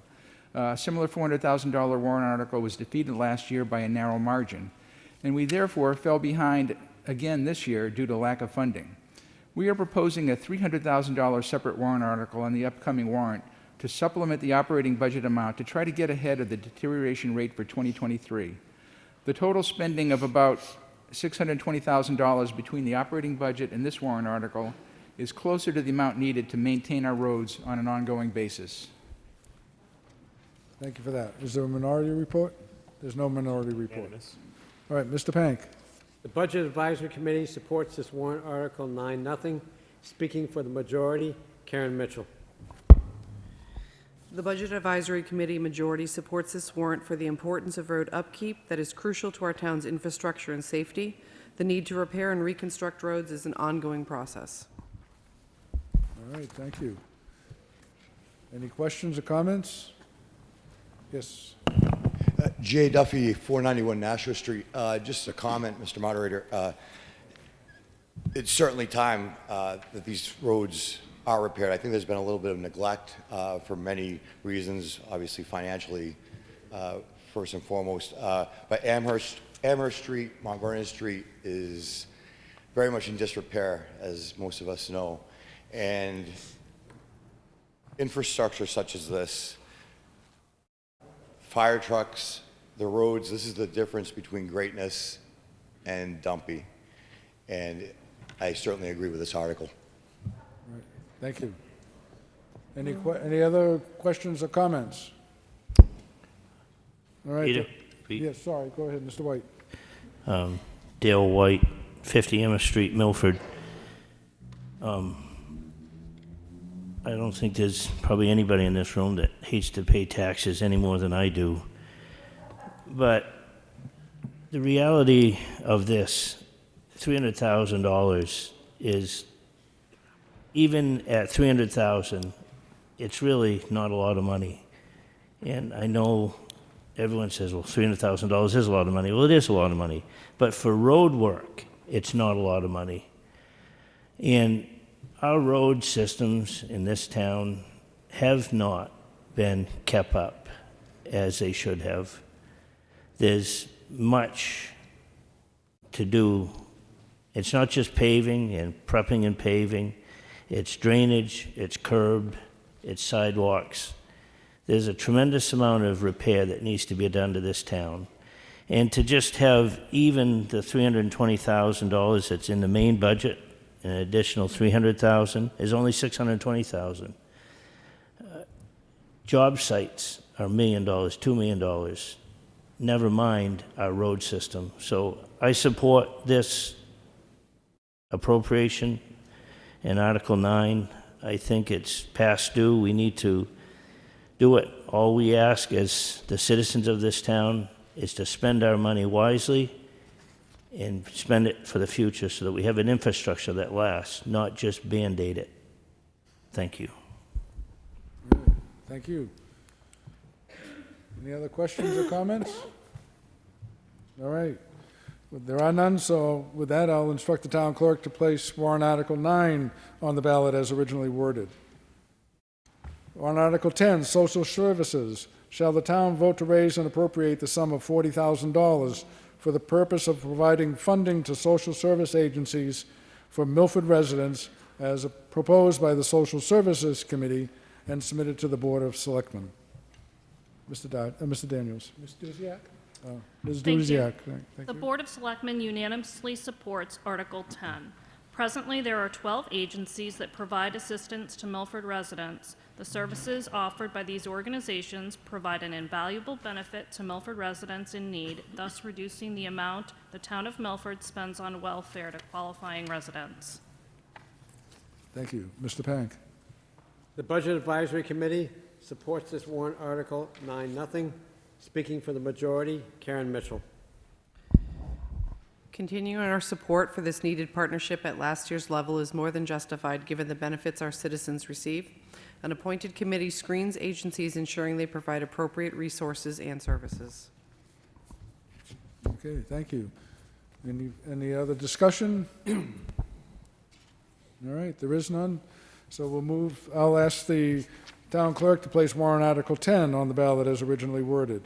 [SPEAKER 7] A similar $400,000 warrant article was defeated last year by a narrow margin, and we therefore fell behind again this year due to lack of funding. We are proposing a $300,000 separate warrant article on the upcoming warrant to supplement the operating budget amount to try to get ahead of the deterioration rate for 2023. The total spending of about $620,000 between the operating budget and this warrant article is closer to the amount needed to maintain our roads on an ongoing basis.
[SPEAKER 1] Thank you for that. Is there a minority report? There's no minority report. All right, Mr. Pank.
[SPEAKER 3] The Budget Advisory Committee supports this warrant article 9-0. Speaking for the majority, Karen Mitchell.
[SPEAKER 16] The Budget Advisory Committee majority supports this warrant for the importance of road upkeep that is crucial to our town's infrastructure and safety. The need to repair and reconstruct roads is an ongoing process.
[SPEAKER 1] All right, thank you. Any questions or comments? Yes.
[SPEAKER 15] Jay Duffy, 491 Nashua Street. Just a comment, Mr. Moderator. It's certainly time that these roads are repaired. I think there's been a little bit of neglect for many reasons, obviously financially, first and foremost. But Amherst Street, Mount Vernon Street is very much in disrepair, as most of us know. And infrastructure such as this, fire trucks, the roads, this is the difference between greatness and dumpy. And I certainly agree with this article.
[SPEAKER 1] All right, thank you. Any other questions or comments? All right.
[SPEAKER 17] Peter?
[SPEAKER 1] Yes, sorry, go ahead, Mr. White.
[SPEAKER 17] Dale White, 50 Emma Street, Milford. I don't think there's probably anybody in this room that hates to pay taxes any more than I do. But the reality of this, $300,000 is, even at $300,000, it's really not a lot of money. And I know everyone says, well, $300,000 is a lot of money. Well, it is a lot of money. But for road work, it's not a lot of money. And our road systems in this town have not been kept up as they should have. There's much to do. It's not just paving and prepping and paving. It's drainage, it's curb, it's sidewalks. There's a tremendous amount of repair that needs to be done to this town. And to just have even the $320,000 that's in the main budget, an additional $300,000 is only $620,000. Job sites are $1 million, $2 million. Never mind our road system. So I support this appropriation in Article 9. I think it's past due. We need to do it. All we ask as the citizens of this town is to spend our money wisely and spend it for the future so that we have an infrastructure that lasts, not just Band-Aid it. Thank you.
[SPEAKER 1] Thank you. Any other questions or comments? All right. Well, there are none, so with that, I'll instruct the town clerk to place warrant Article 9 on the ballot as originally worded. Warrant Article 10, Social Services. Shall the town vote to raise and appropriate the sum of $40,000 for the purpose of providing funding to social service agencies for Milford residents as proposed by the Social Services Committee and submitted to the Board of Selectmen? Mr. Daniels. Ms. Duziak? Ms.
[SPEAKER 20] Thank you.
[SPEAKER 1] Duziak.
[SPEAKER 20] The Board of Selectmen unanimously supports Article 10. Presently, there are 12 agencies that provide assistance to Milford residents. The services offered by these organizations provide an invaluable benefit to Milford residents in need, thus reducing the amount the town of Milford spends on welfare to qualifying residents.
[SPEAKER 1] Thank you. Mr. Pank.
[SPEAKER 3] The Budget Advisory Committee supports this warrant article 9-0. Speaking for the majority, Karen Mitchell.
[SPEAKER 16] Continuing our support for this needed partnership at last year's level is more than justified given the benefits our citizens receive. An appointed committee screens agencies ensuring they provide appropriate resources and services.
[SPEAKER 1] Okay, thank you. Any other discussion? All right, there is none. So I'll ask the town clerk to place warrant Article 10 on the ballot as originally worded.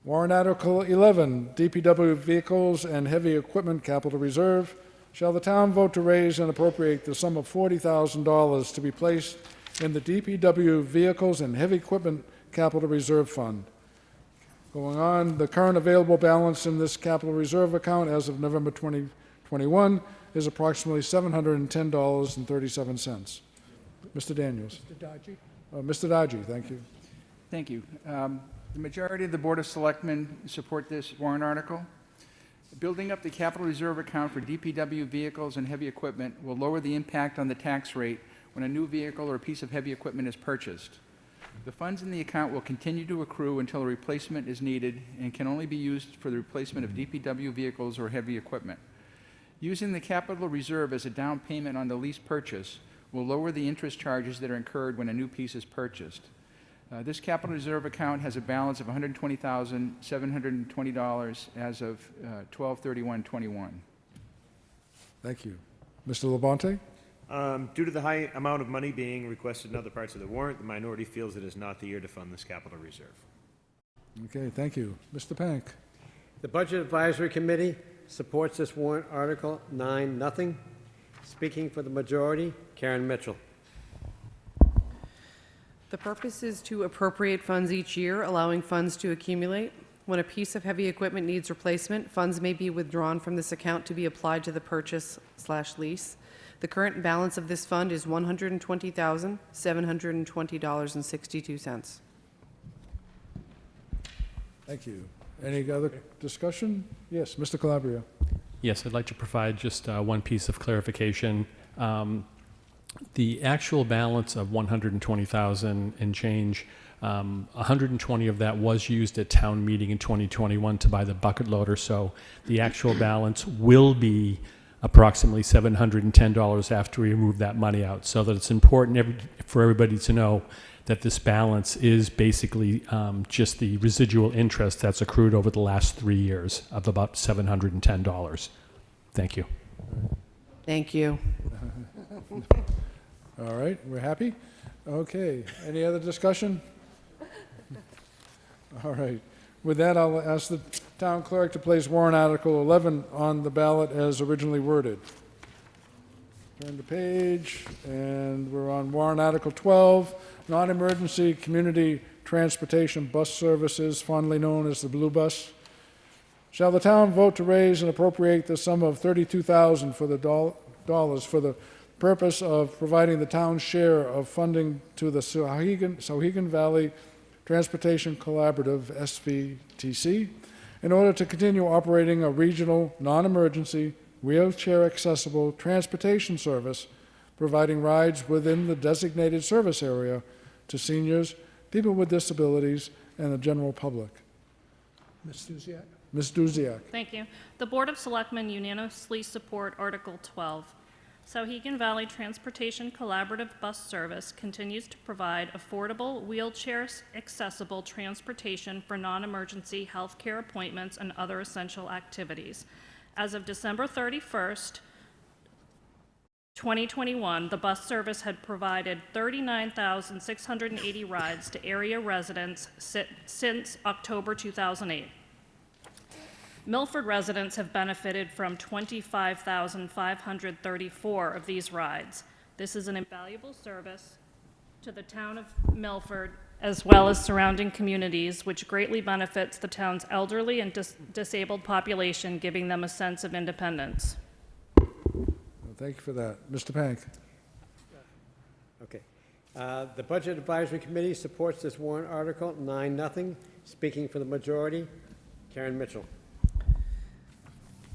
[SPEAKER 1] Warrant Article 11, DPW Vehicles and Heavy Equipment Capital Reserve. Shall the town vote to raise and appropriate the sum of $40,000 to be placed in the DPW Vehicles and Heavy Equipment Capital Reserve Fund? Going on, the current available balance in this capital reserve account as of November 2021 is approximately $710.37. Mr. Daniels.
[SPEAKER 5] Mr. Dodgy?
[SPEAKER 1] Mr. Dodgy, thank you.
[SPEAKER 7] Thank you. The majority of the Board of Selectmen support this warrant article. Building up the capital reserve account for DPW vehicles and heavy equipment will lower the impact on the tax rate when a new vehicle or a piece of heavy equipment is purchased. The funds in the account will continue to accrue until a replacement is needed and can only be used for the replacement of DPW vehicles or heavy equipment. Using the capital reserve as a down payment on the lease purchase will lower the interest charges that are incurred when a new piece is purchased. This capital reserve account has a balance of $120,720 as of 12/31/21.
[SPEAKER 1] Thank you. Mr. Labonte?
[SPEAKER 19] Due to the high amount of money being requested in other parts of the warrant, the minority feels it is not the year to fund this capital reserve.
[SPEAKER 1] Okay, thank you. Mr. Pank?
[SPEAKER 3] The Budget Advisory Committee supports this warrant article 9-0. Speaking for the majority, Karen Mitchell.
[SPEAKER 16] The purpose is to appropriate funds each year, allowing funds to accumulate. When a piece of heavy equipment needs replacement, funds may be withdrawn from this account to be applied to the purchase/lease. The current balance of this fund is $120,720.62.
[SPEAKER 1] Thank you. Any other discussion? Yes, Mr. Calabria.
[SPEAKER 21] Yes, I'd like to provide just one piece of clarification. The actual balance of $120,000 and change, 120 of that was used at town meeting in 2021 to buy the bucket loader, so the actual balance will be approximately $710 after we remove that money out. So that it's important for everybody to know that this balance is basically just the residual interest that's accrued over the last 3 years of about $710. Thank you.
[SPEAKER 16] Thank you.
[SPEAKER 1] All right, we're happy? Okay, any other discussion? All right. With that, I'll ask the town clerk to place warrant Article 11 on the ballot as originally worded. Turn the page, and we're on warrant Article 12, non-emergency community transportation bus services, fondly known as the Blue Bus. Shall the town vote to raise and appropriate the sum of $32,000 for the dollars for the purpose of providing the town's share of funding to the Sauhegan Valley Transportation Collaborative, SVTC, in order to continue operating a regional, non-emergency, wheelchair-accessible transportation service, providing rides within the designated service area to seniors, people with disabilities, and the general public.
[SPEAKER 5] Ms. Duziak?
[SPEAKER 1] Ms. Duziak.
[SPEAKER 20] Thank you. The Board of Selectmen unanimously support Article 12. Sauhegan Valley Transportation Collaborative Bus Service continues to provide affordable, wheelchair-accessible transportation for non-emergency healthcare appointments and other essential activities. As of December 31st, 2021, the bus service had provided 39,680 rides to area residents since October 2008. Milford residents have benefited from 25,534 of these rides. This is an invaluable service to the town of Milford as well as surrounding communities, which greatly benefits the town's elderly and disabled population, giving them a sense of independence.
[SPEAKER 1] Thank you for that. Mr. Pank.
[SPEAKER 3] Okay. The Budget Advisory Committee supports this warrant article 9-0. Speaking for the majority, Karen Mitchell.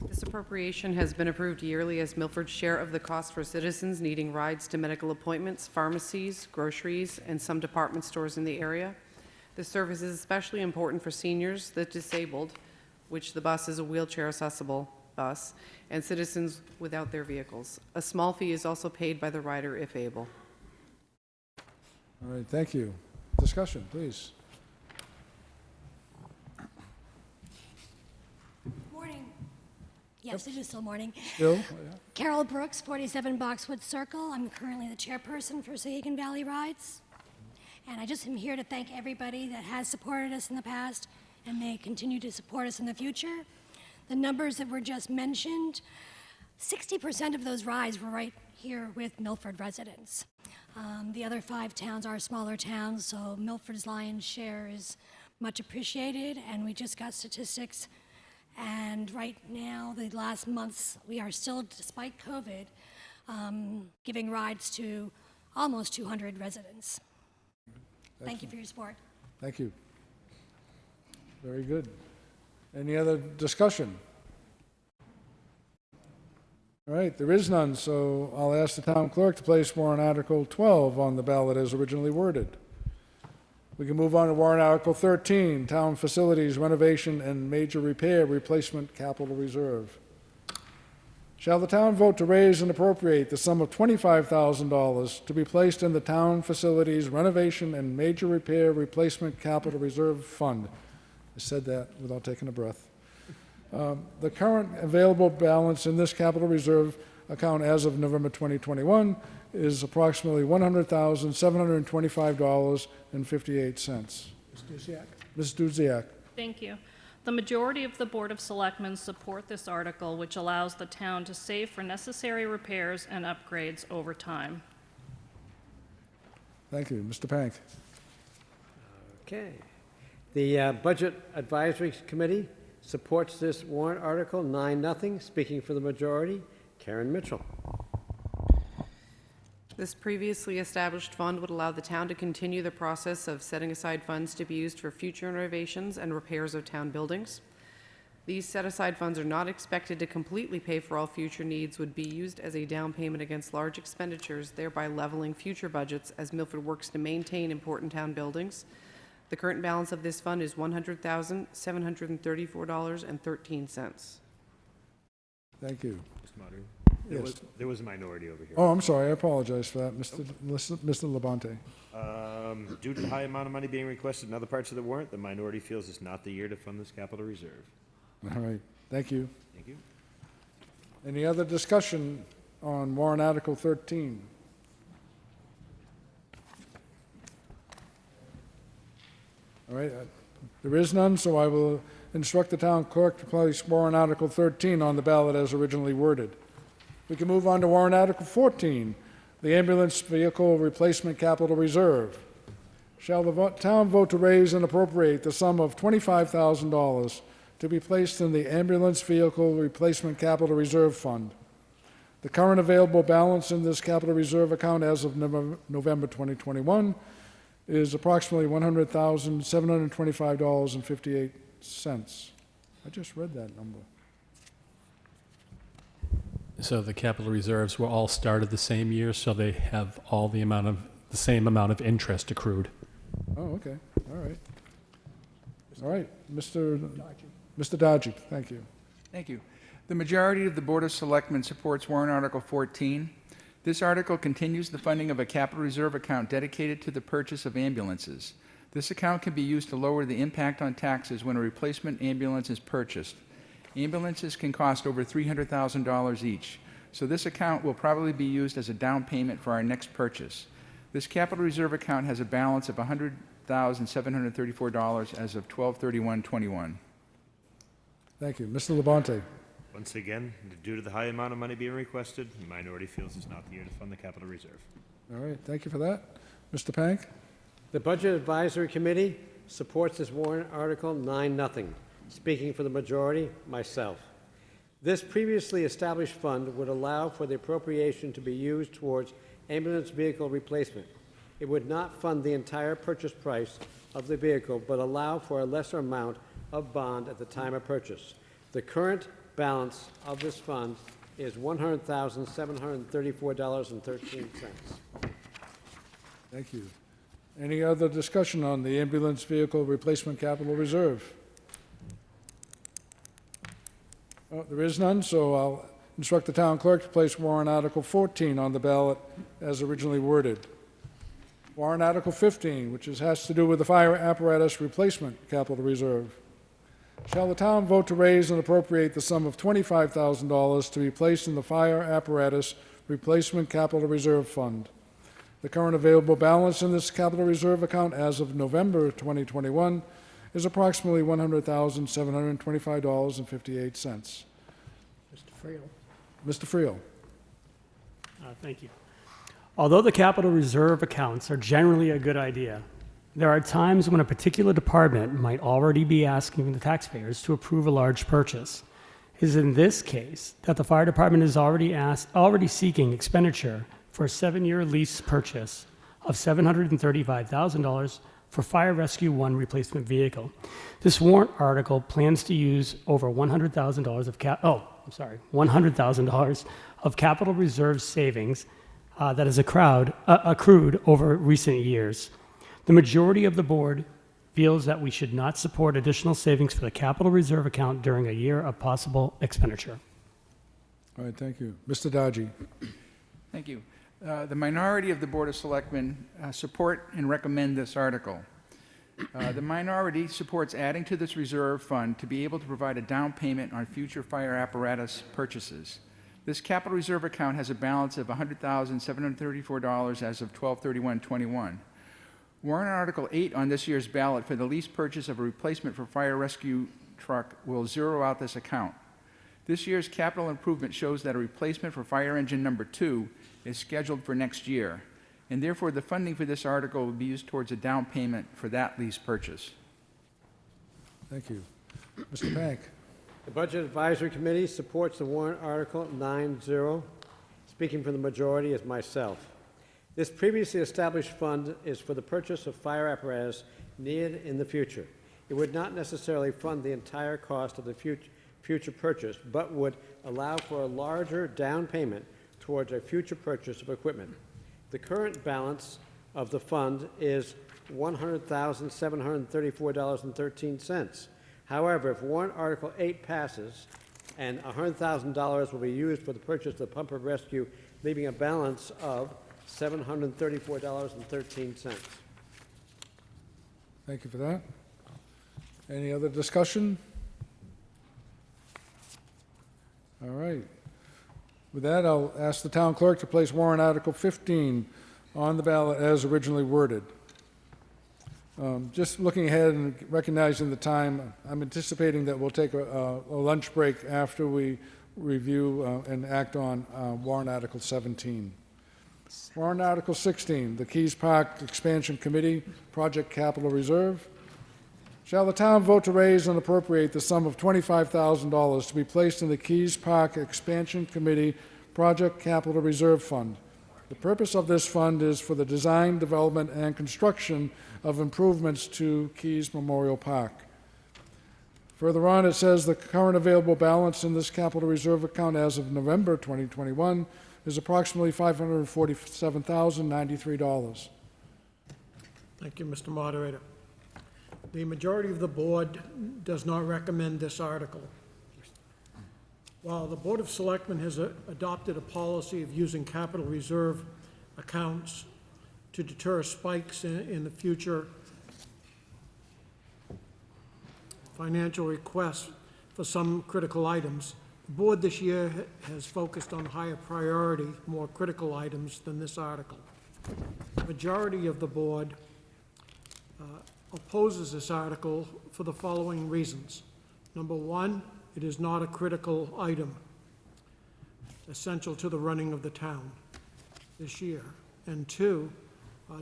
[SPEAKER 16] This appropriation has been approved yearly as Milford's share of the cost for citizens needing rides to medical appointments, pharmacies, groceries, and some department stores in the area. This service is especially important for seniors, the disabled, which the bus is a wheelchair-accessible bus, and citizens without their vehicles. A small fee is also paid by the rider if able.
[SPEAKER 1] All right, thank you. Discussion, please.
[SPEAKER 4] Yes, it is still morning.
[SPEAKER 1] Bill?
[SPEAKER 4] Carol Brooks, 47 Boxwood Circle. I'm currently the chairperson for Sagan Valley Rides. And I just am here to thank everybody that has supported us in the past and may continue to support us in the future. The numbers that were just mentioned, 60% of those rides were right here with Milford residents. The other 5 towns are smaller towns, so Milford's lion's share is much appreciated, and we just got statistics. And right now, the last months, we are still, despite COVID, giving rides to almost 200 residents. Thank you for your support.
[SPEAKER 1] Thank you. Very good. Any other discussion? All right, there is none, so I'll ask the town clerk to place warrant Article 12 on the ballot as originally worded. We can move on to warrant Article 13, Town Facilities Renovation and Major Repair Replacement Capital Reserve. Shall the town vote to raise and appropriate the sum of $25,000 to be placed in the Town Facilities Renovation and Major Repair Replacement Capital Reserve Fund? I said that without taking a breath. The current available balance in this capital reserve account as of November 2021 is approximately $100,725.58. Ms. Duziak? Ms. Duziak?
[SPEAKER 20] Thank you. The majority of the Board of Selectmen support this article, which allows the town to save for necessary repairs and upgrades over time.
[SPEAKER 1] Thank you. Mr. Pank?
[SPEAKER 3] Okay. The Budget Advisory Committee supports this warrant article 9-0. Speaking for the majority, Karen Mitchell.
[SPEAKER 16] This previously established fund would allow the town to continue the process of setting aside funds to be used for future renovations and repairs of town buildings. These set-aside funds are not expected to completely pay for all future needs, would be used as a down payment against large expenditures, thereby leveling future budgets as Milford works to maintain important town buildings. The current balance of this fund is $100,734.13.
[SPEAKER 1] Thank you.
[SPEAKER 19] Mr. Moderator.
[SPEAKER 1] Yes.
[SPEAKER 19] There was a minority over here.
[SPEAKER 1] Oh, I'm sorry. I apologize for that, Mr. Labonte.
[SPEAKER 19] Due to the high amount of money being requested in other parts of the warrant, the minority feels it's not the year to fund this capital reserve.
[SPEAKER 1] All right. Thank you.
[SPEAKER 19] Thank you.
[SPEAKER 1] Any other discussion on warrant Article 13? All right. There is none, so I will instruct the town clerk to place warrant Article 13 on the ballot as originally worded. We can move on to warrant Article 14, the Ambulance Vehicle Replacement Capital Reserve. Shall the town vote to raise and appropriate the sum of $25,000 to be placed in the Ambulance Vehicle Replacement Capital Reserve Fund? The current available balance in this capital reserve account as of November 2021 is approximately $100,725.58. I just read that number.
[SPEAKER 21] So the capital reserves were all started the same year, so they have all the same amount of interest accrued.
[SPEAKER 1] Oh, okay. All right. All right. Mr. Dodgy, thank you.
[SPEAKER 7] Thank you. The majority of the Board of Selectmen supports warrant Article 14. This article continues the funding of a capital reserve account dedicated to the purchase of ambulances. This account can be used to lower the impact on taxes when a replacement ambulance is purchased. Ambulances can cost over $300,000 each, so this account will probably be used as a down payment for our next purchase. This capital reserve account has a balance of $100,734 as of 12/31/21.
[SPEAKER 1] Thank you. Mr. Labonte.
[SPEAKER 19] Once again, due to the high amount of money being requested, the minority feels it's not the year to fund the capital reserve.
[SPEAKER 1] All right. Thank you for that. Mr. Pank?
[SPEAKER 3] The Budget Advisory Committee supports this warrant article 9-0. Speaking for the majority, myself. This previously established fund would allow for the appropriation to be used towards ambulance vehicle replacement. It would not fund the entire purchase price of the vehicle, but allow for a lesser amount of bond at the time of purchase. The current balance of this fund is $100,734.13.
[SPEAKER 1] Thank you. Any other discussion on the Ambulance Vehicle Replacement Capital Reserve? Oh, there is none, so I'll instruct the town clerk to place warrant Article 14 on the ballot as originally worded. Warrant Article 15, which has to do with the Fire Apparatus Replacement Capital Reserve. Shall the town vote to raise and appropriate the sum of $25,000 to be placed in the Fire Apparatus Replacement Capital Reserve Fund? The current available balance in this capital reserve account as of November 2021 is approximately $100,725.58.
[SPEAKER 9] Mr. Friel.
[SPEAKER 1] Mr. Friel.
[SPEAKER 9] Thank you. Although the capital reserve accounts are generally a good idea, there are times when a particular department might already be asking the taxpayers to approve a large purchase. It is in this case that the fire department is already seeking expenditure for a 7-year lease purchase of $735,000 for Fire Rescue 1 replacement vehicle. This warrant article plans to use over $100,000 of capital reserve savings that is accrued over recent years. The majority of the board feels that we should not support additional savings for the capital reserve account during a year of possible expenditure.
[SPEAKER 1] All right, thank you. Mr. Dodgy.
[SPEAKER 7] Thank you. The minority of the Board of Selectmen support and recommend this article. The minority supports adding to this reserve fund to be able to provide a down payment on future fire apparatus purchases. This capital reserve account has a balance of $100,734 as of 12/31/21. Warrant Article 8 on this year's ballot for the lease purchase of a replacement for fire rescue truck will zero out this account. This year's capital improvement shows that a replacement for fire engine number 2 is scheduled for next year, and therefore the funding for this article will be used towards a down payment for that lease purchase.
[SPEAKER 1] Thank you. Mr. Pank.
[SPEAKER 3] The Budget Advisory Committee supports the warrant article 9-0. Speaking for the majority is myself. This previously established fund is for the purchase of fire apparatus needed in the future. It would not necessarily fund the entire cost of the future purchase, but would allow for a larger down payment towards a future purchase of equipment. The current balance of the fund is $100,734.13. However, if warrant Article 8 passes, and $100,000 will be used for the purchase of the pumper rescue, leaving a balance of $734.13.
[SPEAKER 1] Thank you for that. Any other discussion? All right. With that, I'll ask the town clerk to place warrant Article 15 on the ballot as originally worded. Just looking ahead and recognizing the time, I'm anticipating that we'll take a lunch break after we review and act on warrant Article 17. Warrant Article 16, the Keys Park Expansion Committee Project Capital Reserve. Shall the town vote to raise and appropriate the sum of $25,000 to be placed in the Keys Park Expansion Committee Project Capital Reserve Fund? The purpose of this fund is for the design, development, and construction of improvements to Keys Memorial Park. Further on, it says the current available balance in this capital reserve account as of November 2021 is approximately $547,093.
[SPEAKER 5] Thank you, Mr. Moderator. The majority of the board does not recommend this article. While the Board of Selectmen has adopted a policy of using capital reserve accounts to deter spikes in the future financial requests for some critical items, the board this year has focused on higher priority, more critical items than this article. The majority of the board opposes this article for the following reasons. Number one, it is not a critical item essential to the running of the town this year. And two,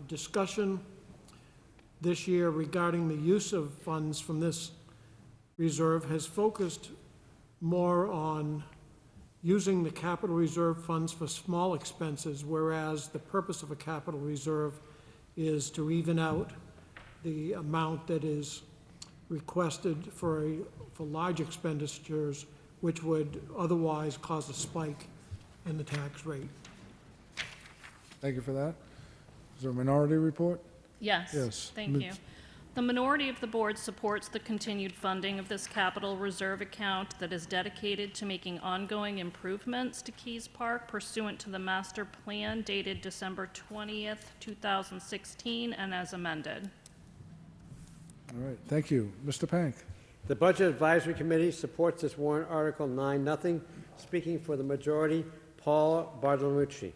[SPEAKER 5] discussion this year regarding the use of funds from this reserve has focused more on using the capital reserve funds for small expenses, whereas the purpose of a capital reserve is to even out the amount that is requested for large expenditures, which would otherwise cause a spike in the tax rate.
[SPEAKER 1] Thank you for that. Is there a minority report?
[SPEAKER 20] Yes.
[SPEAKER 1] Yes.
[SPEAKER 20] Thank you. The minority of the board supports the continued funding of this capital reserve account that is dedicated to making ongoing improvements to Keys Park pursuant to the master plan dated December 20th, 2016, and as amended.
[SPEAKER 1] All right, thank you. Mr. Pank.
[SPEAKER 3] The Budget Advisory Committee supports this warrant article 9-0. Speaking for the majority, Paul Bartolomucci.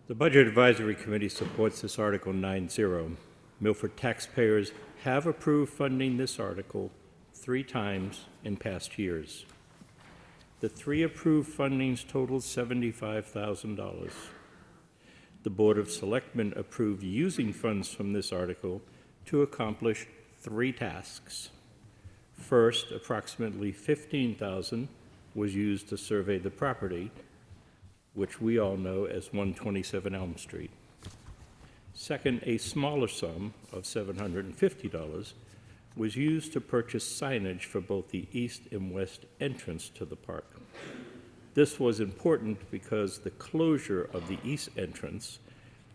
[SPEAKER 2] The Budget Advisory Committee supports this Article 9-0. Milford taxpayers have approved funding this article 3 times in past years. The 3 approved fundings totaled $75,000. The Board of Selectmen approved using funds from this article to accomplish 3 tasks. First, approximately $15,000 was used to survey the property, which we all know as 127 Elm Street. Second, a smaller sum of $750 was used to purchase signage for both the east and west entrance to the park. This was important because the closure of the east entrance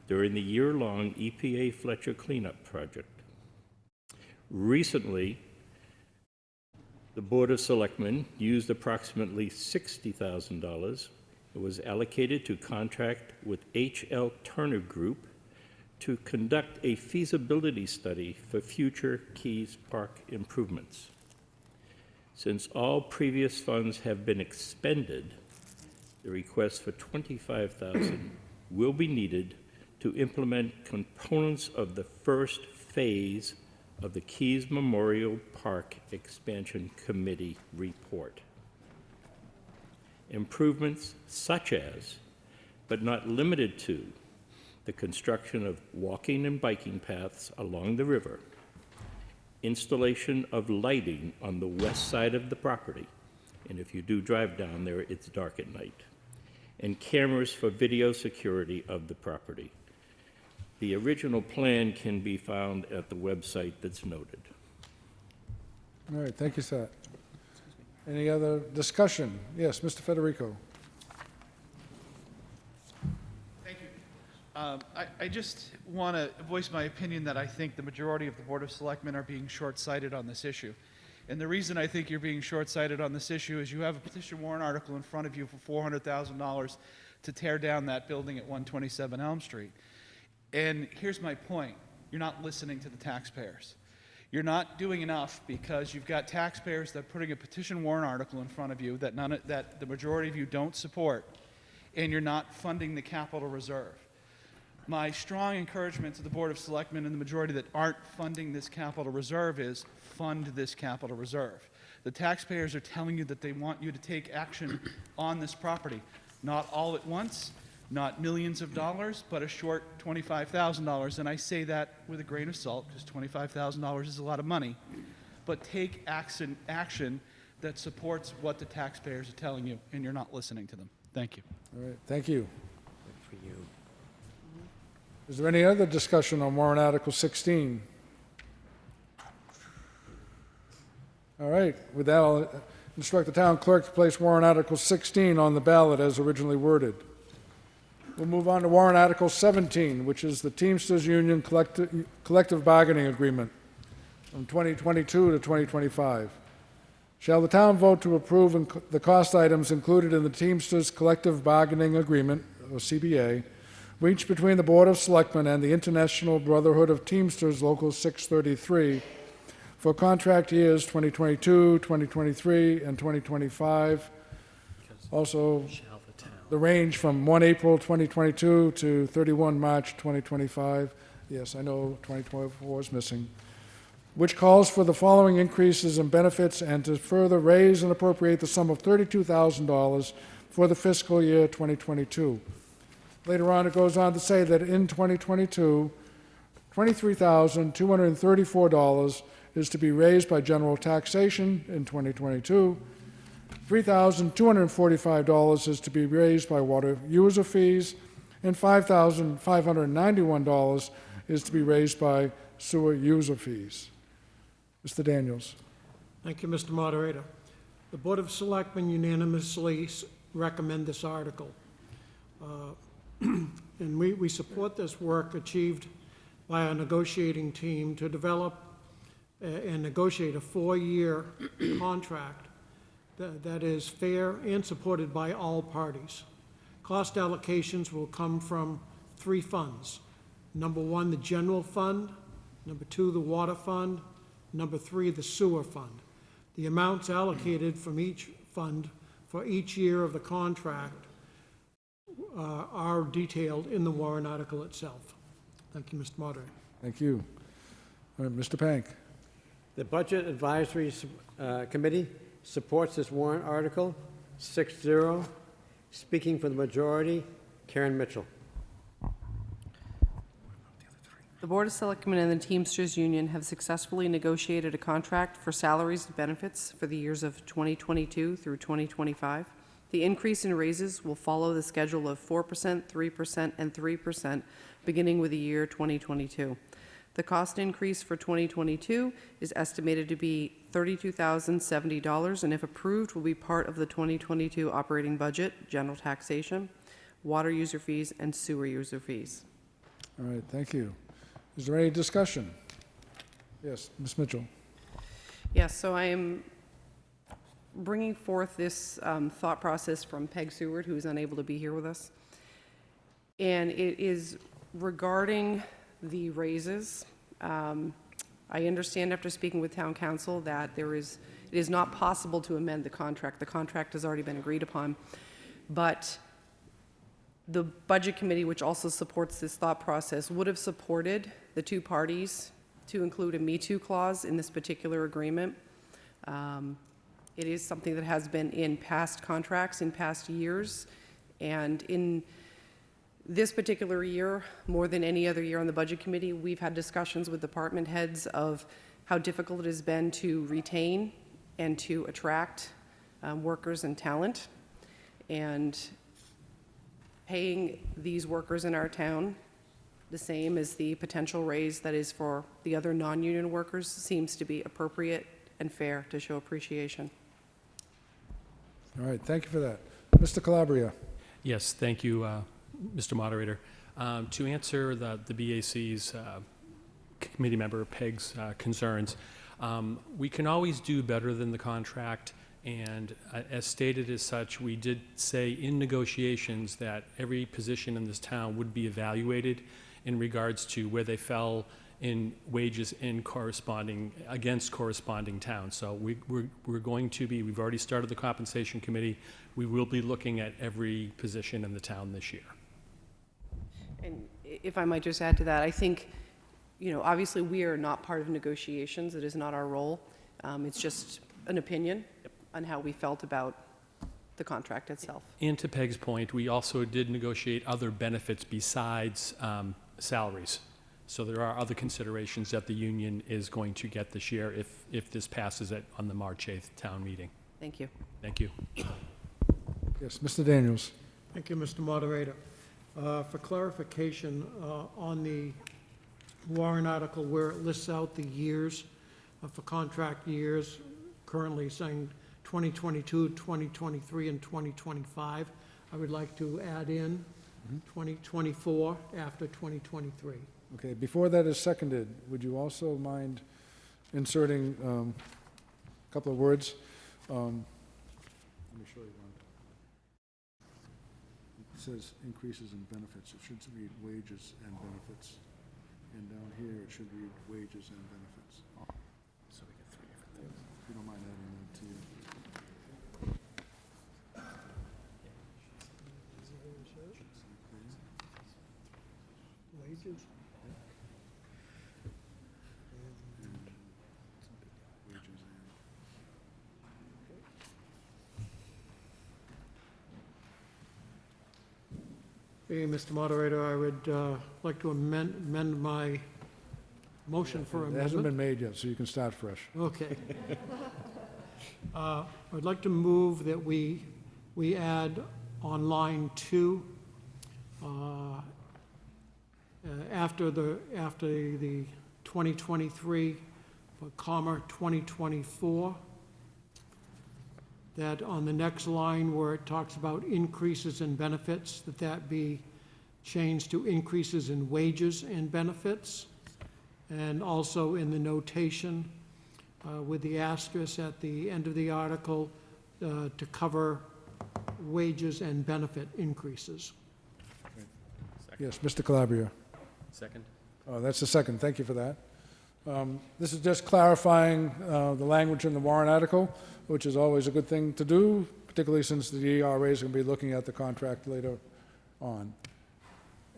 [SPEAKER 2] during the year-long EPA Fletcher cleanup project. Recently, the Board of Selectmen used approximately $60,000. It was allocated to contract with H.L. Turner Group to conduct a feasibility study for future Keys Park improvements. Since all previous funds have been expended, the request for $25,000 will be needed to implement components of the first phase of the Keys Memorial Park Expansion Committee report. Improvements such as, but not limited to, the construction of walking and biking paths along the river, installation of lighting on the west side of the property, and if you do drive down there, it's dark at night, and cameras for video security of the property. The original plan can be found at the website that's noted.
[SPEAKER 1] All right, thank you, Seth. Any other discussion? Yes, Mr. Federico.
[SPEAKER 14] Thank you. I just want to voice my opinion that I think the majority of the Board of Selectmen are being short-sighted on this issue. And the reason I think you're being short-sighted on this issue is you have a petition warrant article in front of you for $400,000 to tear down that building at 127 Elm Street. And here's my point. You're not listening to the taxpayers. You're not doing enough because you've got taxpayers that are putting a petition warrant article in front of you that the majority of you don't support, and you're not funding the capital reserve. My strong encouragement to the Board of Selectmen and the majority that aren't funding this capital reserve is fund this capital reserve. The taxpayers are telling you that they want you to take action on this property, not all at once, not millions of dollars, but a short $25,000. And I say that with a grain of salt because $25,000 is a lot of money. But take action that supports what the taxpayers are telling you, and you're not listening to them. Thank you.
[SPEAKER 1] All right, thank you.
[SPEAKER 3] Good for you.
[SPEAKER 1] Is there any other discussion on warrant Article 16? All right, with that, I'll instruct the town clerk to place warrant Article 16 on the ballot as originally worded. We'll move on to warrant Article 17, which is the Teamsters Union Collective Bargaining Agreement from 2022 to 2025. Shall the town vote to approve the cost items included in the Teamsters Collective Bargaining Agreement, or CBA, reached between the Board of Selectmen and the International Brotherhood of Teamsters Local 633 for contract years 2022, 2023, and 2025. Also, the range from 1 April 2022 to 31 March 2025. Yes, I know 2024 is missing. Which calls for the following increases in benefits and to further raise and appropriate the sum of $32,000 for the fiscal year 2022. Later on, it goes on to say that in 2022, $23,234 is to be raised by general taxation in 2022. $3,245 is to be raised by water user fees, and $5,591 is to be raised by sewer user fees. Mr. Daniels.
[SPEAKER 5] Thank you, Mr. Moderator. The Board of Selectmen unanimously recommend this article. And we support this work achieved by our negotiating team to develop and negotiate a 4-year contract that is fair and supported by all parties. Cost allocations will come from 3 funds. Number 1, the general fund. Number 2, the water fund. Number 3, the sewer fund. The amounts allocated from each fund for each year of the contract are detailed in the warrant article itself. Thank you, Mr. Moderator.
[SPEAKER 1] Thank you. All right, Mr. Pank.
[SPEAKER 3] The Budget Advisory Committee supports this warrant article, 6-0. Speaking for the majority, Karen Mitchell.
[SPEAKER 16] The Board of Selectmen and the Teamsters Union have successfully negotiated a contract for salaries and benefits for the years of 2022 through 2025. The increase in raises will follow the schedule of 4%, 3%, and 3%, beginning with the year 2022. The cost increase for 2022 is estimated to be $32,070, and if approved, will be part of the 2022 operating budget, general taxation, water user fees, and sewer user fees.
[SPEAKER 1] All right, thank you. Is there any discussion? Yes, Ms. Mitchell.
[SPEAKER 16] Yes, so I am bringing forth this thought process from Peg Seward, who is unable to be here with us. And it is regarding the raises. I understand after speaking with town council that it is not possible to amend the contract. The contract has already been agreed upon. But the Budget Committee, which also supports this thought process, would have supported the two parties to include a Me Too clause in this particular agreement. It is something that has been in past contracts in past years, and in this particular year, more than any other year on the Budget Committee, we've had discussions with department heads of how difficult it has been to retain and to attract workers and talent. And paying these workers in our town the same as the potential raise that is for the other non-union workers seems to be appropriate and fair to show appreciation.
[SPEAKER 1] All right, thank you for that. Mr. Calabria.
[SPEAKER 21] Yes, thank you, Mr. Moderator. To answer the BAC's committee member Peg's concerns, we can always do better than the contract. And as stated as such, we did say in negotiations that every position in this town would be evaluated in regards to where they fell in wages in against corresponding towns. So we're going to be, we've already started the compensation committee. We will be looking at every position in the town this year.
[SPEAKER 16] And if I might just add to that, I think, obviously we are not part of negotiations. It is not our role. It's just an opinion on how we felt about the contract itself.
[SPEAKER 21] And to Peg's point, we also did negotiate other benefits besides salaries. So there are other considerations that the union is going to get this year if this passes it on the March 8th town meeting.
[SPEAKER 16] Thank you.
[SPEAKER 21] Thank you.
[SPEAKER 1] Yes, Mr. Daniels.
[SPEAKER 5] Thank you, Mr. Moderator. For clarification, on the warrant article where it lists out the years for contract years, currently saying 2022, 2023, and 2025, I would like to add in 2024 after 2023.
[SPEAKER 1] Okay, before that is seconded, would you also mind inserting a couple of words? Let me show you one. It says increases in benefits. It should read wages and benefits. And down here, it should read wages and benefits. So we get three different things. If you don't mind adding that to you.
[SPEAKER 5] Wages? Hey, Mr. Moderator, I would like to amend my motion for amendment.
[SPEAKER 1] It hasn't been made yet, so you can start fresh.
[SPEAKER 5] Okay. I'd like to move that we add on line 2, after the 2023, comma 2024, that on the next line where it talks about increases in benefits, that be changed to increases in wages and benefits, and also in the notation with the asterisk at the end of the article to cover wages and benefit increases.
[SPEAKER 1] Yes, Mr. Calabria.
[SPEAKER 21] Second.
[SPEAKER 1] Oh, that's the second. Thank you for that. This is just clarifying the language in the warrant article, which is always a good thing to do, particularly since the ERA is going to be looking at the contract later on.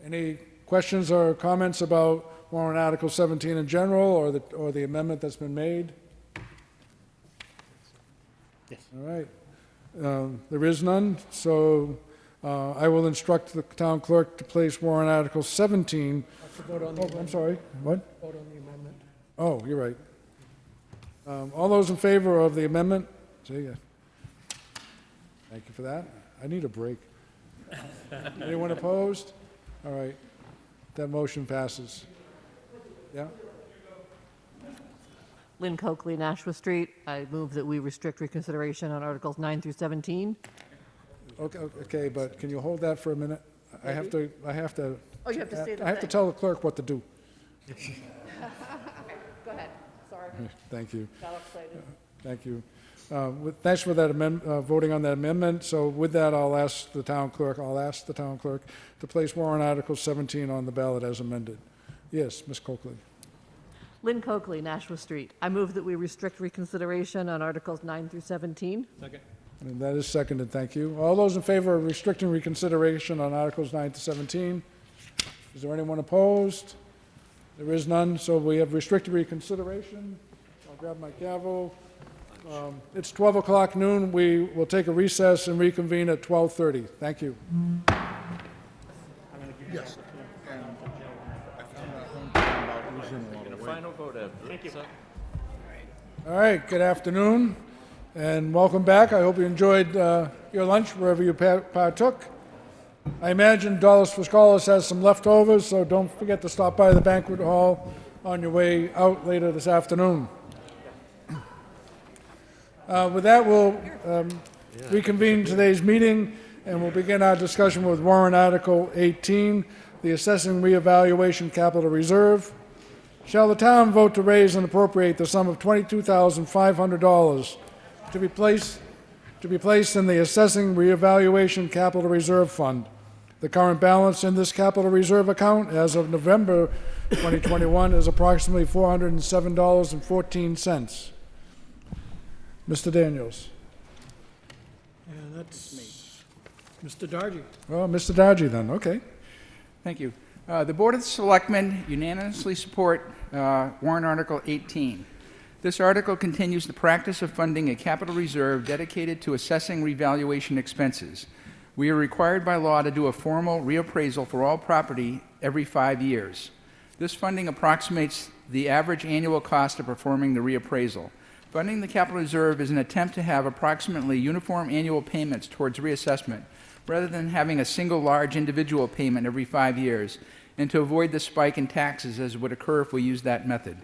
[SPEAKER 1] Any questions or comments about warrant article 17 in general, or the amendment that's been made?
[SPEAKER 2] Yes.
[SPEAKER 1] All right. There is none, so I will instruct the town clerk to place warrant article 17. I'm sorry, what?
[SPEAKER 5] Vote on the amendment.
[SPEAKER 1] Oh, you're right. All those in favor of the amendment? Say yes. Thank you for that. I need a break. Anyone opposed? All right. That motion passes. Yeah?
[SPEAKER 8] Lynn Coakley, Nashua Street. I move that we restrict reconsideration on Articles 9 through 17.
[SPEAKER 1] Okay, but can you hold that for a minute? I have to.
[SPEAKER 8] Oh, you have to say the
[SPEAKER 1] I have to
[SPEAKER 8] thing.
[SPEAKER 1] tell the clerk what to do.
[SPEAKER 8] Okay, go ahead. Sorry.
[SPEAKER 1] Thank you.
[SPEAKER 8] Got excited.
[SPEAKER 1] Thank you. Thanks for that voting on that amendment. So with that, I'll ask the town clerk to place warrant article 17 on the ballot as amended. Yes, Ms. Coakley.
[SPEAKER 8] Lynn Coakley, Nashua Street. I move that we restrict reconsideration on Articles 9 through 17.
[SPEAKER 2] Second.
[SPEAKER 1] And that is seconded. Thank you. All those in favor of restricting reconsideration on articles 9 to 17? Is there anyone opposed? There is none, so we have restricted reconsideration. I'll grab my gavel. It's 12 o'clock noon. We will take a recess and reconvene at 12:30. Thank you.
[SPEAKER 10] Yes.
[SPEAKER 2] Final vote, Thank you.
[SPEAKER 1] All right, good afternoon, and welcome back. I hope you enjoyed your lunch wherever you partook. I imagine Dolores Fiscalis has some leftovers, so don't forget to stop by the banquet hall on your way out later this afternoon. With that, we'll reconvene today's meeting, and we'll begin our discussion with warrant article 18, the assessing reevaluation capital reserve. Shall the town vote to raise and appropriate the sum of $22,500 to be placed in the assessing reevaluation capital reserve fund? The current balance in this capital reserve account as of November 2021 is approximately $407.14. Mr. Daniels.
[SPEAKER 5] And that's Mr. Dargy.
[SPEAKER 1] Well, Mr. Dargy then, okay.
[SPEAKER 7] Thank you. The Board of Selectmen unanimously support warrant article 18. This article continues the practice of funding a capital reserve dedicated to assessing revaluation expenses. We are required by law to do a formal reappraisal for all property every 5 years. This funding approximates the average annual cost of performing the reappraisal. Funding the capital reserve is an attempt to have approximately uniform annual payments towards reassessment, rather than having a single large individual payment every 5 years, and to avoid the spike in taxes as would occur if we used that method.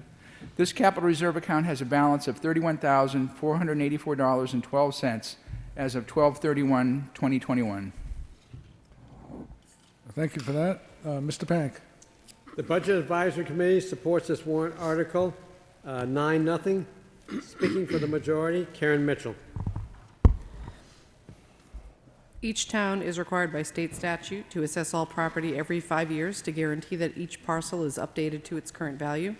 [SPEAKER 7] This capital reserve account has a balance of $31,484.12 as of 12/31/2021.
[SPEAKER 1] Thank you for that. Mr. Pank.
[SPEAKER 3] The Budget Advisory Committee supports this warrant article, 9-0. Speaking for the majority, Karen Mitchell.
[SPEAKER 16] Each town is required by state statute to assess all property every 5 years to guarantee that each parcel is updated to its current value.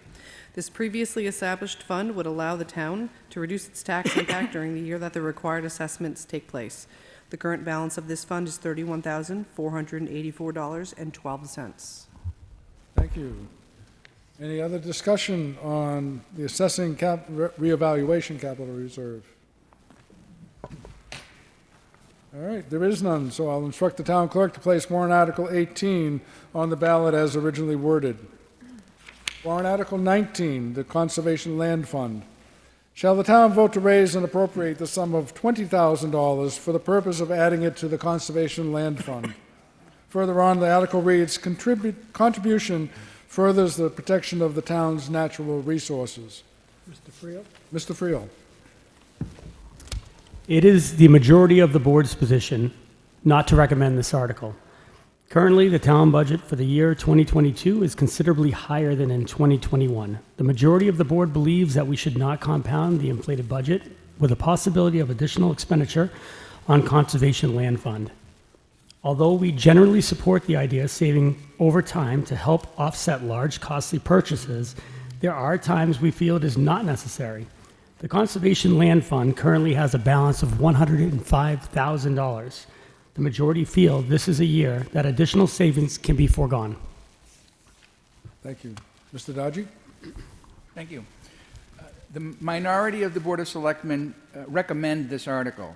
[SPEAKER 16] This previously established fund would allow the town to reduce its tax impact during the year that the required assessments take place. The current balance of this fund is $31,484.12.
[SPEAKER 1] Thank you. Any other discussion on the assessing reevaluation capital reserve? All right, there is none, so I'll instruct the town clerk to place warrant article 18 on the ballot as originally worded. Warrant article 19, the Conservation Land Fund. Shall the town vote to raise and appropriate the sum of $20,000 for the purpose of adding it to the Conservation Land Fund? Further on, the article reads, contribution furthers the protection of the town's natural resources.
[SPEAKER 5] Mr. Friel?
[SPEAKER 1] Mr. Friel.
[SPEAKER 9] It is the majority of the board's position not to recommend this article. Currently, the town budget for the year 2022 is considerably higher than in 2021. The majority of the board believes that we should not compound the inflated budget with the possibility of additional expenditure on Conservation Land Fund. Although we generally support the idea of saving over time to help offset large, costly purchases, There are times we feel it is not necessary. The Conservation Land Fund currently has a balance of $105,000. The majority feel this is a year that additional savings can be foregone.
[SPEAKER 1] Thank you. Mr. Dodgy?
[SPEAKER 7] Thank you. The minority of the Board of Selectmen recommend this article.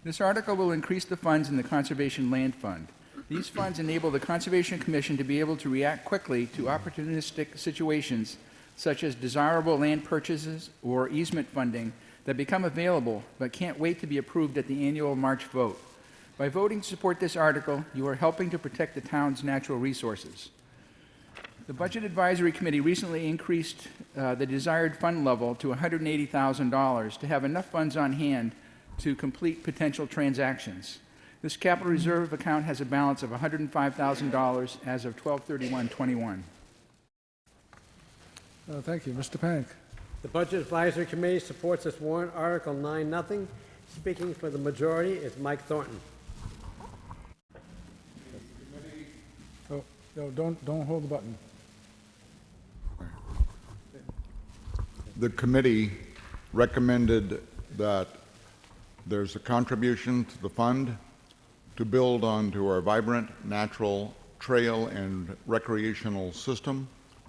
[SPEAKER 7] This article will increase the funds in the Conservation Land Fund. These funds enable the Conservation Commission to be able to react quickly to opportunistic situations such as desirable land purchases or easement funding that become available but can't wait to be approved at the annual March vote. By voting to support this article, you are helping to protect the town's natural resources. The Budget Advisory Committee recently increased the desired fund level to $180,000 to have enough funds on hand to complete potential transactions. This capital reserve account has a balance of $105,000 as of 12/31/21.
[SPEAKER 1] Thank you. Mr. Pank?
[SPEAKER 3] The Budget Advisory Committee supports this warrant article 9-0. Speaking for the majority is Mike Thornton.
[SPEAKER 1] Oh, no, don't hold the button.
[SPEAKER 10] The committee recommended that there's a contribution to the fund to build onto our vibrant natural trail and recreational system,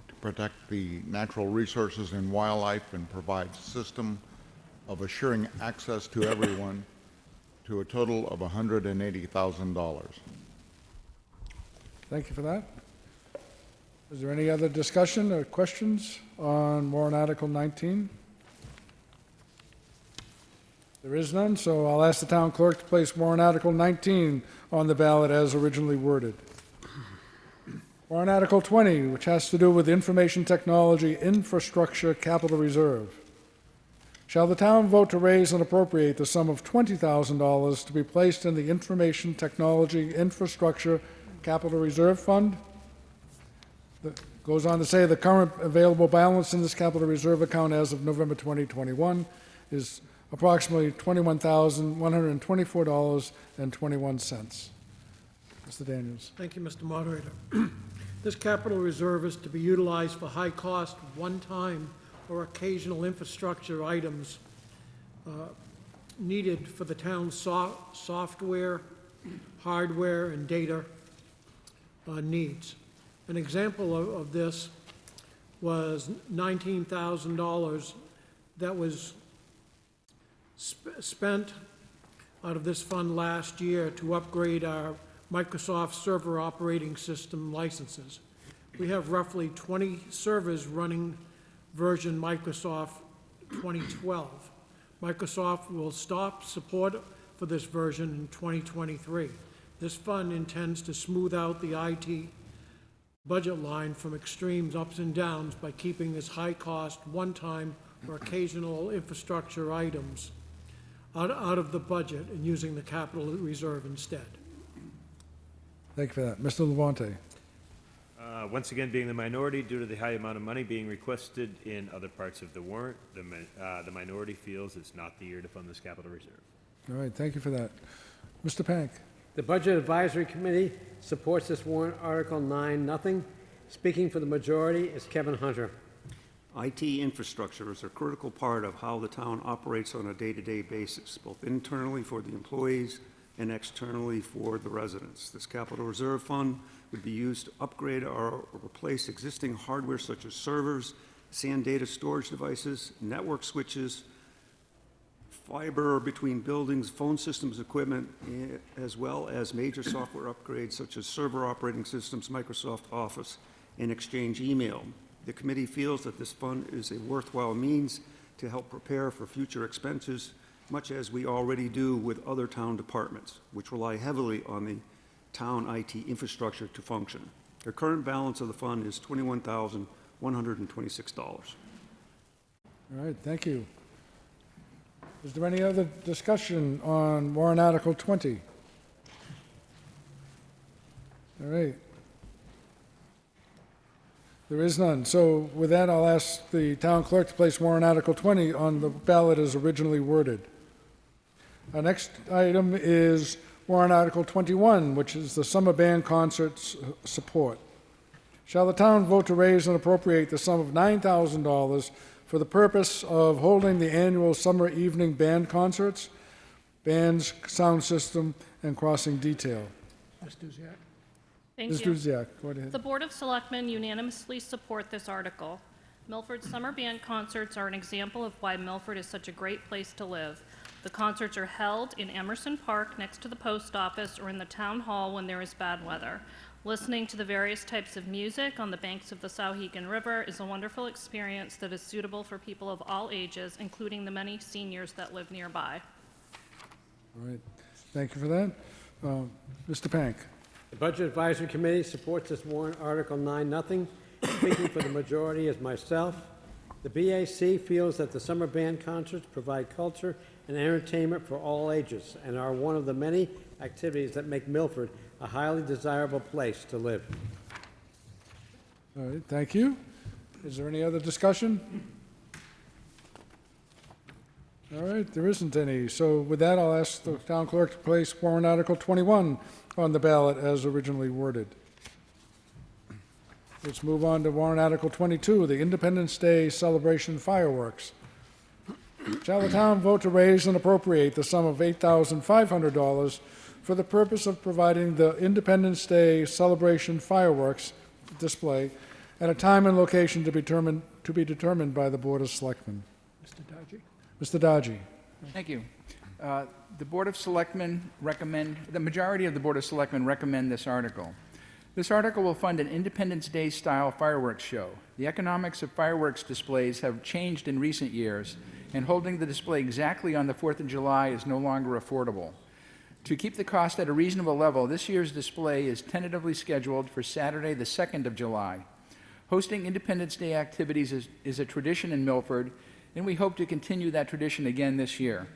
[SPEAKER 10] to protect the natural resources and wildlife, and provide a system of assuring access to everyone, to a total of $180,000.
[SPEAKER 1] Thank you for that. Is there any other discussion or questions on warrant article 19? There is none, so I'll ask the town clerk to place warrant article 19 on the ballot as originally worded. Warrant article 20, which has to do with information technology infrastructure capital reserve. Shall the town vote to raise and appropriate the sum of $20,000 to be placed in the information technology infrastructure capital reserve fund? Goes on to say the current available balance in this capital reserve account as of November 2021 is approximately $21,124.21. Mr. Daniels.
[SPEAKER 5] Thank you, Mr. Moderator. This capital reserve is to be utilized for high-cost, one-time, or occasional infrastructure items needed for the town's software, hardware, and data needs. An example of this was $19,000 that was spent out of this fund last year to upgrade our Microsoft server operating system licenses. We have roughly 20 servers running version Microsoft 2012. Microsoft will stop support for this version in 2023. This fund intends to smooth out the IT budget line from extremes ups and downs by keeping this high-cost, one-time, or occasional infrastructure items out of the budget and using the capital reserve instead.
[SPEAKER 1] Thank you for that. Mr. Levante.
[SPEAKER 19] Once again, being the minority, due to the high amount of money being requested in other parts of the warrant, the minority feels it's not the year to fund this capital reserve.
[SPEAKER 1] All right, thank you for that. Mr. Pank.
[SPEAKER 3] The Budget Advisory Committee supports this warrant article 9-0. Speaking for the majority is Kevin Hunter.
[SPEAKER 11] IT infrastructure is a critical part of how the town operates on a day-to-day basis, both internally for the employees and externally for the residents. This capital reserve fund would be used to upgrade or replace existing hardware such as servers, SAN data storage devices, network switches, fiber between buildings, phone systems equipment, as well as major software upgrades such as server operating systems, Microsoft Office, and Exchange email. The committee feels that this fund is a worthwhile means to help prepare for future expenses, much as we already do with other town departments, which rely heavily on the town IT infrastructure to function. The current balance of the fund is $21,126.
[SPEAKER 1] All right, thank you. Is there any other discussion on warrant article 20? All right. There is none. So with that, I'll ask the town clerk to place warrant article 20 on the ballot as originally worded. Our next item is warrant article 21, which is the summer band concerts support. Shall the town vote to raise and appropriate the sum of $9,000 for the purpose of holding the annual summer evening band concerts, bands, sound system, and crossing detail?
[SPEAKER 5] Ms. Duziak?
[SPEAKER 20] Thank
[SPEAKER 1] Ms.
[SPEAKER 20] you.
[SPEAKER 1] Duziak, go ahead.
[SPEAKER 20] The Board of Selectmen unanimously support this article. Milford summer band concerts are an example of why Milford is such a great place to live. The concerts are held in Emerson Park next to the post office or in the town hall when there is bad weather. Listening to the various types of music on the banks of the Sauhegan River is a wonderful experience that is suitable for people of all ages, including the many seniors that live nearby.
[SPEAKER 1] All right, thank you for that. Mr. Pank?
[SPEAKER 3] The Budget Advisory Committee supports this warrant article 9-0. Speaking for the majority is myself. The BAC feels that the summer band concerts provide culture and entertainment for all ages and are one of the many activities that make Milford a highly desirable place to live.
[SPEAKER 1] All right, thank you. Is there any other discussion? All right, there isn't any. So with that, I'll ask the town clerk to place warrant article 21 on the ballot as originally worded. Let's move on to warrant article 22, the Independence Day celebration fireworks. Shall the town vote to raise and appropriate the sum of $8,500 for the purpose of providing the Independence Day celebration fireworks display at a time and location to be determined by the Board of Selectmen?
[SPEAKER 5] Mr. Dodgy?
[SPEAKER 1] Mr. Dodgy.
[SPEAKER 7] Thank you. The Board of Selectmen the majority of the Board of Selectmen recommend this article. This article will fund an Independence Day style fireworks show. The economics of fireworks displays have changed in recent years, and holding the display exactly on the 4th of July is no longer affordable. To keep the cost at a reasonable level, this year's display is tentatively scheduled for Saturday, the 2nd of July. Hosting Independence Day activities is a tradition in Milford, and we hope to continue that tradition again this year.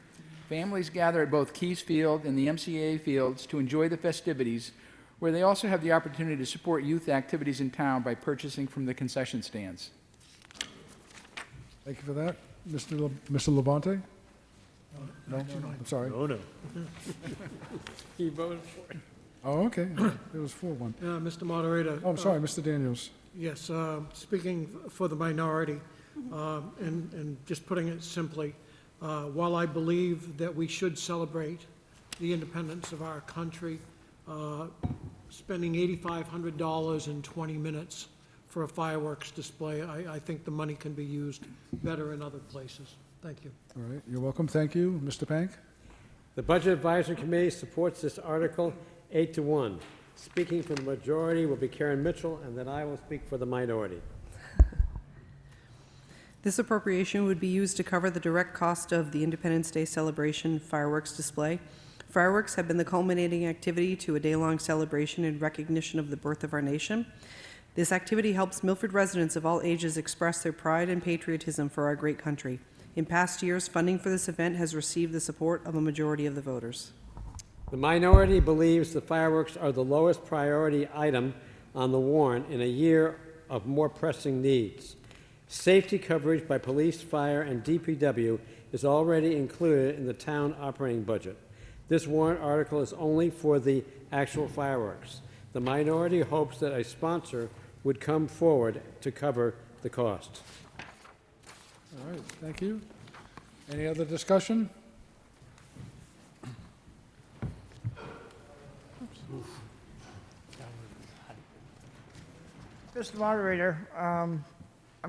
[SPEAKER 7] Families gather at both Keys Field and the MCA fields to enjoy the festivities, where they also have the opportunity to support youth activities in town by purchasing from the concession stands.
[SPEAKER 1] Thank you for that. Mr. Labonte? No, I'm sorry.
[SPEAKER 19] Oh, no.
[SPEAKER 3] He voted for it.
[SPEAKER 1] Oh, okay. It was 4-1.
[SPEAKER 5] Mr. Moderator.
[SPEAKER 1] Oh, I'm sorry, Mr. Daniels.
[SPEAKER 5] Yes, speaking for the minority, and just putting it simply, while I believe that we should celebrate the independence of our country, spending $8,500 in 20 minutes for a fireworks display, I think the money can be used better in other places. Thank you.
[SPEAKER 1] All right, you're welcome. Thank you. Mr. Pank?
[SPEAKER 3] The Budget Advisory Committee supports this article 8-1. Speaking for the majority will be Karen Mitchell, and then I will speak for the minority.
[SPEAKER 16] This appropriation would be used to cover the direct cost of the Independence Day celebration fireworks display. Fireworks have been the culminating activity to a day-long celebration in recognition of the birth of our nation. This activity helps Milford residents of all ages express their pride and patriotism for our great country. In past years, funding for this event has received the support of a majority of the voters.
[SPEAKER 3] The minority believes the fireworks are the lowest priority item on the warrant in a year of more pressing needs. Safety coverage by police, fire, and DPW is already included in the town operating budget. This warrant article is only for the actual fireworks. The minority hopes that a sponsor would come forward to cover the cost.
[SPEAKER 1] All right, thank you. Any other discussion?
[SPEAKER 12] Mr. Moderator, I'm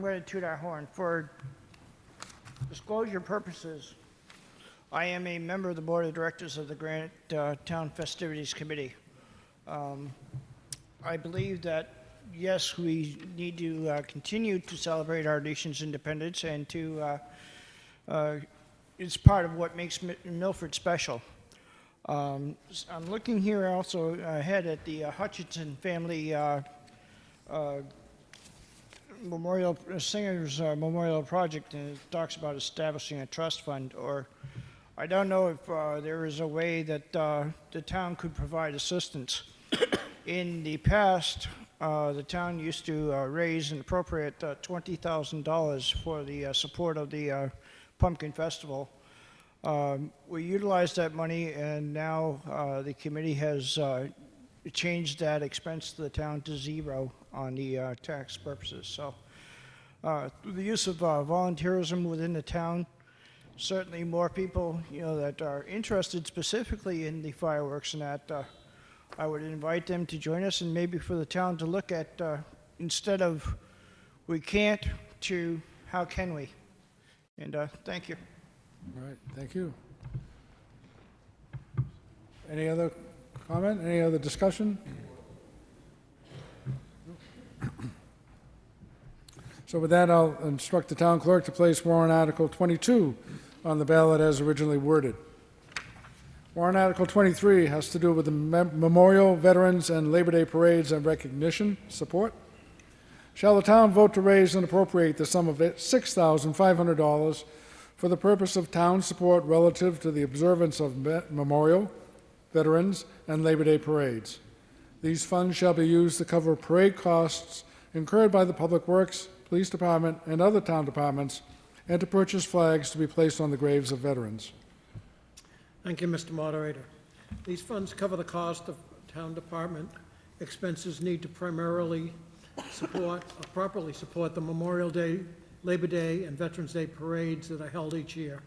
[SPEAKER 12] going to toot our horn. For disclosure purposes, I am a member of the Board of Directors of the Granite Town Festivities Committee. I believe that, yes, we need to continue to celebrate our nation's independence, and it's part of what makes Milford special. I'm looking here also ahead at the Hutchinson family Memorial Singers Memorial Project, and it talks about establishing a trust fund, or I don't know if there is a way that the town could provide assistance. In the past, the town used to raise and appropriate $20,000 for the support of the Pumpkin Festival. We utilized that money, and now the committee has change that expense to the town to zero on the tax purposes. So through the use of volunteerism within the town, certainly more people, that are interested specifically in the fireworks and that, I would invite them to join us and maybe for the town to look at, instead of we can't, to how can we? And thank you.
[SPEAKER 1] All right, thank you. Any other comment, any other discussion? So with that, I'll instruct the town clerk to place warrant Article 22 on the ballot as originally worded. Warrant Article 23 has to do with the Memorial, Veterans, and Labor Day Parades and Recognition Support. Shall the town vote to raise and appropriate the sum of $6,500 for the purpose of town support relative to the observance of Memorial, Veterans, and Labor Day parades? These funds shall be used to cover parade costs incurred by the Public Works, Police Department, and other town departments, and to purchase flags to be placed on the graves of veterans.
[SPEAKER 5] Thank you, Mr. Moderator. These funds cover the cost of town department expenses need to primarily support, or properly support the Memorial Day, Labor Day, and Veterans Day parades that are held each year.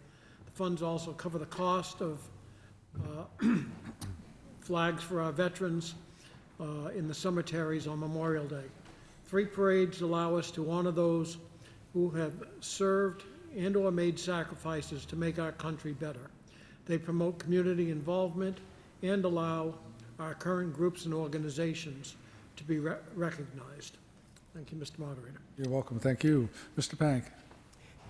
[SPEAKER 5] The funds also cover the cost of flags for our veterans in the cemeteries on Memorial Day. 3 parades allow us to honor those who have served and/or made sacrifices to make our country better. They promote community involvement and allow our current groups and organizations to be recognized. Thank you, Mr. Moderator.
[SPEAKER 1] You're welcome, thank you. Mr. Pank.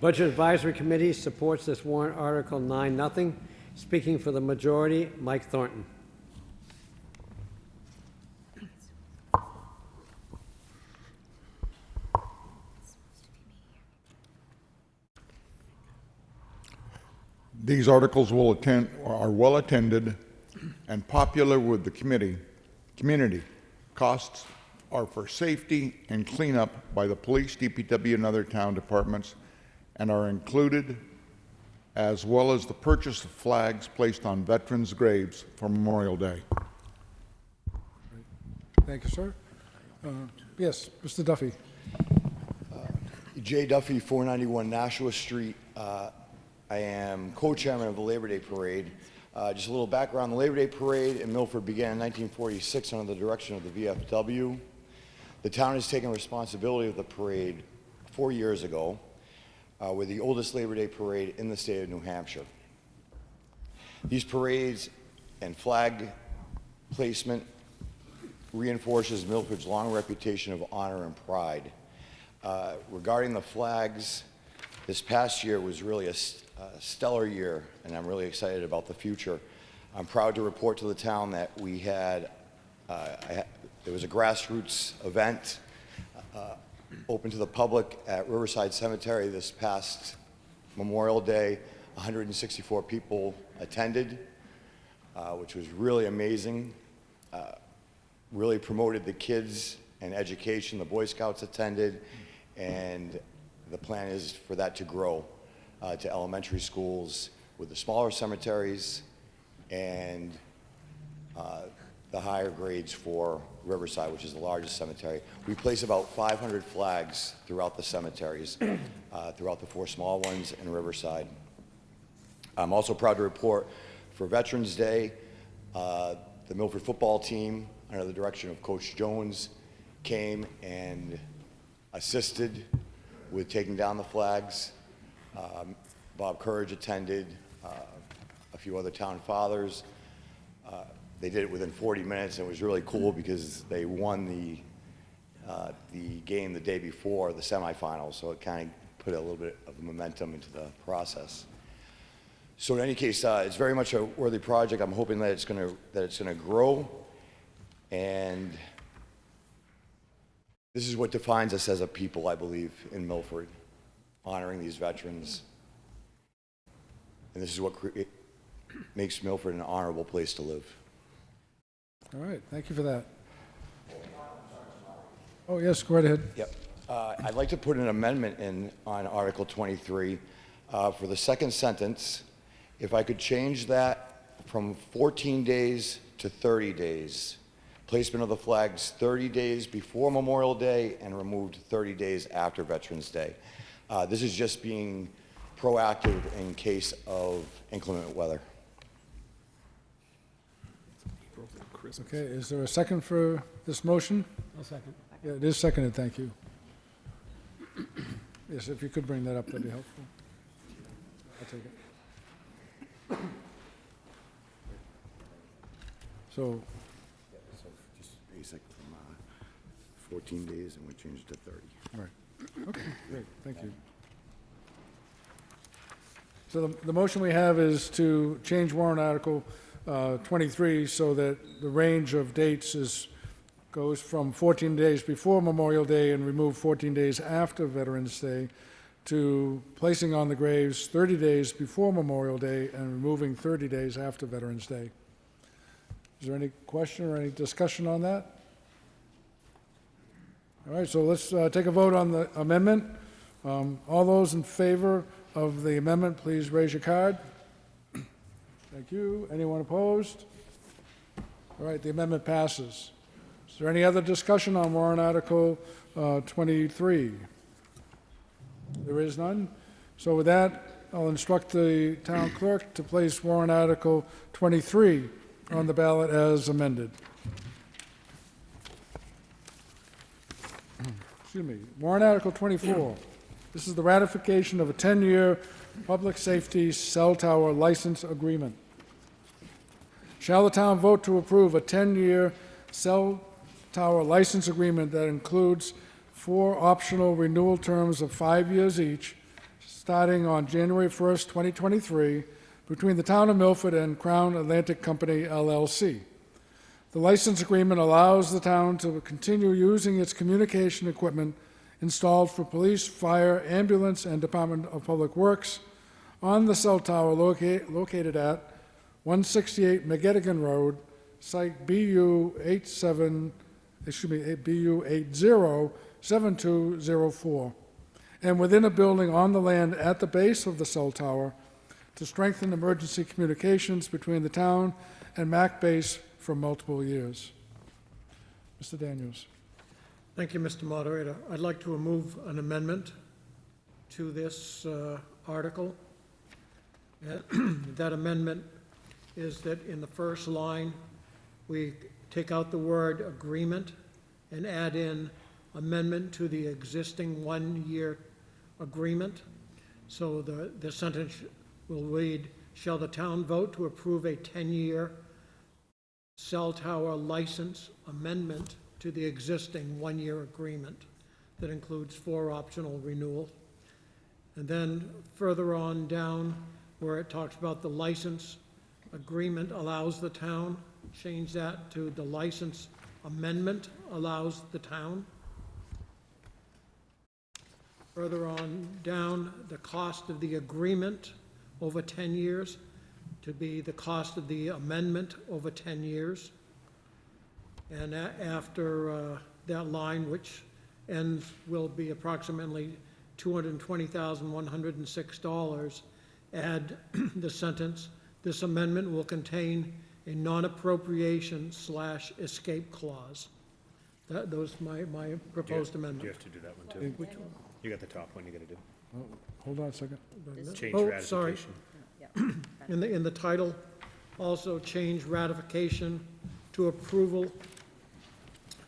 [SPEAKER 3] Budget Advisory Committee supports this warrant article 9-0. Speaking for the majority, Mike Thornton.
[SPEAKER 10] These articles are well attended and popular with the community. Costs are for safety and cleanup by the police, DPW, and other town departments, and are included, as well as the purchase of flags placed on veterans' graves for Memorial Day.
[SPEAKER 1] Thank you, sir. Yes, Mr. Duffy.
[SPEAKER 15] J. Duffy, 491 Nashua Street. I am co-chairman of the Labor Day Parade. Just a little background, the Labor Day Parade in Milford began in 1946 under the direction of the VFW. The town has taken responsibility of the parade 4 years ago. We're the oldest Labor Day parade in the state of New Hampshire. These parades and flag placement reinforces Milford's long reputation of honor and pride. Regarding the flags, this past year was really a stellar year, and I'm really excited about the future. I'm proud to report to the town that we had, there was a grassroots event open to the public at Riverside Cemetery this past Memorial Day. 164 people attended, which was really amazing. Really promoted the kids and education. The Boy Scouts attended, and the plan is for that to grow to elementary schools with the smaller cemeteries and the higher grades for Riverside, which is the largest cemetery. We place about 500 flags throughout the cemeteries, throughout the 4 small ones in Riverside. I'm also proud to report for Veterans Day, the Milford football team, under the direction of Coach Jones, came and assisted with taking down the flags. Bob Courage attended, a few other town fathers. They did it within 40 minutes, and it was really cool because they won the game the day before, the semifinals, so it kind of put a little bit of momentum into the process. So in any case, it's very much a worthy project. I'm hoping that it's gonna grow, and this is what defines us as a people, I believe, in Milford, honoring these veterans. And this is what makes Milford an honorable place to live.
[SPEAKER 1] All right, thank you for that. Oh, yes, go right ahead.
[SPEAKER 15] Yep. I'd like to put an amendment in on Article 23 for the second sentence. If I could change that from 14 days to 30 days, placement of the flags 30 days before Memorial Day and removed 30 days after Veterans Day. This is just being proactive in case of inclement weather.
[SPEAKER 1] Okay, is there a second for this motion?
[SPEAKER 9] I'll second.
[SPEAKER 1] Yeah, it is seconded, thank you. Yes, if you could bring that up, that'd be helpful. I'll take it. So,
[SPEAKER 10] So just basic from 14 days, and we changed it to 30.
[SPEAKER 1] right, okay, great, thank you. So the motion we have is to change warrant article 23 so that the range of dates goes from 14 days before Memorial Day and remove 14 days after Veterans Day to placing on the graves 30 days before Memorial Day and removing 30 days after Veterans Day. Is there any question or any discussion on that? All right, so let's take a vote on the amendment. All those in favor of the amendment, please raise your card. Thank you. Anyone opposed? All right, the amendment passes. Is there any other discussion on warrant article 23? There is none. So with that, I'll instruct the town clerk to place warrant article 23 on the ballot as amended. Excuse me. Warrant article 24. This is the ratification of a 10-year public safety cell tower license agreement. Shall the town vote to approve a 10-year cell tower license agreement that includes 4 optional renewal terms of 5 years each, starting on January 1st, 2023, between the Town of Milford and Crown Atlantic Company, LLC. The license agreement allows the town to continue using its communication equipment installed for police, fire, ambulance, and Department of Public Works on the cell tower located at 168 McGettigan Road, site BU 807204, and within a building on the land at the base of the cell tower to strengthen emergency communications between the town and MAC base for multiple years. Mr. Daniels.
[SPEAKER 5] Thank you, Mr. Moderator. I'd like to move an amendment to this article. That amendment is that in the first line, we take out the word agreement and add in amendment to the existing one-year agreement. So the sentence will read, shall the town vote to approve a 10-year cell tower license amendment to the existing one-year agreement that includes 4 optional renewals. And then further on down where it talks about the license agreement allows the town, change that to the license amendment allows the town. Further on down, the cost of the agreement over 10 years to be the cost of the amendment over 10 years. And after that line, which ends, will be approximately $220,106, add the sentence, this amendment will contain a non-appropriation / escape clause. Those my proposed amendment.
[SPEAKER 19] Do you have to do that one too?
[SPEAKER 5] Which one?
[SPEAKER 19] You got the top one you got to do.
[SPEAKER 1] Oh, hold on a second.
[SPEAKER 19] Change
[SPEAKER 5] Oh,
[SPEAKER 19] ratification.
[SPEAKER 5] sorry. In the title, also change ratification to approval.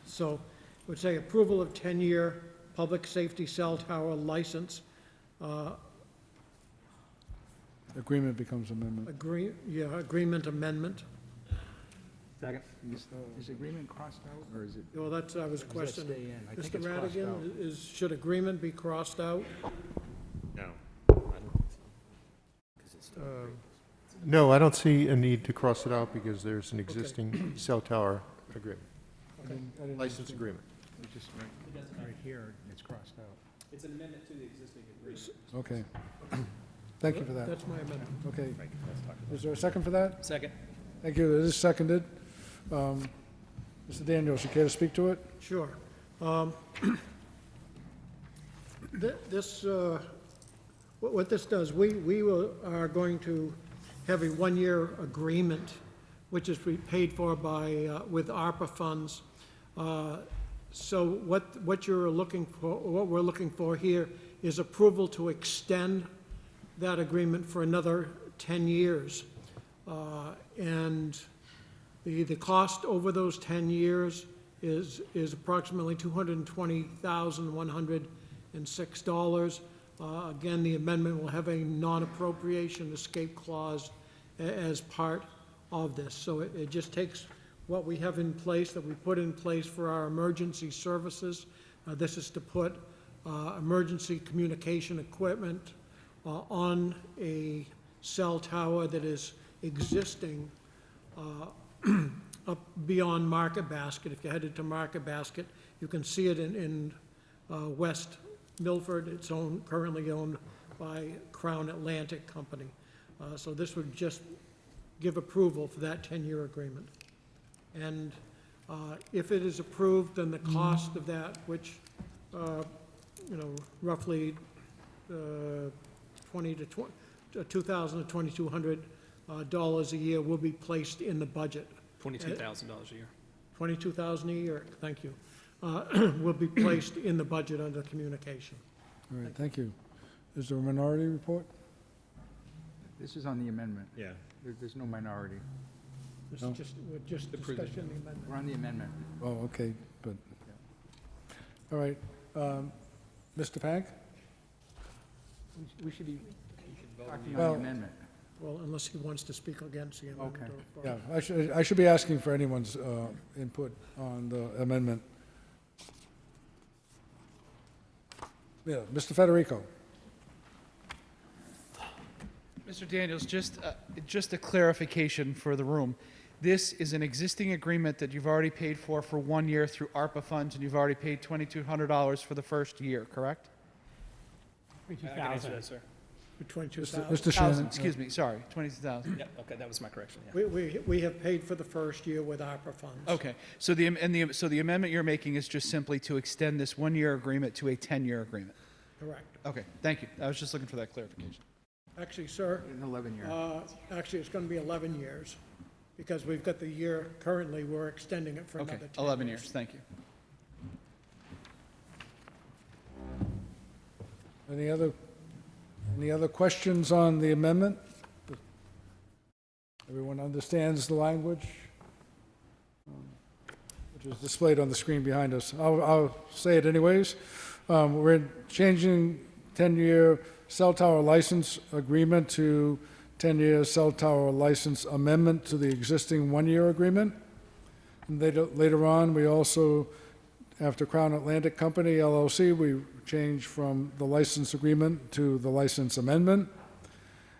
[SPEAKER 5] So it would say approval of 10-year public safety cell tower license.
[SPEAKER 1] Agreement becomes amendment.
[SPEAKER 5] Agreement amendment.
[SPEAKER 7] Second. Is agreement crossed out, or is it?
[SPEAKER 5] Well, that's, I was
[SPEAKER 7] Does that
[SPEAKER 5] questioning.
[SPEAKER 7] stay in? I think
[SPEAKER 5] Mr.
[SPEAKER 7] it's crossed out.
[SPEAKER 5] Radigan, should agreement be crossed out?
[SPEAKER 19] No. I don't think so. 'Cause it's still
[SPEAKER 6] No, I don't see a need to cross it out because there's an existing cell tower agreement,
[SPEAKER 1] I didn't
[SPEAKER 6] license agreement.
[SPEAKER 7] It's just right here, it's crossed out.
[SPEAKER 18] It's an amendment to the existing agreement.
[SPEAKER 1] Okay. Thank you for that.
[SPEAKER 5] That's my amendment.
[SPEAKER 1] Okay. Is there a second for that?
[SPEAKER 18] Second.
[SPEAKER 1] Thank you. It is seconded. Mr. Daniels, you care to speak to it?
[SPEAKER 5] Sure. What this does, we are going to have a one-year agreement which is paid for by, with ARPA funds. So what you're looking for, what we're looking for here is approval to extend that agreement for another 10 years. And the cost over those 10 years is approximately $220,106. Again, the amendment will have a non-appropriation escape clause as part of this. So it just takes what we have in place, that we put in place for our emergency services. This is to put emergency communication equipment on a cell tower that is existing up beyond Market Basket. If you're headed to Market Basket, you can see it in West Milford. It's currently owned by Crown Atlantic Company. So this would just give approval for that 10-year agreement. And if it is approved, then the cost of that, which, roughly $2,000 to $2,200 a year will be placed in the budget.
[SPEAKER 18] $22,000 a year.
[SPEAKER 5] $22,000 a year, thank you, will be placed in the budget under communication.
[SPEAKER 1] All right, thank you. Is there a minority report?
[SPEAKER 7] This is on the amendment.
[SPEAKER 19] Yeah.
[SPEAKER 7] There's no minority.
[SPEAKER 5] This
[SPEAKER 1] No.
[SPEAKER 5] is just, we're just discussing the amendment.
[SPEAKER 7] We're on the amendment.
[SPEAKER 1] Oh, okay, but, all right. Mr. Pank?
[SPEAKER 7] We should be talking on
[SPEAKER 1] Well-
[SPEAKER 7] the amendment.
[SPEAKER 5] Well, unless he wants to speak against the amendment.
[SPEAKER 7] Okay.
[SPEAKER 5] or-
[SPEAKER 1] Yeah, I should be asking for anyone's input on the amendment. Yeah, Mr. Federico?
[SPEAKER 14] Mr. Daniels, just a clarification for the room. This is an existing agreement that you've already paid for 1 year through ARPA funds, and you've already paid $2,200 for the first year, correct?
[SPEAKER 18] I can answer that, sir.
[SPEAKER 5] For 22,000.
[SPEAKER 1] Mr. Shannon?
[SPEAKER 14] Excuse me, sorry, 22,000.
[SPEAKER 18] Yep, okay, that was my correction, yeah.
[SPEAKER 5] We have paid for the first year with ARPA funds.
[SPEAKER 14] Okay, so the amendment you're making is just simply to extend this 1-year agreement to a 10-year agreement?
[SPEAKER 5] Correct.
[SPEAKER 14] Okay, thank you. I was just looking for that clarification.
[SPEAKER 5] Actually, sir.
[SPEAKER 7] In 11 years.
[SPEAKER 5] Actually, it's going to be 11 years, because we've got the year, currently, we're extending it for
[SPEAKER 14] Okay,
[SPEAKER 5] another 10
[SPEAKER 14] 11 years, thank you.
[SPEAKER 1] Any other questions on the amendment? Everyone understands the language, which is displayed on the screen behind us. I'll say it anyways. We're changing 10-year cell tower license agreement to 10-year cell tower license amendment to the existing 1-year agreement. And later on, we also, after Crown Atlantic Company LLC, we changed from the license agreement to the license amendment.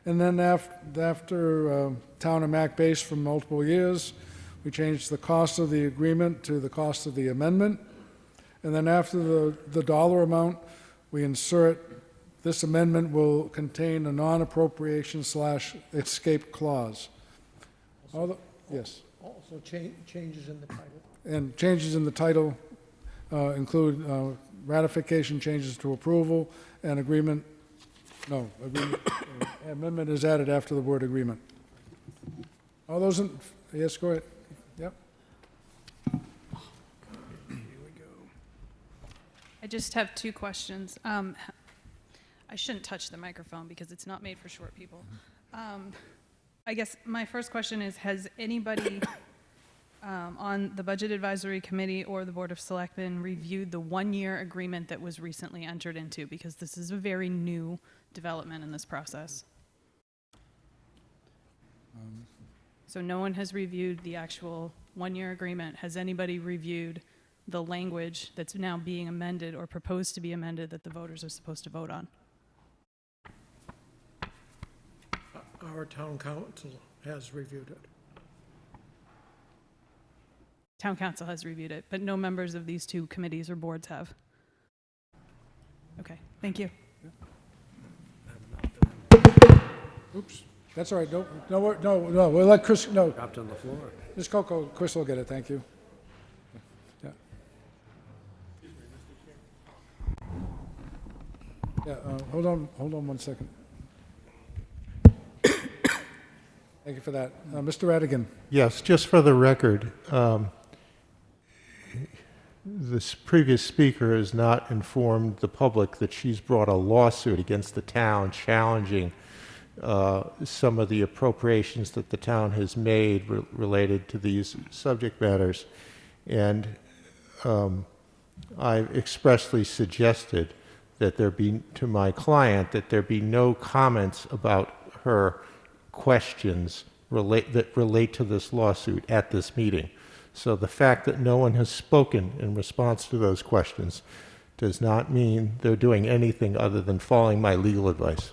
[SPEAKER 1] And then after Town and Mac Base for multiple years, we changed the cost of the agreement to the cost of the amendment. And then after the dollar amount, we insert, this amendment will contain a non-appropriation / escape clause. Yes.
[SPEAKER 5] Also changes in the title.
[SPEAKER 1] And changes in the title include ratification, changes to approval, and agreement. No, agreement. Amendment is added after the word agreement. All those in, yes, go ahead. Yep.
[SPEAKER 13] I just have 2 questions. I shouldn't touch the microphone because it's not made for short people. I guess my first question is, has anybody on the Budget Advisory Committee or the Board of Selectmen reviewed the 1-year agreement that was recently entered into? Because this is a very new development in this process. So no one has reviewed the actual 1-year agreement. Has anybody reviewed the language that's now being amended or proposed to be amended that the voters are supposed to vote on?
[SPEAKER 5] Our town council has reviewed it.
[SPEAKER 13] Town council has reviewed it, but no members of these 2 committees or boards have. Okay, thank you.
[SPEAKER 1] Oops, that's all right. No, we'll let Chris, no.
[SPEAKER 3] Dropped on the floor.
[SPEAKER 1] Ms. Coco, Chris will get it, thank you. Yeah. Yeah, hold on 1 second. Thank you for that. Mr. Radigan.
[SPEAKER 6] Yes, just for the record, this previous speaker has not informed the public that she's brought a lawsuit against the town challenging some of the appropriations that the town has made related to these subject matters. And I expressly suggested that there be, to my client, that there be no comments about her questions that relate to this lawsuit at this meeting. So the fact that no one has spoken in response to those questions does not mean they're doing anything other than following my legal advice.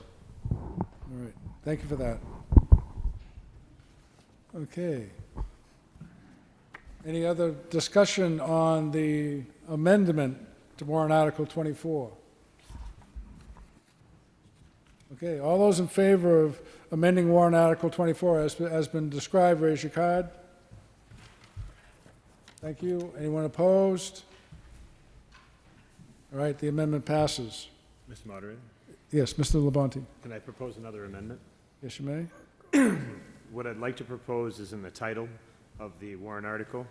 [SPEAKER 1] All right. Thank you for that. Okay. Any other discussion on the amendment to warrant Article 24? Okay, all those in favor of amending warrant Article 24 as been described, raise your card. Thank you. Anyone opposed? All right, the amendment passes.
[SPEAKER 19] Mr. Moderator,
[SPEAKER 1] Yes, Mr. Labonte.
[SPEAKER 19] can I propose another amendment?
[SPEAKER 1] Yes, you may.
[SPEAKER 19] What I'd like to propose is in the title of the warrant article,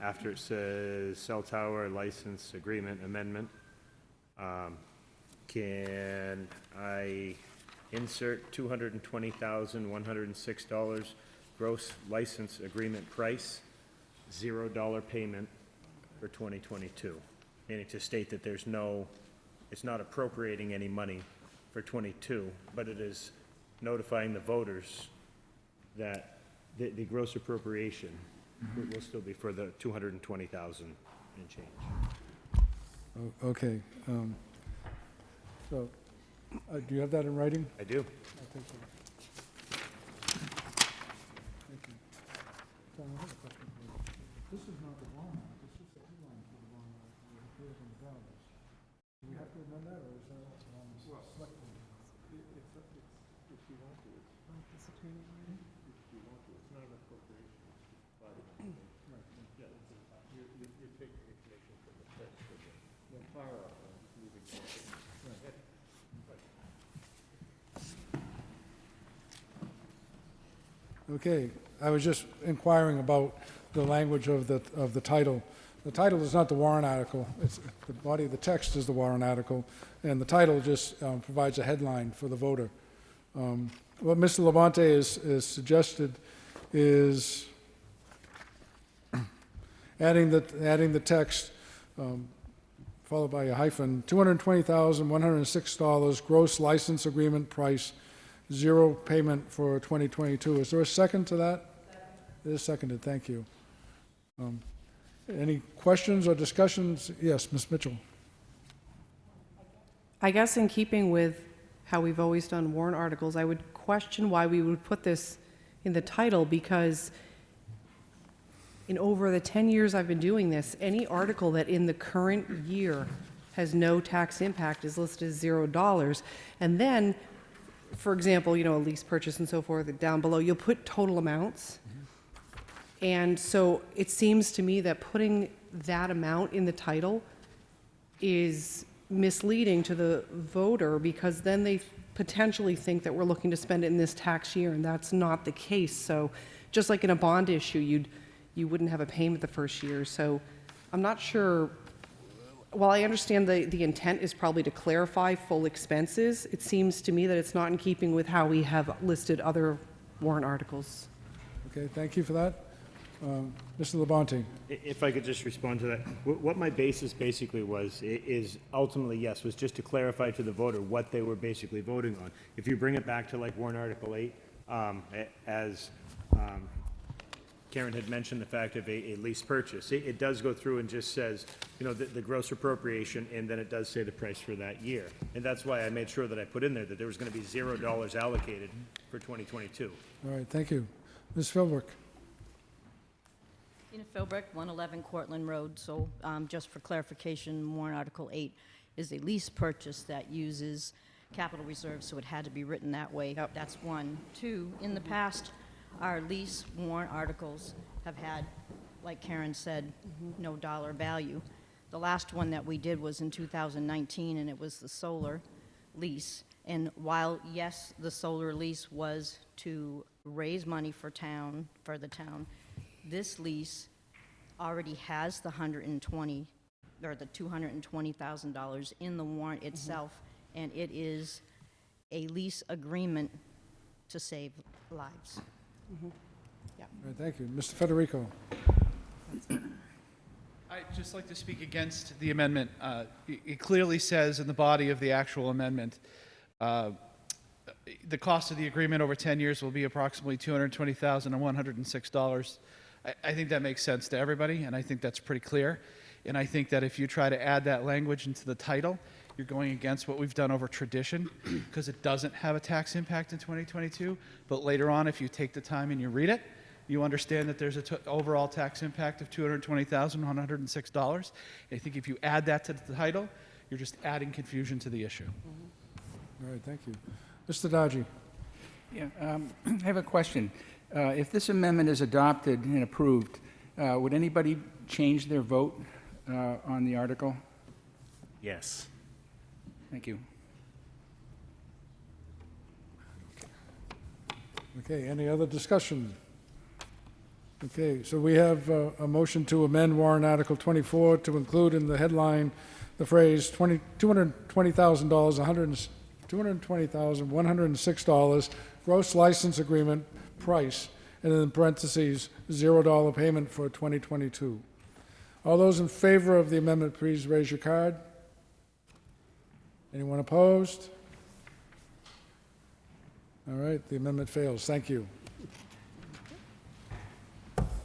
[SPEAKER 19] after it says cell tower license agreement amendment, can I insert $220,106 gross license agreement price, $0 payment for 2022? Meaning to state that there's no, it's not appropriating any money for 22, but it is notifying the voters that the gross appropriation will still be for the 220,000 and change.
[SPEAKER 1] Okay. So, do you have that in writing?
[SPEAKER 19] I do.
[SPEAKER 1] Thank you. Thank you. Tom, I have a question for you. This is not the warrant, this is the headline for the warrant article that appears in the ballot. Do we have to amend that, or is that also on the select board?
[SPEAKER 6] If you want to, it's not an appropriation, it's private.
[SPEAKER 1] Right.
[SPEAKER 6] Yeah, you're taking information from the press, from the fire up and moving it.
[SPEAKER 1] Okay, I was just inquiring about the language of the title. The title is not the warrant article, it's, the body of the text is the warrant article, and the title just provides a headline for the voter. What Mr. Labonte is suggested is adding the text, followed by a hyphen, $220,106 gross license agreement price, zero payment for 2022. Is there a second to that? It is seconded, thank you. Any questions or discussions? Yes, Ms. Mitchell.
[SPEAKER 16] I guess in keeping with how we've always done warrant articles, I would question why we would put this in the title, because in over the 10 years I've been doing this, any article that in the current year has no tax impact is listed as $0. And then, for example, you know, a lease purchase and so forth, down below, you'll put total amounts. And so it seems to me that putting that amount in the title is misleading to the voter, because then they potentially think that we're looking to spend it in this tax year, and that's not the case. So just like in a bond issue, you wouldn't have a payment the first year. So I'm not sure, while I understand the intent is probably to clarify full expenses, it seems to me that it's not in keeping with how we have listed other warrant articles.
[SPEAKER 1] Okay, thank you for that. Mr. Labonte.
[SPEAKER 19] If I could just respond to that. What my basis basically was, is ultimately, yes, was just to clarify to the voter what they were basically voting on. If you bring it back to like warrant Article 8, as Karen had mentioned, the fact of a lease purchase, it does go through and just says, you know, the gross appropriation, and then it does say the price for that year. And that's why I made sure that I put in there that there was going to be $0 allocated for 2022.
[SPEAKER 1] All right, thank you. Ms. Philbrook.
[SPEAKER 17] Tina Philbrick, 111 Cortlandt Road. So just for clarification, warrant Article 8 is a lease purchase that uses capital reserves, so it had to be written that way.
[SPEAKER 16] Yep.
[SPEAKER 17] That's one. Two, in the past, our lease warrant articles have had, like Karen said, no dollar value. The last one that we did was in 2019, and it was the solar lease. And while, yes, the solar lease was to raise money for the town. This lease already has the $220,000 in the warrant itself, and it is a lease agreement to save lives.
[SPEAKER 1] All right, thank you. Mr. Federico?
[SPEAKER 14] I'd just like to speak against the amendment. It clearly says in the body of the actual amendment, the cost of the agreement over 10 years will be approximately $220,106. I think that makes sense to everybody, and I think that's pretty clear. And I think that if you try to add that language into the title, you're going against what we've done over tradition, because it doesn't have a tax impact in 2022. But later on, if you take the time and you read it, you understand that there's an overall tax impact of $220,106. I think if you add that to the title, you're just adding confusion to the issue.
[SPEAKER 1] All right, thank you. Mr. Dodgy?
[SPEAKER 7] Yeah, I have a question. If this amendment is adopted and approved, would anybody change their vote on the article?
[SPEAKER 19] Yes.
[SPEAKER 7] Thank you.
[SPEAKER 1] Okay, any other discussion? Okay, so we have a motion to amend warrant Article 24 to include in the headline the phrase $220,106 gross license agreement price, and in parentheses, $0 payment for 2022. All those in favor of the amendment, please raise your card. Anyone opposed? All right, the amendment fails. Thank you.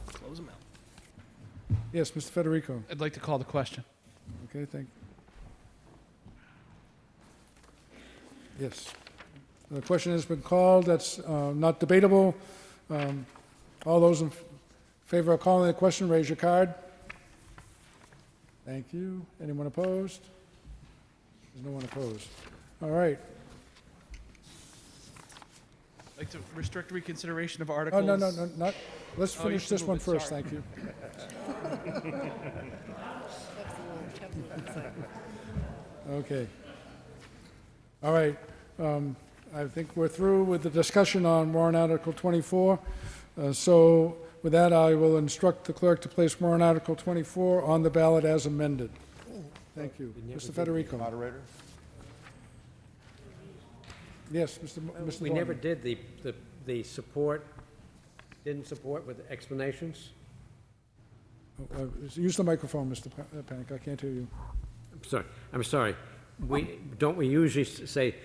[SPEAKER 18] Close them out.
[SPEAKER 1] Yes, Mr. Federico.
[SPEAKER 14] I'd like to call the question.
[SPEAKER 1] Okay, thank you. Yes. The question has been called. That's not debatable. All those in favor of calling the question, raise your card. Thank you. Anyone opposed? There's no one opposed. All right.
[SPEAKER 14] I'd like to restrict reconsideration of
[SPEAKER 1] Oh,
[SPEAKER 14] articles.
[SPEAKER 1] no, not. Let's
[SPEAKER 14] Oh, you
[SPEAKER 1] finish
[SPEAKER 14] should
[SPEAKER 1] this
[SPEAKER 14] move
[SPEAKER 1] one
[SPEAKER 14] it,
[SPEAKER 1] first.
[SPEAKER 14] sorry.
[SPEAKER 1] Thank you. Okay. All right. I think we're through with the discussion on warrant Article 24. So with that, I will instruct the clerk to place warrant Article 24 on the ballot as amended. Thank you. Mr. Federico.
[SPEAKER 10] Moderator?
[SPEAKER 1] Yes, Mr.
[SPEAKER 3] We never
[SPEAKER 1] Vaughan.
[SPEAKER 3] did the support, didn't support with explanations?
[SPEAKER 1] Use the microphone, Mr. Panic. I can't hear you.
[SPEAKER 3] I'm sorry. Don't we usually say,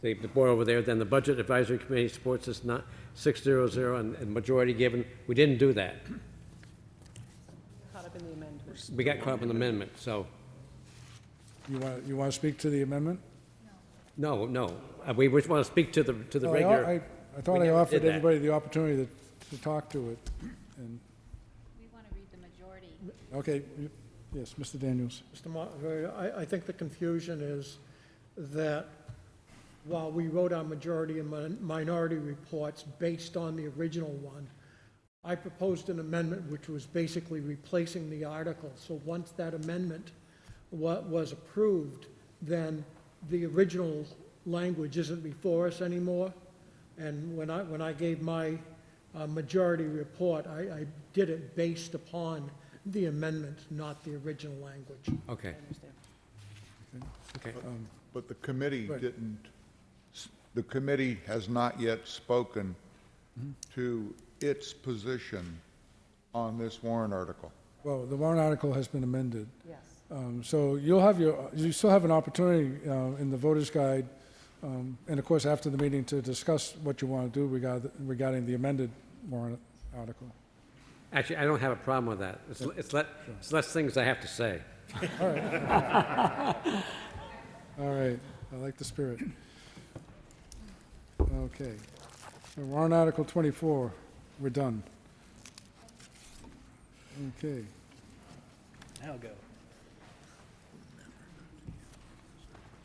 [SPEAKER 3] the board over there, then the Budget Advisory Committee supports this, not 600, and majority given? We didn't do that.
[SPEAKER 16] Caught up in the amendment.
[SPEAKER 3] We got caught up in the amendment, so,
[SPEAKER 1] You want to speak to the amendment?
[SPEAKER 3] no. We just want to speak to the
[SPEAKER 1] Well,
[SPEAKER 3] regular.
[SPEAKER 1] I thought
[SPEAKER 3] We
[SPEAKER 1] I
[SPEAKER 3] never
[SPEAKER 1] offered
[SPEAKER 3] did that.
[SPEAKER 1] everybody the opportunity to talk to it. And,
[SPEAKER 4] We want to read the majority.
[SPEAKER 1] okay, yes, Mr. Daniels.
[SPEAKER 5] Mr. Moderator, I think the confusion is that while we wrote our majority and minority reports based on the original one, I proposed an amendment which was basically replacing the article. So once that amendment was approved, then the original language isn't before us anymore. And when I gave my majority report, I did it based upon the amendment, not the original language.
[SPEAKER 3] Okay. Okay.
[SPEAKER 10] But the committee
[SPEAKER 1] Right.
[SPEAKER 10] the committee has not yet spoken to its position on this warrant article.
[SPEAKER 1] Well, the warrant article has been amended.
[SPEAKER 16] Yes.
[SPEAKER 1] So you still have an opportunity in the voter's guide, and of course, after the meeting, to discuss what you want to do regarding the amended warrant article.
[SPEAKER 3] Actually, I don't have a problem with that. It's less things I have to say.
[SPEAKER 1] All right. All right, I like the spirit. Okay. So warrant Article 24, we're done. Okay.
[SPEAKER 18] Now go.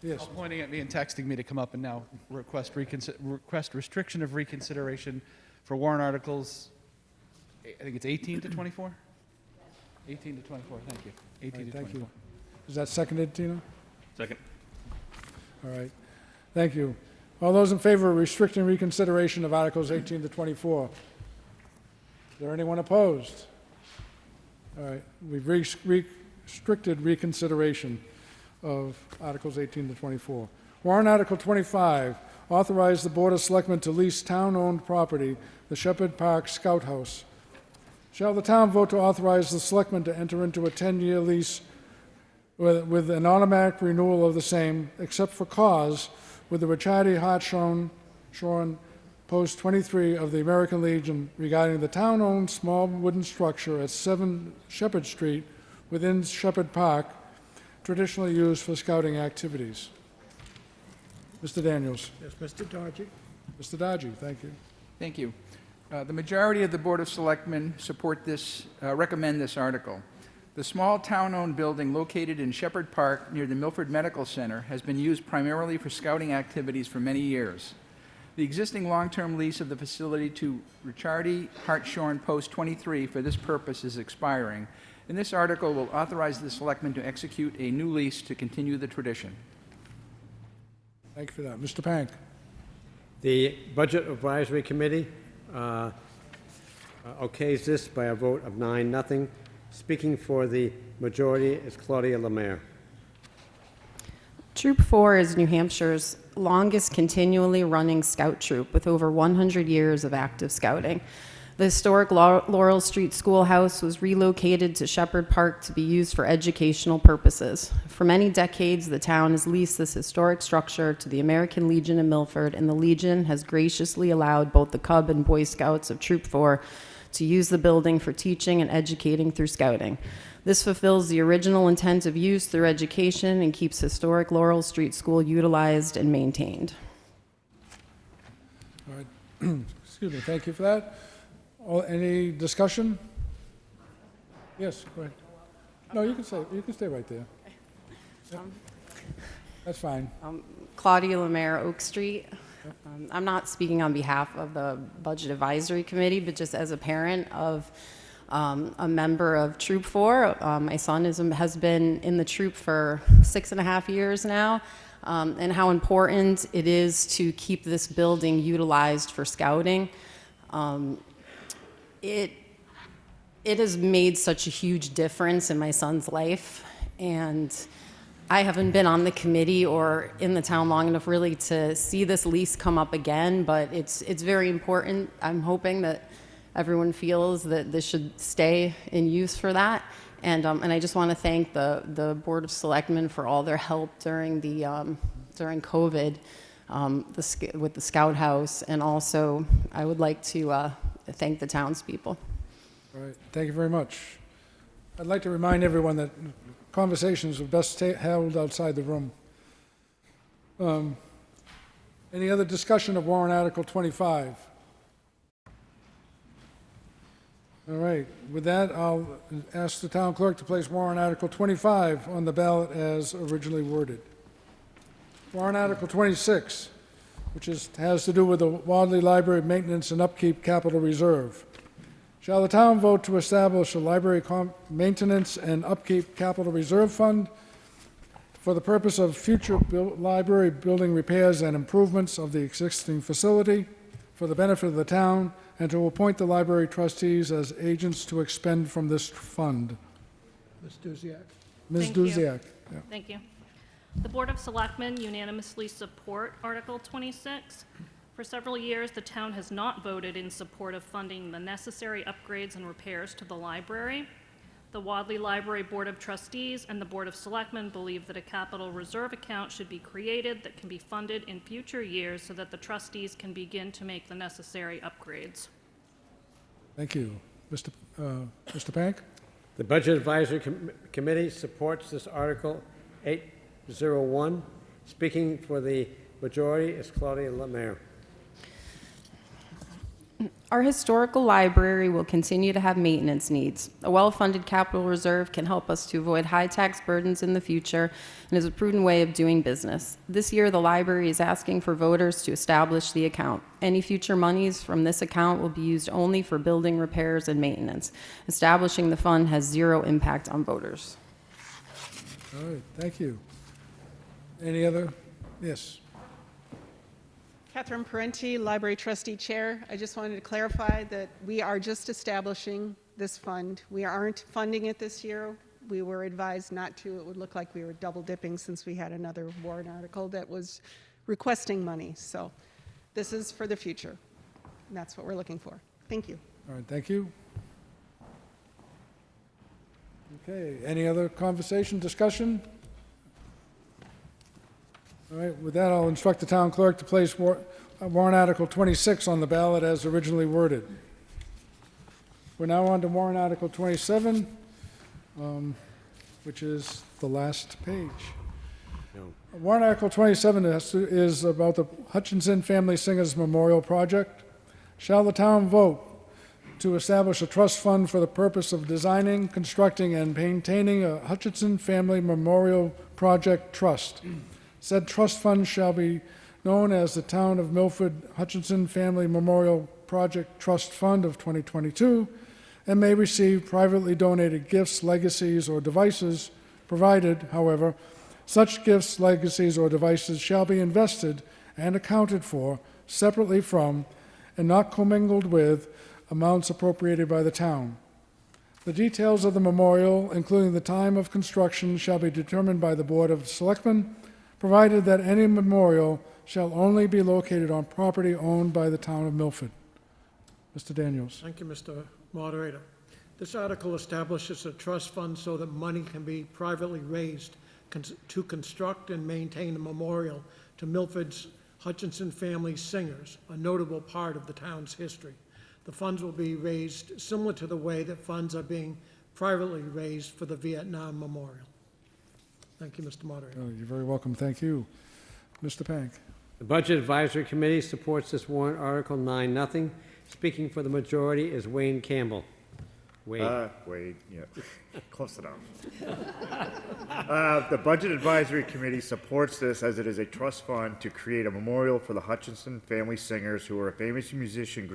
[SPEAKER 1] Yes.
[SPEAKER 14] All pointing at me and texting me to come up and now request restriction of reconsideration for warrant articles, I think it's 18 to 24? 18 to 24, thank you. 18
[SPEAKER 1] All right,
[SPEAKER 14] to
[SPEAKER 1] thank
[SPEAKER 14] 24.
[SPEAKER 1] you. Is that seconded, Tina?
[SPEAKER 19] Second.
[SPEAKER 1] All right. Thank you. All those in favor of restricting reconsideration of Articles 18 to 24? Is there anyone opposed? All right, we've restricted reconsideration of Articles 18 to 24. Warrant Article 25, authorize the Board of Selectmen to lease town-owned property, the Shepherd Park Scout House. Shall the town vote to authorize the Selectmen to enter into a 10-year lease with an automatic renewal of the same, except for cause, with the Ricciardi Hartshorn Post 23 of the American Legion regarding the town-owned small wooden structure at 7 Shepherd Street within Shepherd Park, traditionally used for scouting activities. Mr. Daniels.
[SPEAKER 5] Yes, Mr. Dodgy.
[SPEAKER 1] Mr. Dodgy, thank you.
[SPEAKER 7] Thank you. The majority of the Board of Selectmen recommend this article. The small town-owned building located in Shepherd Park near the Milford Medical Center has been used primarily for scouting activities for many years. The existing long-term lease of the facility to Ricciardi Hartshorn Post 23 for this purpose is expiring, and this article will authorize the Selectmen to execute a new lease to continue the tradition.
[SPEAKER 1] Thank you for that. Mr. Pank.
[SPEAKER 3] The Budget Advisory Committee okays this by a vote of 9-0. Speaking for the majority is Claudia Lemaire.
[SPEAKER 19] Troop 4 is New Hampshire's longest continually running scout troop with over 100 years of active scouting. The historic Laurel Street Schoolhouse was relocated to Shepherd Park to be used for educational purposes. For many decades, the town has leased this historic structure to the American Legion in Milford, and the Legion has graciously allowed both the Cub and Boy Scouts of Troop 4 to use the building for teaching and educating through scouting. This fulfills the original intent of use through education and keeps historic Laurel Street School utilized and maintained.
[SPEAKER 1] All right. Excuse me, thank you for that. Any discussion? Yes, go ahead. No, you can stay right there. Yep. That's fine.
[SPEAKER 19] Claudia Lemaire, Oak Street. I'm not speaking on behalf of the Budget Advisory Committee, but just as a parent of a member of Troop 4. My son has been in the troop for 6.5 years now, and how important it is to keep this building utilized for scouting. It has made such a huge difference in my son's life, and I haven't been on the committee or in the town long enough really to see this lease come up again, but it's very important. I'm hoping that everyone feels that this should stay in use for that. And I just want to thank the Board of Selectmen for all their help during COVID with the Scout House, and also I would like to thank the townspeople.
[SPEAKER 1] All right, thank you very much. I'd like to remind everyone that conversations are best held outside the room. Any other discussion of Warrant Article 25? All right, with that, I'll ask the town clerk to place Warrant Article 25 on the ballot as originally worded. Warrant Article 26, which has to do with the Wadley Library Maintenance and Upkeep Capital Reserve. Shall the town vote to establish a library maintenance and upkeep capital reserve fund for the purpose of future library building repairs and improvements of the existing facility for the benefit of the town, and to appoint the library trustees as agents to expend from this fund?
[SPEAKER 5] Ms. Duziak.
[SPEAKER 1] Ms.
[SPEAKER 20] Thank you.
[SPEAKER 1] Duziak. Yeah.
[SPEAKER 20] Thank you. The Board of Selectmen unanimously support Article 26. For several years, the town has not voted in support of funding the necessary upgrades and repairs to the library. The Wadley Library Board of Trustees and the Board of Selectmen believe that a capital reserve account should be created that can be funded in future years so that the trustees can begin to make the necessary upgrades.
[SPEAKER 1] Thank you. Mr. Pank?
[SPEAKER 3] The Budget Advisory Committee supports this Article 801. Speaking for the majority is Claudia Lemaire.
[SPEAKER 19] Our historical library will continue to have maintenance needs. A well-funded capital reserve can help us to avoid high tax burdens in the future and is a prudent way of doing business. This year, the library is asking for voters to establish the account. Any future monies from this account will be used only for building repairs and maintenance. Establishing the fund has zero impact on voters.
[SPEAKER 1] All right, thank you. Any other? Yes.
[SPEAKER 19] Catherine Parenti, Library Trustee Chair. I just wanted to clarify that we are just establishing this fund. We aren't funding it this year. We were advised not to. It would look like we were double dipping since we had another warrant article that was requesting money. So this is for the future. And that's what we're looking for. Thank you.
[SPEAKER 1] All right, thank you. Okay, any other conversation, discussion? All right, with that, I'll instruct the town clerk to place warrant Article 26 on the ballot as originally worded. We're now on to warrant Article 27, which is the last page. Warrant Article 27 is about the Hutchinson Family Singers Memorial Project. Shall the town vote to establish a trust fund for the purpose of designing, constructing, and maintaining a Hutchinson Family Memorial Project Trust? Said trust fund shall be known as the Town of Milford Hutchinson Family Memorial Project Trust Fund of 2022 and may receive privately donated gifts, legacies, or devices, provided, however, such gifts, legacies, or devices shall be invested and accounted for separately from and not commingled with amounts appropriated by the town. The details of the memorial, including the time of construction, shall be determined by the Board of Selectmen, provided that any memorial shall only be located on property owned by the town of Milford. Mr. Daniels.
[SPEAKER 5] Thank you, Mr. Moderator. This article establishes a trust fund so that money can be privately raised to construct and maintain a memorial to Milford's Hutchinson family singers, a notable part of the town's history. The funds will be raised similar to the way that funds are being privately raised for the Vietnam Memorial. Thank you, Mr. Moderator.
[SPEAKER 1] Oh, you're very welcome. Thank you. Mr. Pank.
[SPEAKER 3] The Budget Advisory Committee supports this warrant article 9-0. Speaking for the majority is Wayne Campbell. Wade,
[SPEAKER 21] yeah, close enough. The Budget Advisory Committee supports this as it is a trust fund to create a memorial for the Hutchinson family singers, who are a famous musician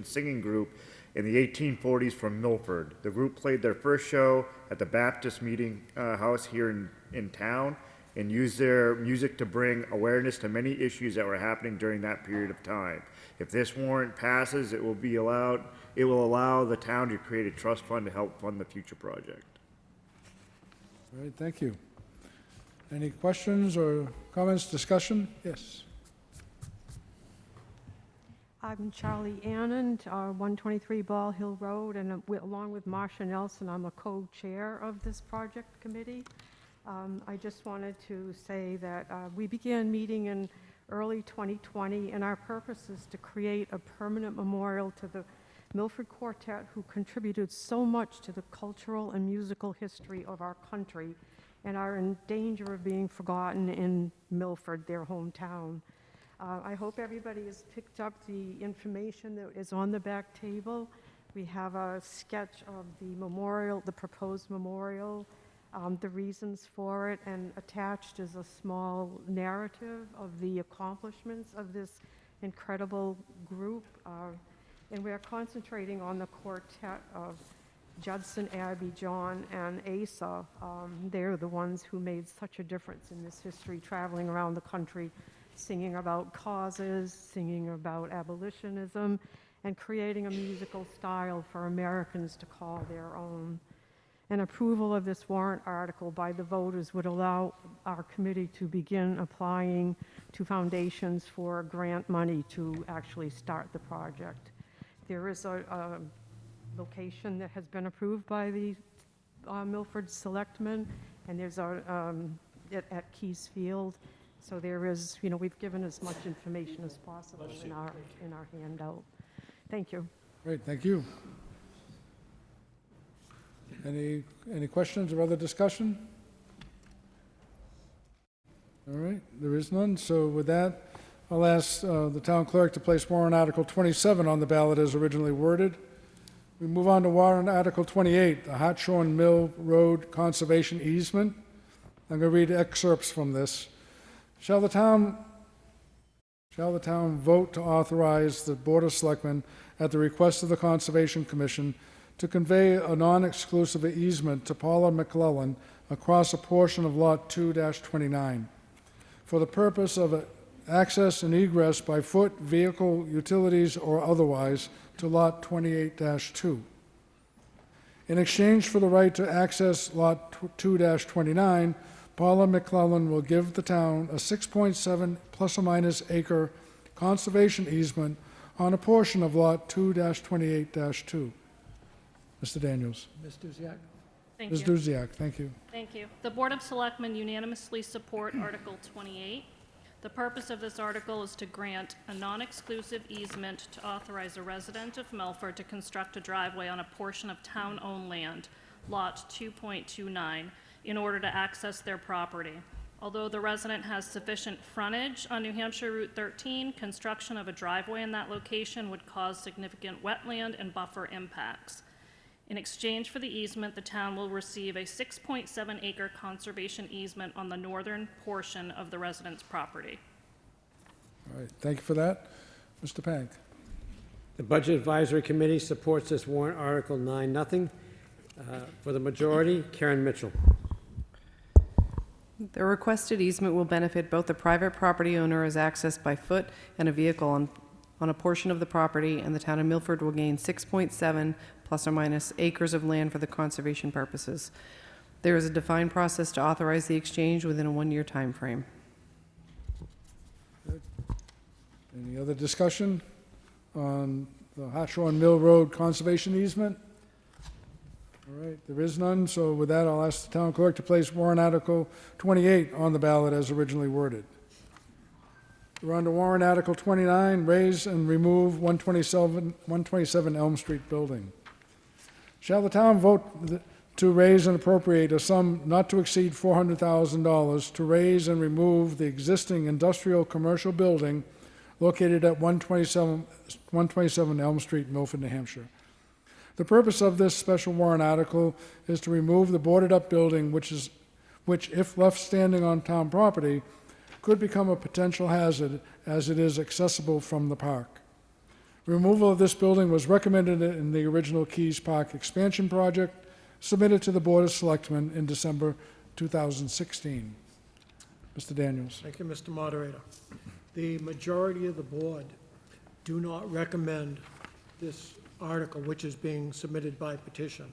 [SPEAKER 21] singing group in the 1840s from Milford. The group played their first show at the Baptist Meeting House here in town and used their music to bring awareness to many issues that were happening during that period of time. If this warrant passes, it will allow the town to create a trust fund to help fund the future project.
[SPEAKER 1] All right, thank you. Any questions or comments, discussion? Yes.
[SPEAKER 22] I'm Charlie Anand, 123 Ball Hill Road, and along with Marcia Nelson, I'm a co-chair of this project committee. I just wanted to say that we began meeting in early 2020, and our purpose is to create a permanent memorial to the Milford Quartet, who contributed so much to the cultural and musical history of our country and are in danger of being forgotten in Milford, their hometown. I hope everybody has picked up the information that is on the back table. We have a sketch of the memorial, the proposed memorial, the reasons for it, and attached is a small narrative of the accomplishments of this incredible group. And we are concentrating on the quartet of Judson, Abby, John, and Asa. They're the ones who made such a difference in this history, traveling around the country, singing about causes, singing about abolitionism, and creating a musical style for Americans to call their own. An approval of this warrant article by the voters would allow our committee to begin applying to foundations for grant money to actually start the project. There is a location that has been approved by the Milford Selectmen, and there's at Keys Field. So there is, we've given as much information as possible in our handout. Thank you.
[SPEAKER 1] Great, thank you. Any questions or other discussion? All right, there is none. So with that, I'll ask the town clerk to place warrant Article 27 on the ballot as originally worded. We move on to warrant Article 28, the Hartshorn Mill Road Conservation Easement. I'm going to read excerpts from this. Shall the town vote to authorize the Board of Selectmen, at the request of the Conservation Commission, to convey a non-exclusive easement to Paula McClellan across a portion of Lot 2-29 for the purpose of access and egress by foot, vehicle, utilities, or otherwise to Lot 28-2. In exchange for the right to access Lot 2-29, Paula McClellan will give the town a 6.7 plus or minus acre conservation easement on a portion of Lot 2-28-2. Mr. Daniels.
[SPEAKER 5] Ms. Duziak?
[SPEAKER 20] Thank
[SPEAKER 1] Ms.
[SPEAKER 20] you.
[SPEAKER 1] Duziak, thank you.
[SPEAKER 20] Thank you. The Board of Selectmen unanimously support Article 28. The purpose of this article is to grant a non-exclusive easement to authorize a resident of Milford to construct a driveway on a portion of town-owned land, Lot 2.29, in order to access their property. Although the resident has sufficient frontage on New Hampshire Route 13, construction of a driveway in that location would cause significant wetland and buffer impacts. In exchange for the easement, the town will receive a 6.7 acre conservation easement on the northern portion of the resident's property.
[SPEAKER 1] All right, thank you for that. Mr. Pank.
[SPEAKER 3] The Budget Advisory Committee supports this warrant article 9-0. For the majority, Karen Mitchell.
[SPEAKER 16] The requested easement will benefit both the private property owner as accessed by foot and a vehicle on a portion of the property, and the town of Milford will gain 6.7 plus or minus acres of land for the conservation purposes. There is a defined process to authorize the exchange within a 1-year time frame.
[SPEAKER 1] Any other discussion on the Hatchorn Mill Road conservation easement? All right, there is none, so with that, I'll ask the town clerk to place warrant article 28 on the ballot as originally worded. We're on to warrant article 29, raise and remove 127 Elm Street building. Shall the town vote to raise and appropriate a sum not to exceed $400,000 to raise and remove the existing industrial commercial building located at 127 Elm Street, Milford, New Hampshire? The purpose of this special warrant article is to remove the boarded-up building, which, if left standing on town property, could become a potential hazard as it is accessible from the park. Removal of this building was recommended in the original Keys Park expansion project submitted to the Board of Selectmen in December 2016. Mr. Daniels.
[SPEAKER 5] Thank you, Mr. Moderator. The majority of the board do not recommend this article, which is being submitted by petition.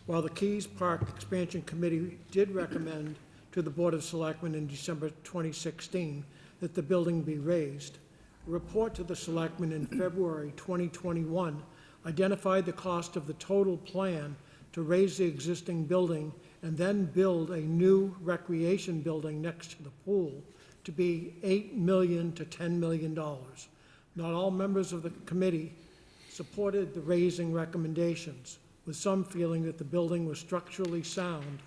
[SPEAKER 5] While the Keys Park Expansion Committee did recommend to the Board of Selectmen in December 2016 that the building be raised, a report to the Selectmen in February 2021 identified the cost of the total plan to raise the existing building and then build a new recreation building next to the pool to be $8 million to $10 million. Not all members of the committee supported the raising recommendations, with some feeling that the building was structurally sound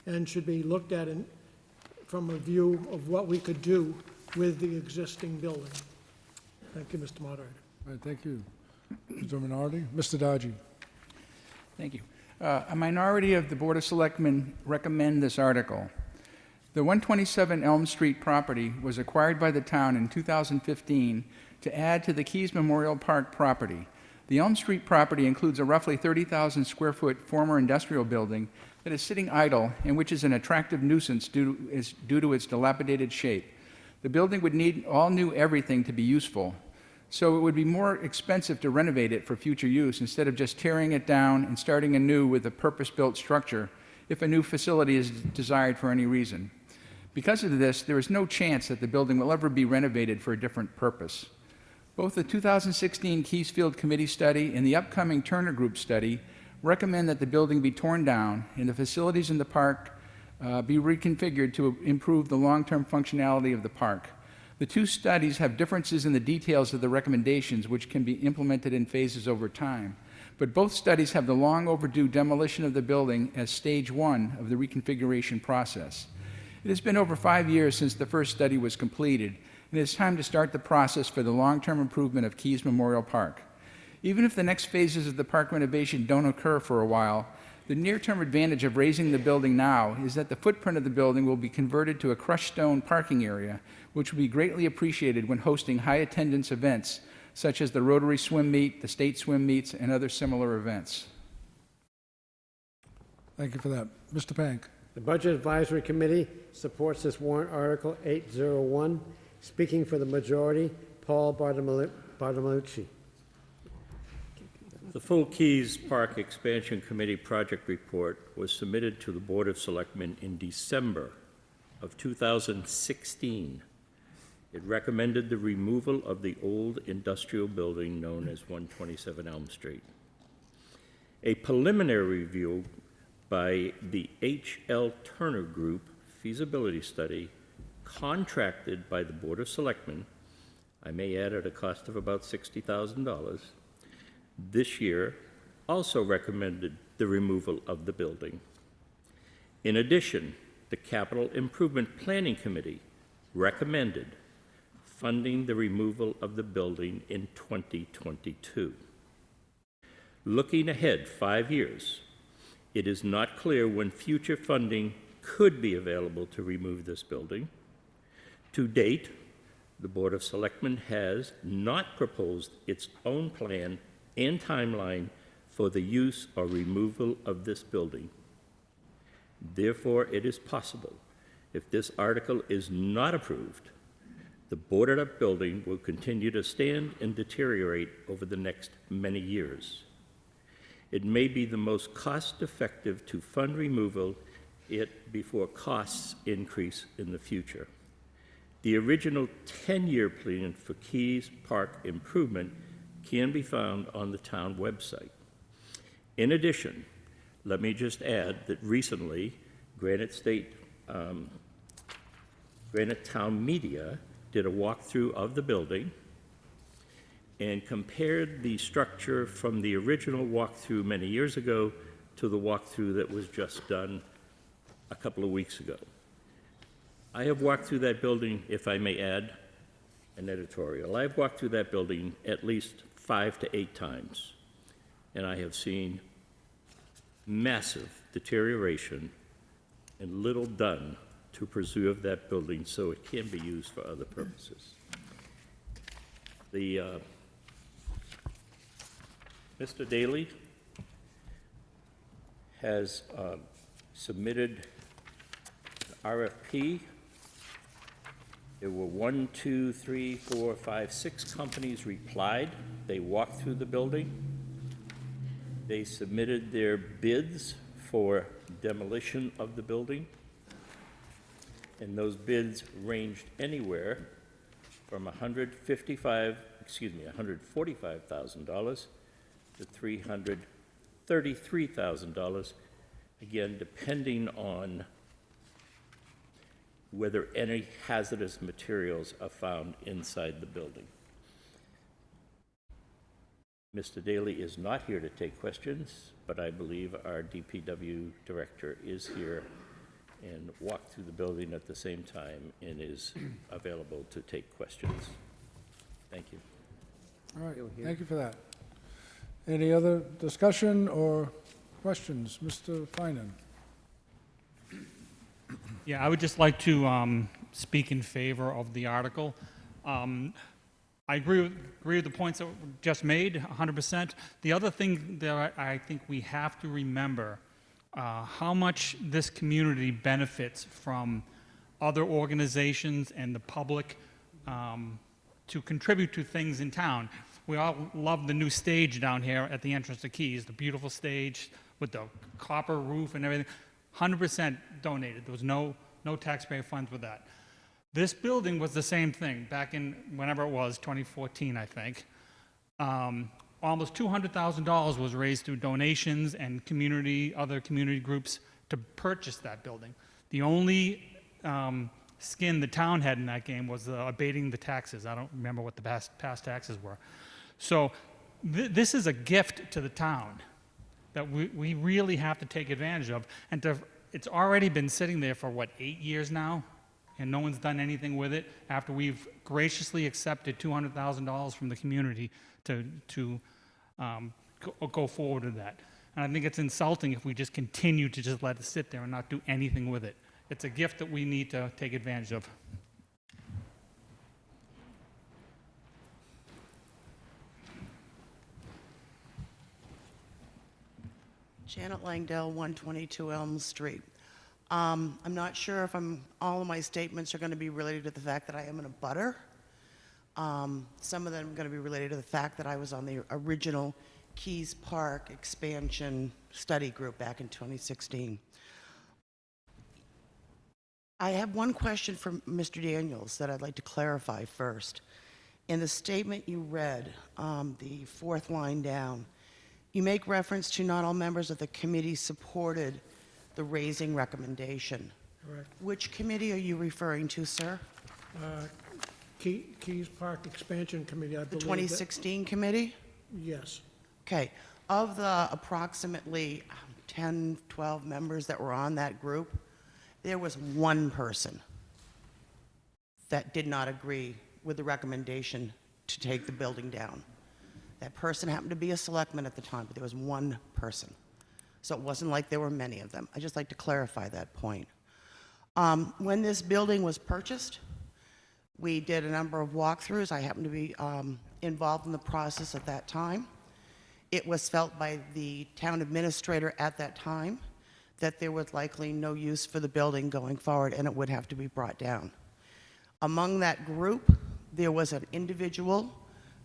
[SPEAKER 5] and should be looked at from a view of what we could do with the existing building. Thank you, Mr. Moderator.
[SPEAKER 1] All right, thank you. Mr. Minority. Mr. Dodgy.
[SPEAKER 7] Thank you. A minority of the Board of Selectmen recommend this article. The 127 Elm Street property was acquired by the town in 2015 to add to the Keys Memorial Park property. The Elm Street property includes a roughly 30,000 square foot former industrial building that is sitting idle and which is an attractive nuisance due to its dilapidated shape. The building would need all new everything to be useful, so it would be more expensive to renovate it for future use instead of just tearing it down and starting anew with a purpose-built structure if a new facility is desired for any reason. Because of this, there is no chance that the building will ever be renovated for a different purpose. Both the 2016 Keysfield Committee study and the upcoming Turner Group study recommend that the building be torn down and the facilities in the park be reconfigured to improve the long-term functionality of the park. The two studies have differences in the details of the recommendations, which can be implemented in phases over time. But both studies have the long overdue demolition of the building as stage one of the reconfiguration process. It has been over 5 years since the first study was completed, and it is time to start the process for the long-term improvement of Keys Memorial Park. Even if the next phases of the park renovation don't occur for a while, the near-term advantage of raising the building now is that the footprint of the building will be converted to a crushed stone parking area, which will be greatly appreciated when hosting high-attendance events such as the Rotary Swim Meet, the State Swim Meets, and other similar events.
[SPEAKER 1] Thank you for that. Mr. Pank.
[SPEAKER 3] The Budget Advisory Committee supports this warrant article 801. Speaking for the majority, Paul Bartolomucci.
[SPEAKER 2] The full Keys Park Expansion Committee project report was submitted to the Board of Selectmen in December of 2016. It recommended the removal of the old industrial building known as 127 Elm Street. A preliminary review by the H.L. Turner Group feasibility study contracted by the Board of Selectmen, I may add at a cost of about $60,000, this year also recommended the removal of the building. In addition, the Capital Improvement Planning Committee recommended funding the removal of the building in 2022. Looking ahead 5 years, it is not clear when future funding could be available to remove this building. To date, the Board of Selectmen has not proposed its own plan and timeline for the use or removal of this building. Therefore, it is possible, if this article is not approved, the boarded-up building will continue to stand and deteriorate over the next many years. It may be the most cost-effective to fund removal it before costs increase in the future. The original 10-year plan for Keys Park improvement can be found on the town website. In addition, let me just add that recently, Granite Town Media did a walkthrough of the building and compared the structure from the original walkthrough many years ago to the walkthrough that was just done a couple of weeks ago. I have walked through that building, if I may add an editorial. I've walked through that building at least 5 to 8 times, and I have seen massive deterioration and little done to preserve that building so it can be used for other purposes. Mr. Daly has submitted an RFP. There were 6 companies replied. They walked through the building. They submitted their bids for demolition of the building. And those bids ranged anywhere from $145,000 to $333,000, again, depending on whether any hazardous materials are found inside the building. Mr. Daly is not here to take questions, but I believe our DPW director is here and walked through the building at the same time and is available to take questions. Thank you.
[SPEAKER 1] All right, thank you for that. Any other discussion or questions? Mr. Finan.
[SPEAKER 8] Yeah, I would just like to speak in favor of the article. I agree with the points that were just made, 100%. The other thing that I think we have to remember, how much this community benefits from other organizations and the public to contribute to things in town. We all love the new stage down here at the entrance to Keys, the beautiful stage with the copper roof and everything. 100% donated. There was no taxpayer funds with that. This building was the same thing back in whenever it was, 2014, I think. Almost $200,000 was raised through donations and other community groups to purchase that building. The only skin the town had in that game was abating the taxes. I don't remember what the past taxes were. So this is a gift to the town that we really have to take advantage of. And it's already been sitting there for, 8 years now? And no one's done anything with it after we've graciously accepted $200,000 from the community to go forward with that. And I think it's insulting if we just continue to just let it sit there and not do anything with it. It's a gift that we need to take advantage of.
[SPEAKER 23] Janet Langdell, 122 Elm Street.
[SPEAKER 11] I'm not sure if all of my statements are going to be related to the fact that I am in a butter. Some of them are going to be related to the fact that I was on the original Keys Park expansion study group back in 2016. I have one question for Mr. Daniels that I'd like to clarify first. In the statement you read, the fourth line down, you make reference to not all members of the committee supported the raising recommendation.
[SPEAKER 5] Correct.
[SPEAKER 11] Which committee are you referring to, sir?
[SPEAKER 5] Keys Park Expansion Committee, I
[SPEAKER 11] The
[SPEAKER 5] believe.
[SPEAKER 11] 2016 committee?
[SPEAKER 5] Yes.
[SPEAKER 11] Okay. Of the approximately 10, 12 members that were on that group, there was one person that did not agree with the recommendation to take the building down. That person happened to be a selectman at the time, but there was one person. So it wasn't like there were many of them. I'd just like to clarify that point. When this building was purchased, we did a number of walkthroughs. I happened to be involved in the process at that time. It was felt by the town administrator at that time that there was likely no use for the building going forward and it would have to be brought down. Among that group, there was an individual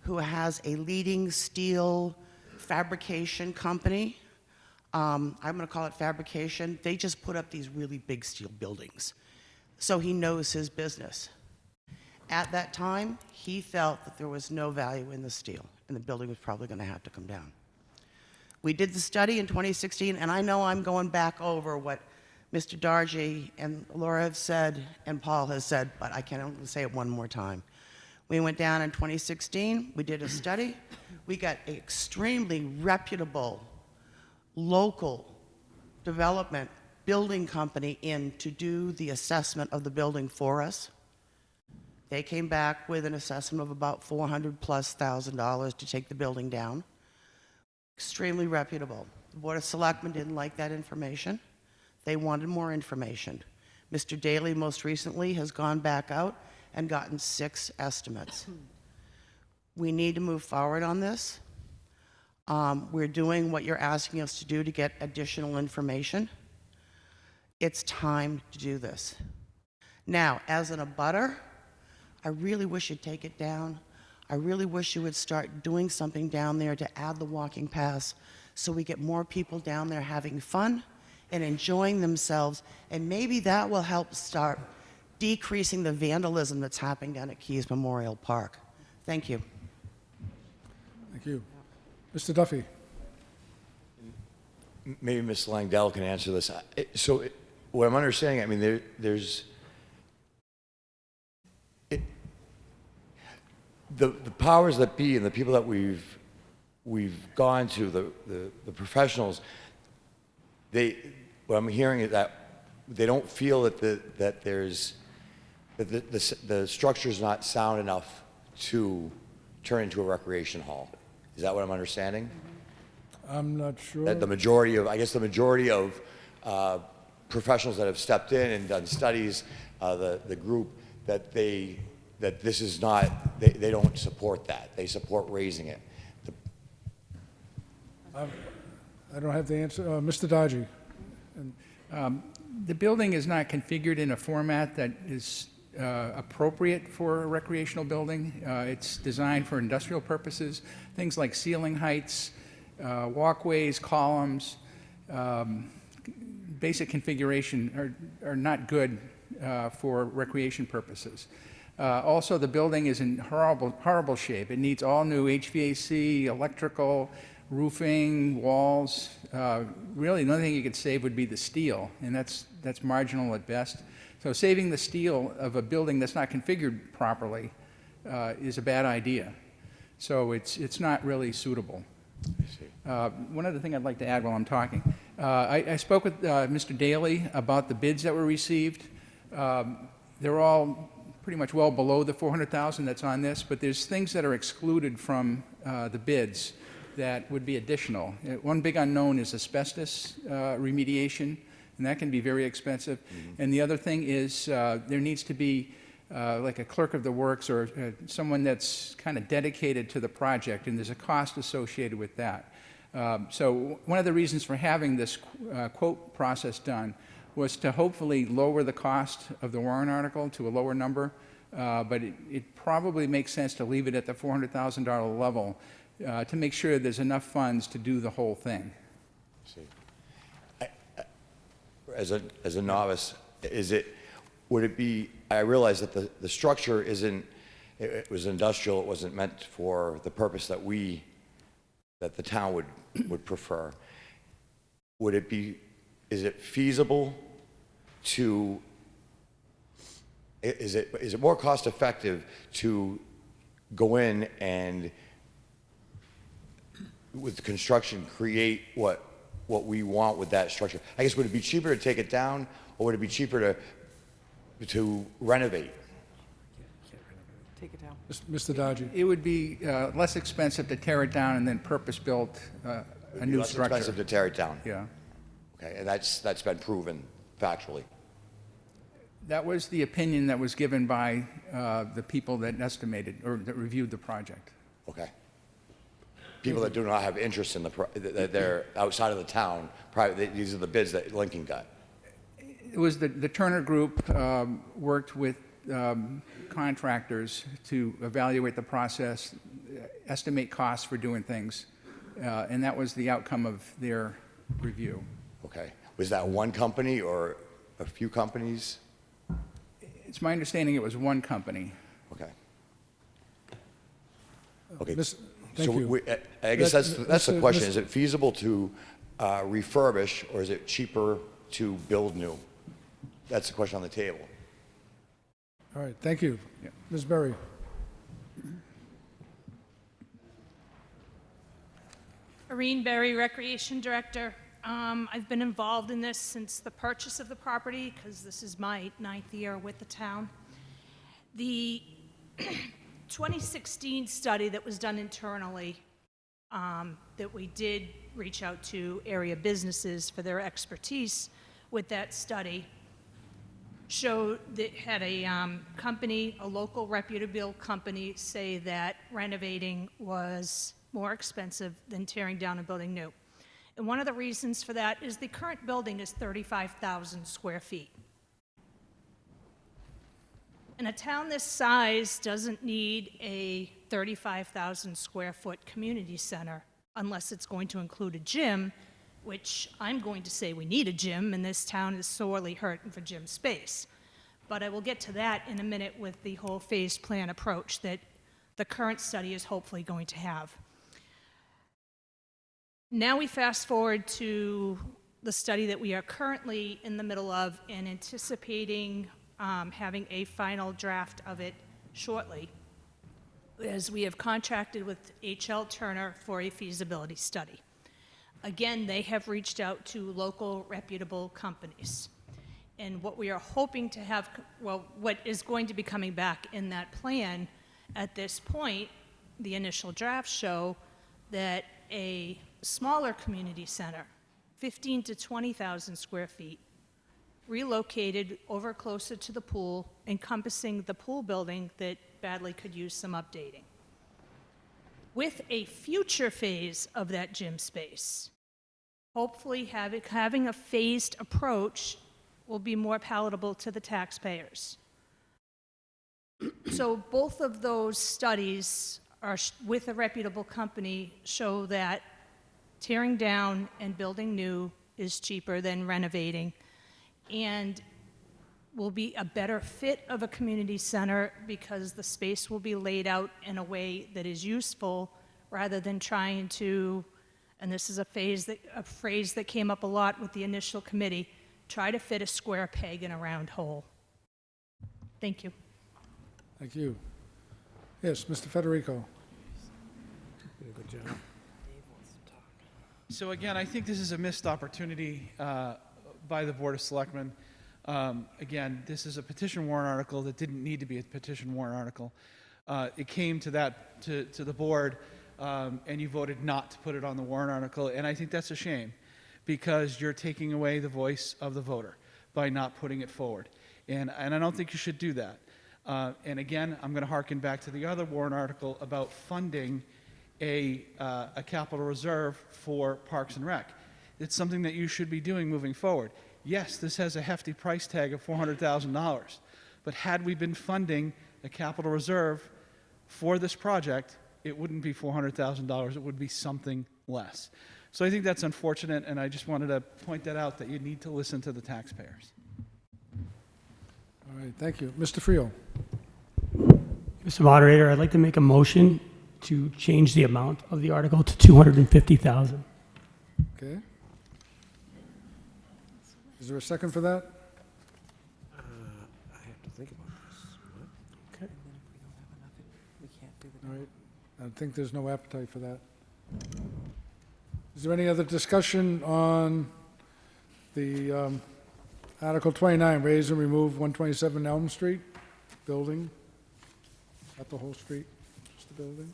[SPEAKER 11] who has a leading steel fabrication company. I'm going to call it fabrication. They just put up these really big steel buildings. So he knows his business. At that time, he felt that there was no value in the steel and the building was probably going to have to come down. We did the study in 2016, and I know I'm going back over what Mr. Dargy and Laura have said and Paul has said, but I can only say it one more time. We went down in 2016, we did a study, we got an extremely reputable local development building company in to do the assessment of the building for us. They came back with an assessment of about $400,000+ to take the building down. Extremely reputable. The Board of Selectmen didn't like that information. They wanted more information. Mr. Daley most recently has gone back out and gotten 6 estimates. We need to move forward on this. We're doing what you're asking us to do to get additional information. It's time to do this. Now, as an abutter, I really wish you'd take it down. I really wish you would start doing something down there to add the walking paths so we get more people down there having fun and enjoying themselves, and maybe that will help start decreasing the vandalism that's happening down at Keys Memorial Park. Thank you.
[SPEAKER 1] Thank you. Mr. Duffy.
[SPEAKER 15] Maybe Ms. Langdell can answer this. What I'm understanding, I mean, the powers that be and the people that we've gone to, the professionals, what I'm hearing is that they don't feel that the structure is not sound enough to turn into a recreation hall. Is that what I'm understanding?
[SPEAKER 1] I'm not sure.
[SPEAKER 15] That the majority of professionals that have stepped in and done studies, the group, that this is not, they don't support that. They support raising it.
[SPEAKER 1] I don't have the answer. Mr. Dodgy.
[SPEAKER 7] The building is not configured in a format that is appropriate for a recreational building. It's designed for industrial purposes, things like ceiling heights, walkways, columns, basic configuration are not good for recreation purposes. Also, the building is in horrible shape. It needs all new HVAC, electrical, roofing, walls. Really, the only thing you could save would be the steel, and that's marginal at best. So saving the steel of a building that's not configured properly is a bad idea. So it's not really suitable. One other thing I'd like to add while I'm talking. I spoke with Mr. Daley about the bids that were received. They're all pretty much well below the $400,000 that's on this, but there's things that are excluded from the bids that would be additional. One big unknown is asbestos remediation, and that can be very expensive. Mm-hmm. And the other thing is there needs to be like a clerk of the works or someone that's kind of dedicated to the project, and there's a cost associated with that. So one of the reasons for having this quote process done was to hopefully lower the cost of the warrant article to a lower number, but it probably makes sense to leave it at the $400,000 level to make sure there's enough funds to do the whole thing.
[SPEAKER 15] As a novice, would it be, I realize that the structure isn't, it was industrial, it wasn't meant for the purpose that the town would prefer. Would it be, is it feasible to, is it more cost effective to go in and with construction create what we want with that structure? I guess, would it be cheaper to take it down, or would it be cheaper to renovate?
[SPEAKER 16] Take it down.
[SPEAKER 1] Mr. Dodgy.
[SPEAKER 7] It would be less expensive to tear it down and then purpose-built a new
[SPEAKER 15] Less
[SPEAKER 7] structure.
[SPEAKER 15] expensive to tear it down.
[SPEAKER 7] Yeah.
[SPEAKER 15] Okay, and that's been proven factually.
[SPEAKER 7] That was the opinion that was given by the people that estimated or that reviewed the project.
[SPEAKER 15] Okay. People that do not have interest in that they're outside of the town, private, these are the bids that Lincoln got.
[SPEAKER 7] It was the Turner Group worked with contractors to evaluate the process, estimate costs for doing things, and that was the outcome of their review.
[SPEAKER 15] Okay. Was that one company or a few companies?
[SPEAKER 7] It's my understanding it was one company.
[SPEAKER 15] Okay. Okay.
[SPEAKER 1] Thank you.
[SPEAKER 15] I guess that's the question. Is it feasible to refurbish, or is it cheaper to build new? That's the question on the table.
[SPEAKER 1] All right, thank you.
[SPEAKER 7] Yeah.
[SPEAKER 1] Ms. Berry.
[SPEAKER 9] Irene Berry, Recreation Director. I've been involved in this since the purchase of the property, because this is my 9th year with the town. The 2016 study that was done internally, that we did reach out to area businesses for their expertise with that study, showed that had a company, a local reputable company, say that renovating was more expensive than tearing down and building new. And one of the reasons for that is the current building is 35,000 square feet. And a town this size doesn't need a 35,000 square foot community center unless it's going to include a gym, which I'm going to say we need a gym, and this town is sorely hurting for gym space. But I will get to that in a minute with the whole phased plan approach that the current study is hopefully going to have. Now we fast forward to the study that we are currently in the middle of and anticipating having a final draft of it shortly, as we have contracted with H.L. Turner for a feasibility study. Again, they have reached out to local reputable companies. And what we are hoping to have, well, what is going to be coming back in that plan at this point, the initial drafts show that a smaller community center, 15 to 20,000 square feet, relocated over closer to the pool, encompassing the pool building that badly could use some updating. With a future phase of that gym space, hopefully having a phased approach will be more palatable to the taxpayers. So both of those studies are with a reputable company show that tearing down and building new is cheaper than renovating, and will be a better fit of a community center because the space will be laid out in a way that is useful rather than trying to, and this is a phrase that came up a lot with the initial committee, try to fit a square peg in a round hole. Thank you.
[SPEAKER 1] Thank you. Yes, Mr. Federico.
[SPEAKER 3] Good job.
[SPEAKER 14] So again, I think this is a missed opportunity by the Board of Selectmen. Again, this is a petition warrant article that didn't need to be a petition warrant article. It came to the board, and you voted not to put it on the warrant article, and I think that's a shame, because you're taking away the voice of the voter by not putting it forward, and I don't think you should do that. And again, I'm going to harken back to the other warrant article about funding a capital reserve for Parks and Rec. It's something that you should be doing moving forward. yes, this has a hefty price tag of $400,000, but had we been funding a capital reserve for this project, it wouldn't be $400,000, it would be something less. So I think that's unfortunate, and I just wanted to point that out, that you need to listen to the taxpayers.
[SPEAKER 1] All right, thank you. Mr. Friel.
[SPEAKER 12] Mr. Moderator, I'd like to make a motion to change the amount of the article to $250,000.
[SPEAKER 1] Okay. Is there a second for that?
[SPEAKER 3] I have to think about this.
[SPEAKER 12] Okay.
[SPEAKER 1] All right. I think there's no appetite for that. Is there any other discussion on the Article 29, raise and remove 127 Elm Street building? Not the whole street, just the building?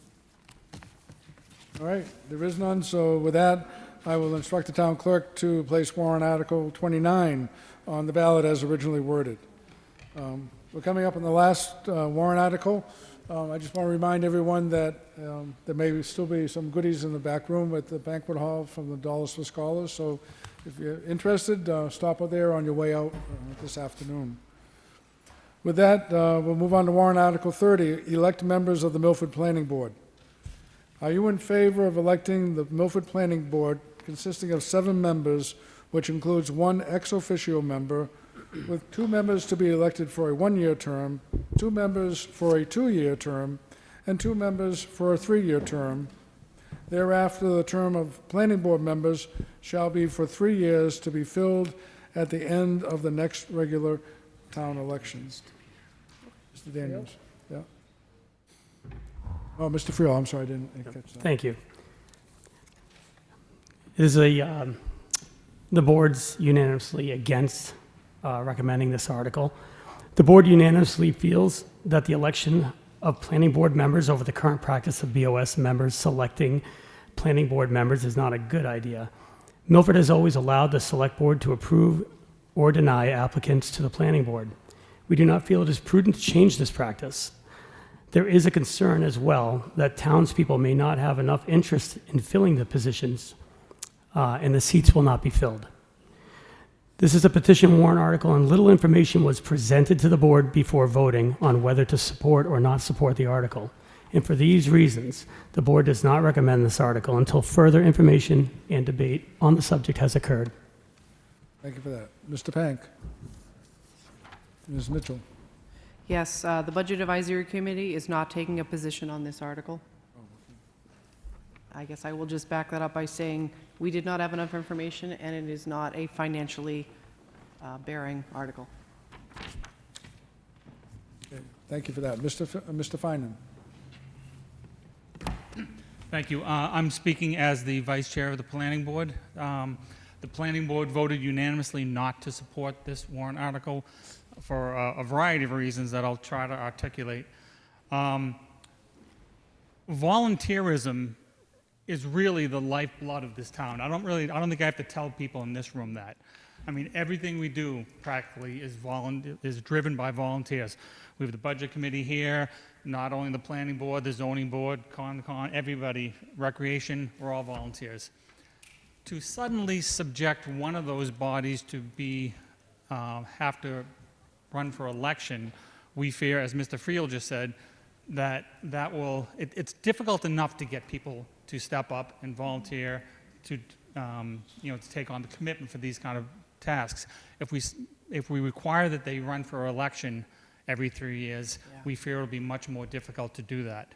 [SPEAKER 1] All right, there is none, so with that, I will instruct the town clerk to place warrant Article 29 on the ballot as originally worded. We're coming up on the last warrant article. I just want to remind everyone that there may still be some goodies in the back room at the banquet hall from the Dollars for Scholars, so if you're interested, stop out there on your way out this afternoon. With that, we'll move on to warrant Article 30, elect members of the Milford Planning Board. Are you in favor of electing the Milford Planning Board consisting of 7 members, which includes 1 ex officio member, with 2 members to be elected for a 1-year term, 2 members for a 2-year term, and 2 members for a 3-year term? Thereafter, the term of planning board members shall be for 3 years to be filled at the end of the next regular town elections. Mr. Daniels? Yeah. Oh, Mr. Friel, I'm sorry, I didn't catch that.
[SPEAKER 12] Thank you. It is the board's unanimously against recommending this article. The board unanimously feels that the election of planning board members over the current practice of BOS members selecting planning board members is not a good idea. Milford has always allowed the select board to approve or deny applicants to the planning board. We do not feel it is prudent to change this practice. There is a concern as well that townspeople may not have enough interest in filling the positions, and the seats will not be filled. This is a petition warrant article, and little information was presented to the board before voting on whether to support or not support the article. And for these reasons, the board does not recommend this article until further information and debate on the subject has occurred.
[SPEAKER 1] Thank you for that. Mr. Pank? Ms. Mitchell?
[SPEAKER 16] Yes, the Budget Advisory Committee is not taking a position on this article. I guess I will just back that up by saying we did not have enough information, and it is not a financially bearing article.
[SPEAKER 1] Okay, thank you for that. Mr. Finan?
[SPEAKER 8] Thank you. I'm speaking as the vice chair of the planning board. The planning board voted unanimously not to support this warrant article for a variety of reasons that I'll try to articulate. Volunteerism is really the lifeblood of this town. I don't think I have to tell people in this room that. I mean, everything we do practically is driven by volunteers. We have the budget committee here, not only the planning board, the zoning board, Concom, everybody, recreation, we're all volunteers. To suddenly subject one of those bodies to be, have to run for election, we fear, as Mr. Friel just said, it's difficult enough to get people to step up and volunteer to take on the commitment for these kind of tasks. If we require that they run for election every 3 years, we fear it'll be much more difficult to do that.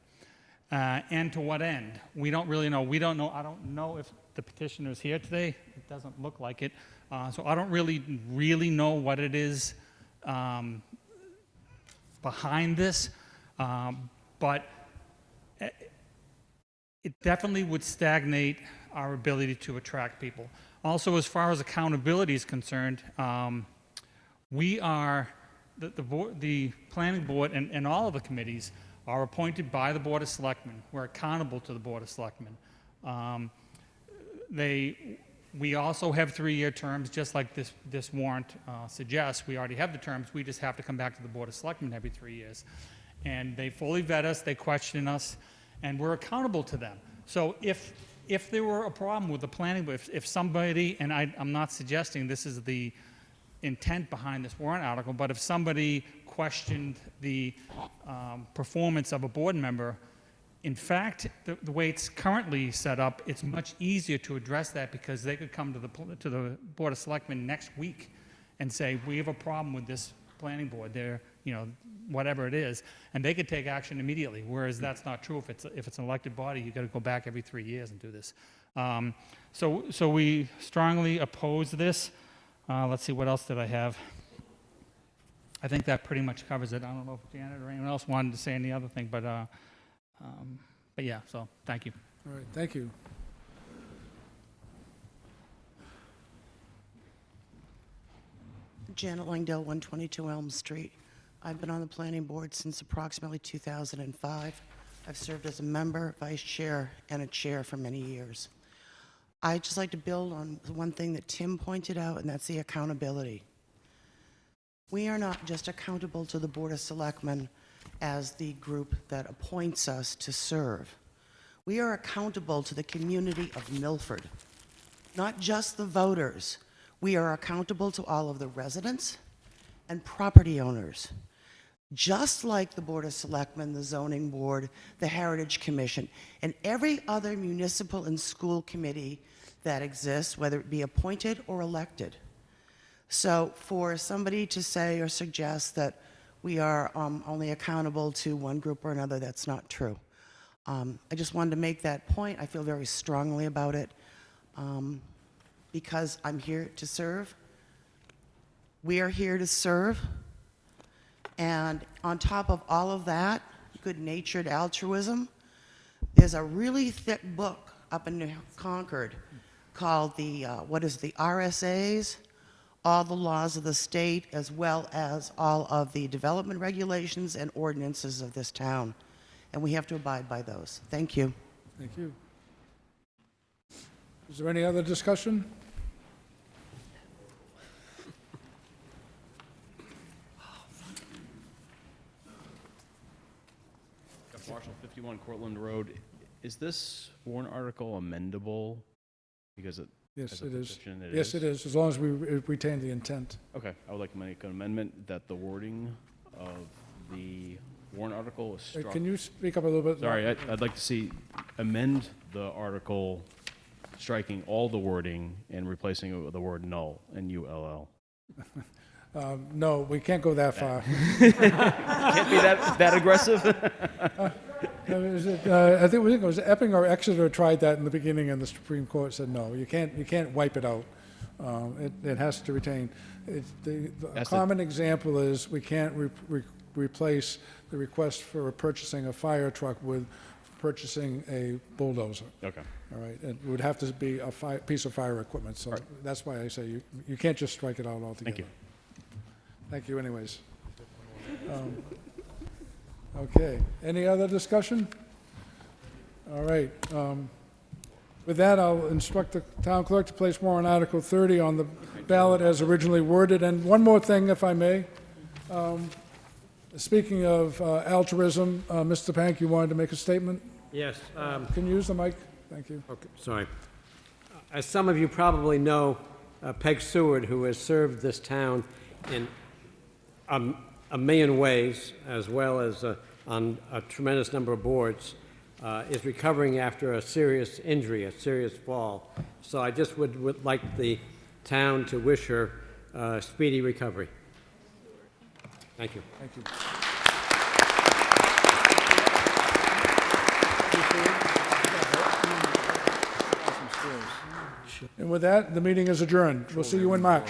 [SPEAKER 8] And to what end? We don't really know. I don't know if the petitioner is here today. It doesn't look like it. So I don't really know what it is behind this. But it definitely would stagnate our ability to attract people. Also, as far as accountability is concerned, we are, the planning board and all of the committees are appointed by the Board of Selectmen. We're accountable to the Board of Selectmen. We also have 3-year terms, just like this warrant suggests. We already have the terms. We just have to come back to the Board of Selectmen every 3 years. And they fully vet us, they question us, and we're accountable to them. So if there were a problem with the planning, if somebody, and I'm not suggesting this is the intent behind this warrant article, but if somebody questioned the performance of a board member, in fact, the way it's currently set up, it's much easier to address that because they could come to the Board of Selectmen next week and say, we have a problem with this planning board, they're, whatever it is, and they could take action immediately, whereas that's not true. If it's an elected body, you've got to go back every 3 years and do this. So we strongly oppose this. Let's see, what else did I have? I think that pretty much covers it. I don't know if Janet or anyone else wanted to say any other thing, but yeah, so thank you.
[SPEAKER 1] All right, thank you.
[SPEAKER 11] Janet Langdale, 122 Elm Street. I've been on the planning board since approximately 2005. I've served as a member, vice chair, and a chair for many years. I'd just like to build on one thing that Tim pointed out, and that's the accountability. We are not just accountable to the Board of Selectmen as the group that appoints us to serve. We are accountable to the community of Milford, not just the voters. We are accountable to all of the residents and property owners. Just like the Board of Selectmen, the Zoning Board, the Heritage Commission, and every other municipal and school committee that exists, whether it be appointed or elected. So for somebody to say or suggest that we are only accountable to one group or another, that's not true. I just wanted to make that point. I feel very strongly about it because I'm here to serve. We are here to serve. And on top of all of that, good-natured altruism, there's a really thick book up in Concord called the RSAs, all the laws of the state, as well as all of the development regulations and ordinances of this town. And we have to abide by those. Thank you.
[SPEAKER 1] Thank you. Is there any other discussion?
[SPEAKER 6] Marshall, 51 Cortland Road. Is this warrant article amendable? Because it
[SPEAKER 1] Yes,
[SPEAKER 6] it
[SPEAKER 1] is.
[SPEAKER 6] It
[SPEAKER 1] Yes, it is, as long as we retain the intent.
[SPEAKER 6] Okay, I would like to make an amendment that the wording of the warrant article is struck.
[SPEAKER 1] Can you speak up a little bit?
[SPEAKER 6] Sorry, I'd like to see amend the article, striking all the wording and replacing it with the word null, N-U-L-L.
[SPEAKER 1] No, we can't go that far.
[SPEAKER 6] Can't be that aggressive?
[SPEAKER 1] I think it was Epping or Exeter tried that in the beginning, and the Supreme Court said no. You can't wipe it out. It has to retain. The common example is we can't replace the request for purchasing a fire truck with purchasing a bulldozer.
[SPEAKER 6] Okay.
[SPEAKER 1] All right. It would have to be a piece of fire equipment. So that's why I say you can't just strike it out altogether.
[SPEAKER 6] Thank you.
[SPEAKER 1] Thank you anyways. Okay, any other discussion? All right. With that, I'll instruct the town clerk to place warrant Article 30 on the ballot as originally worded. And one more thing, if I may. Speaking of altruism, Mr. Pank, you wanted to make a statement?
[SPEAKER 3] Yes.
[SPEAKER 1] Can you use the mic? Thank you.
[SPEAKER 3] Okay, sorry. As some of you probably know, Peg Seward, who has served this town in a million ways, as well as on a tremendous number of boards, is recovering after a serious injury, a serious fall. So I just would like the town to wish her speedy recovery. Thank you.
[SPEAKER 1] Thank you. And with that, the meeting is adjourned. We'll see you in March.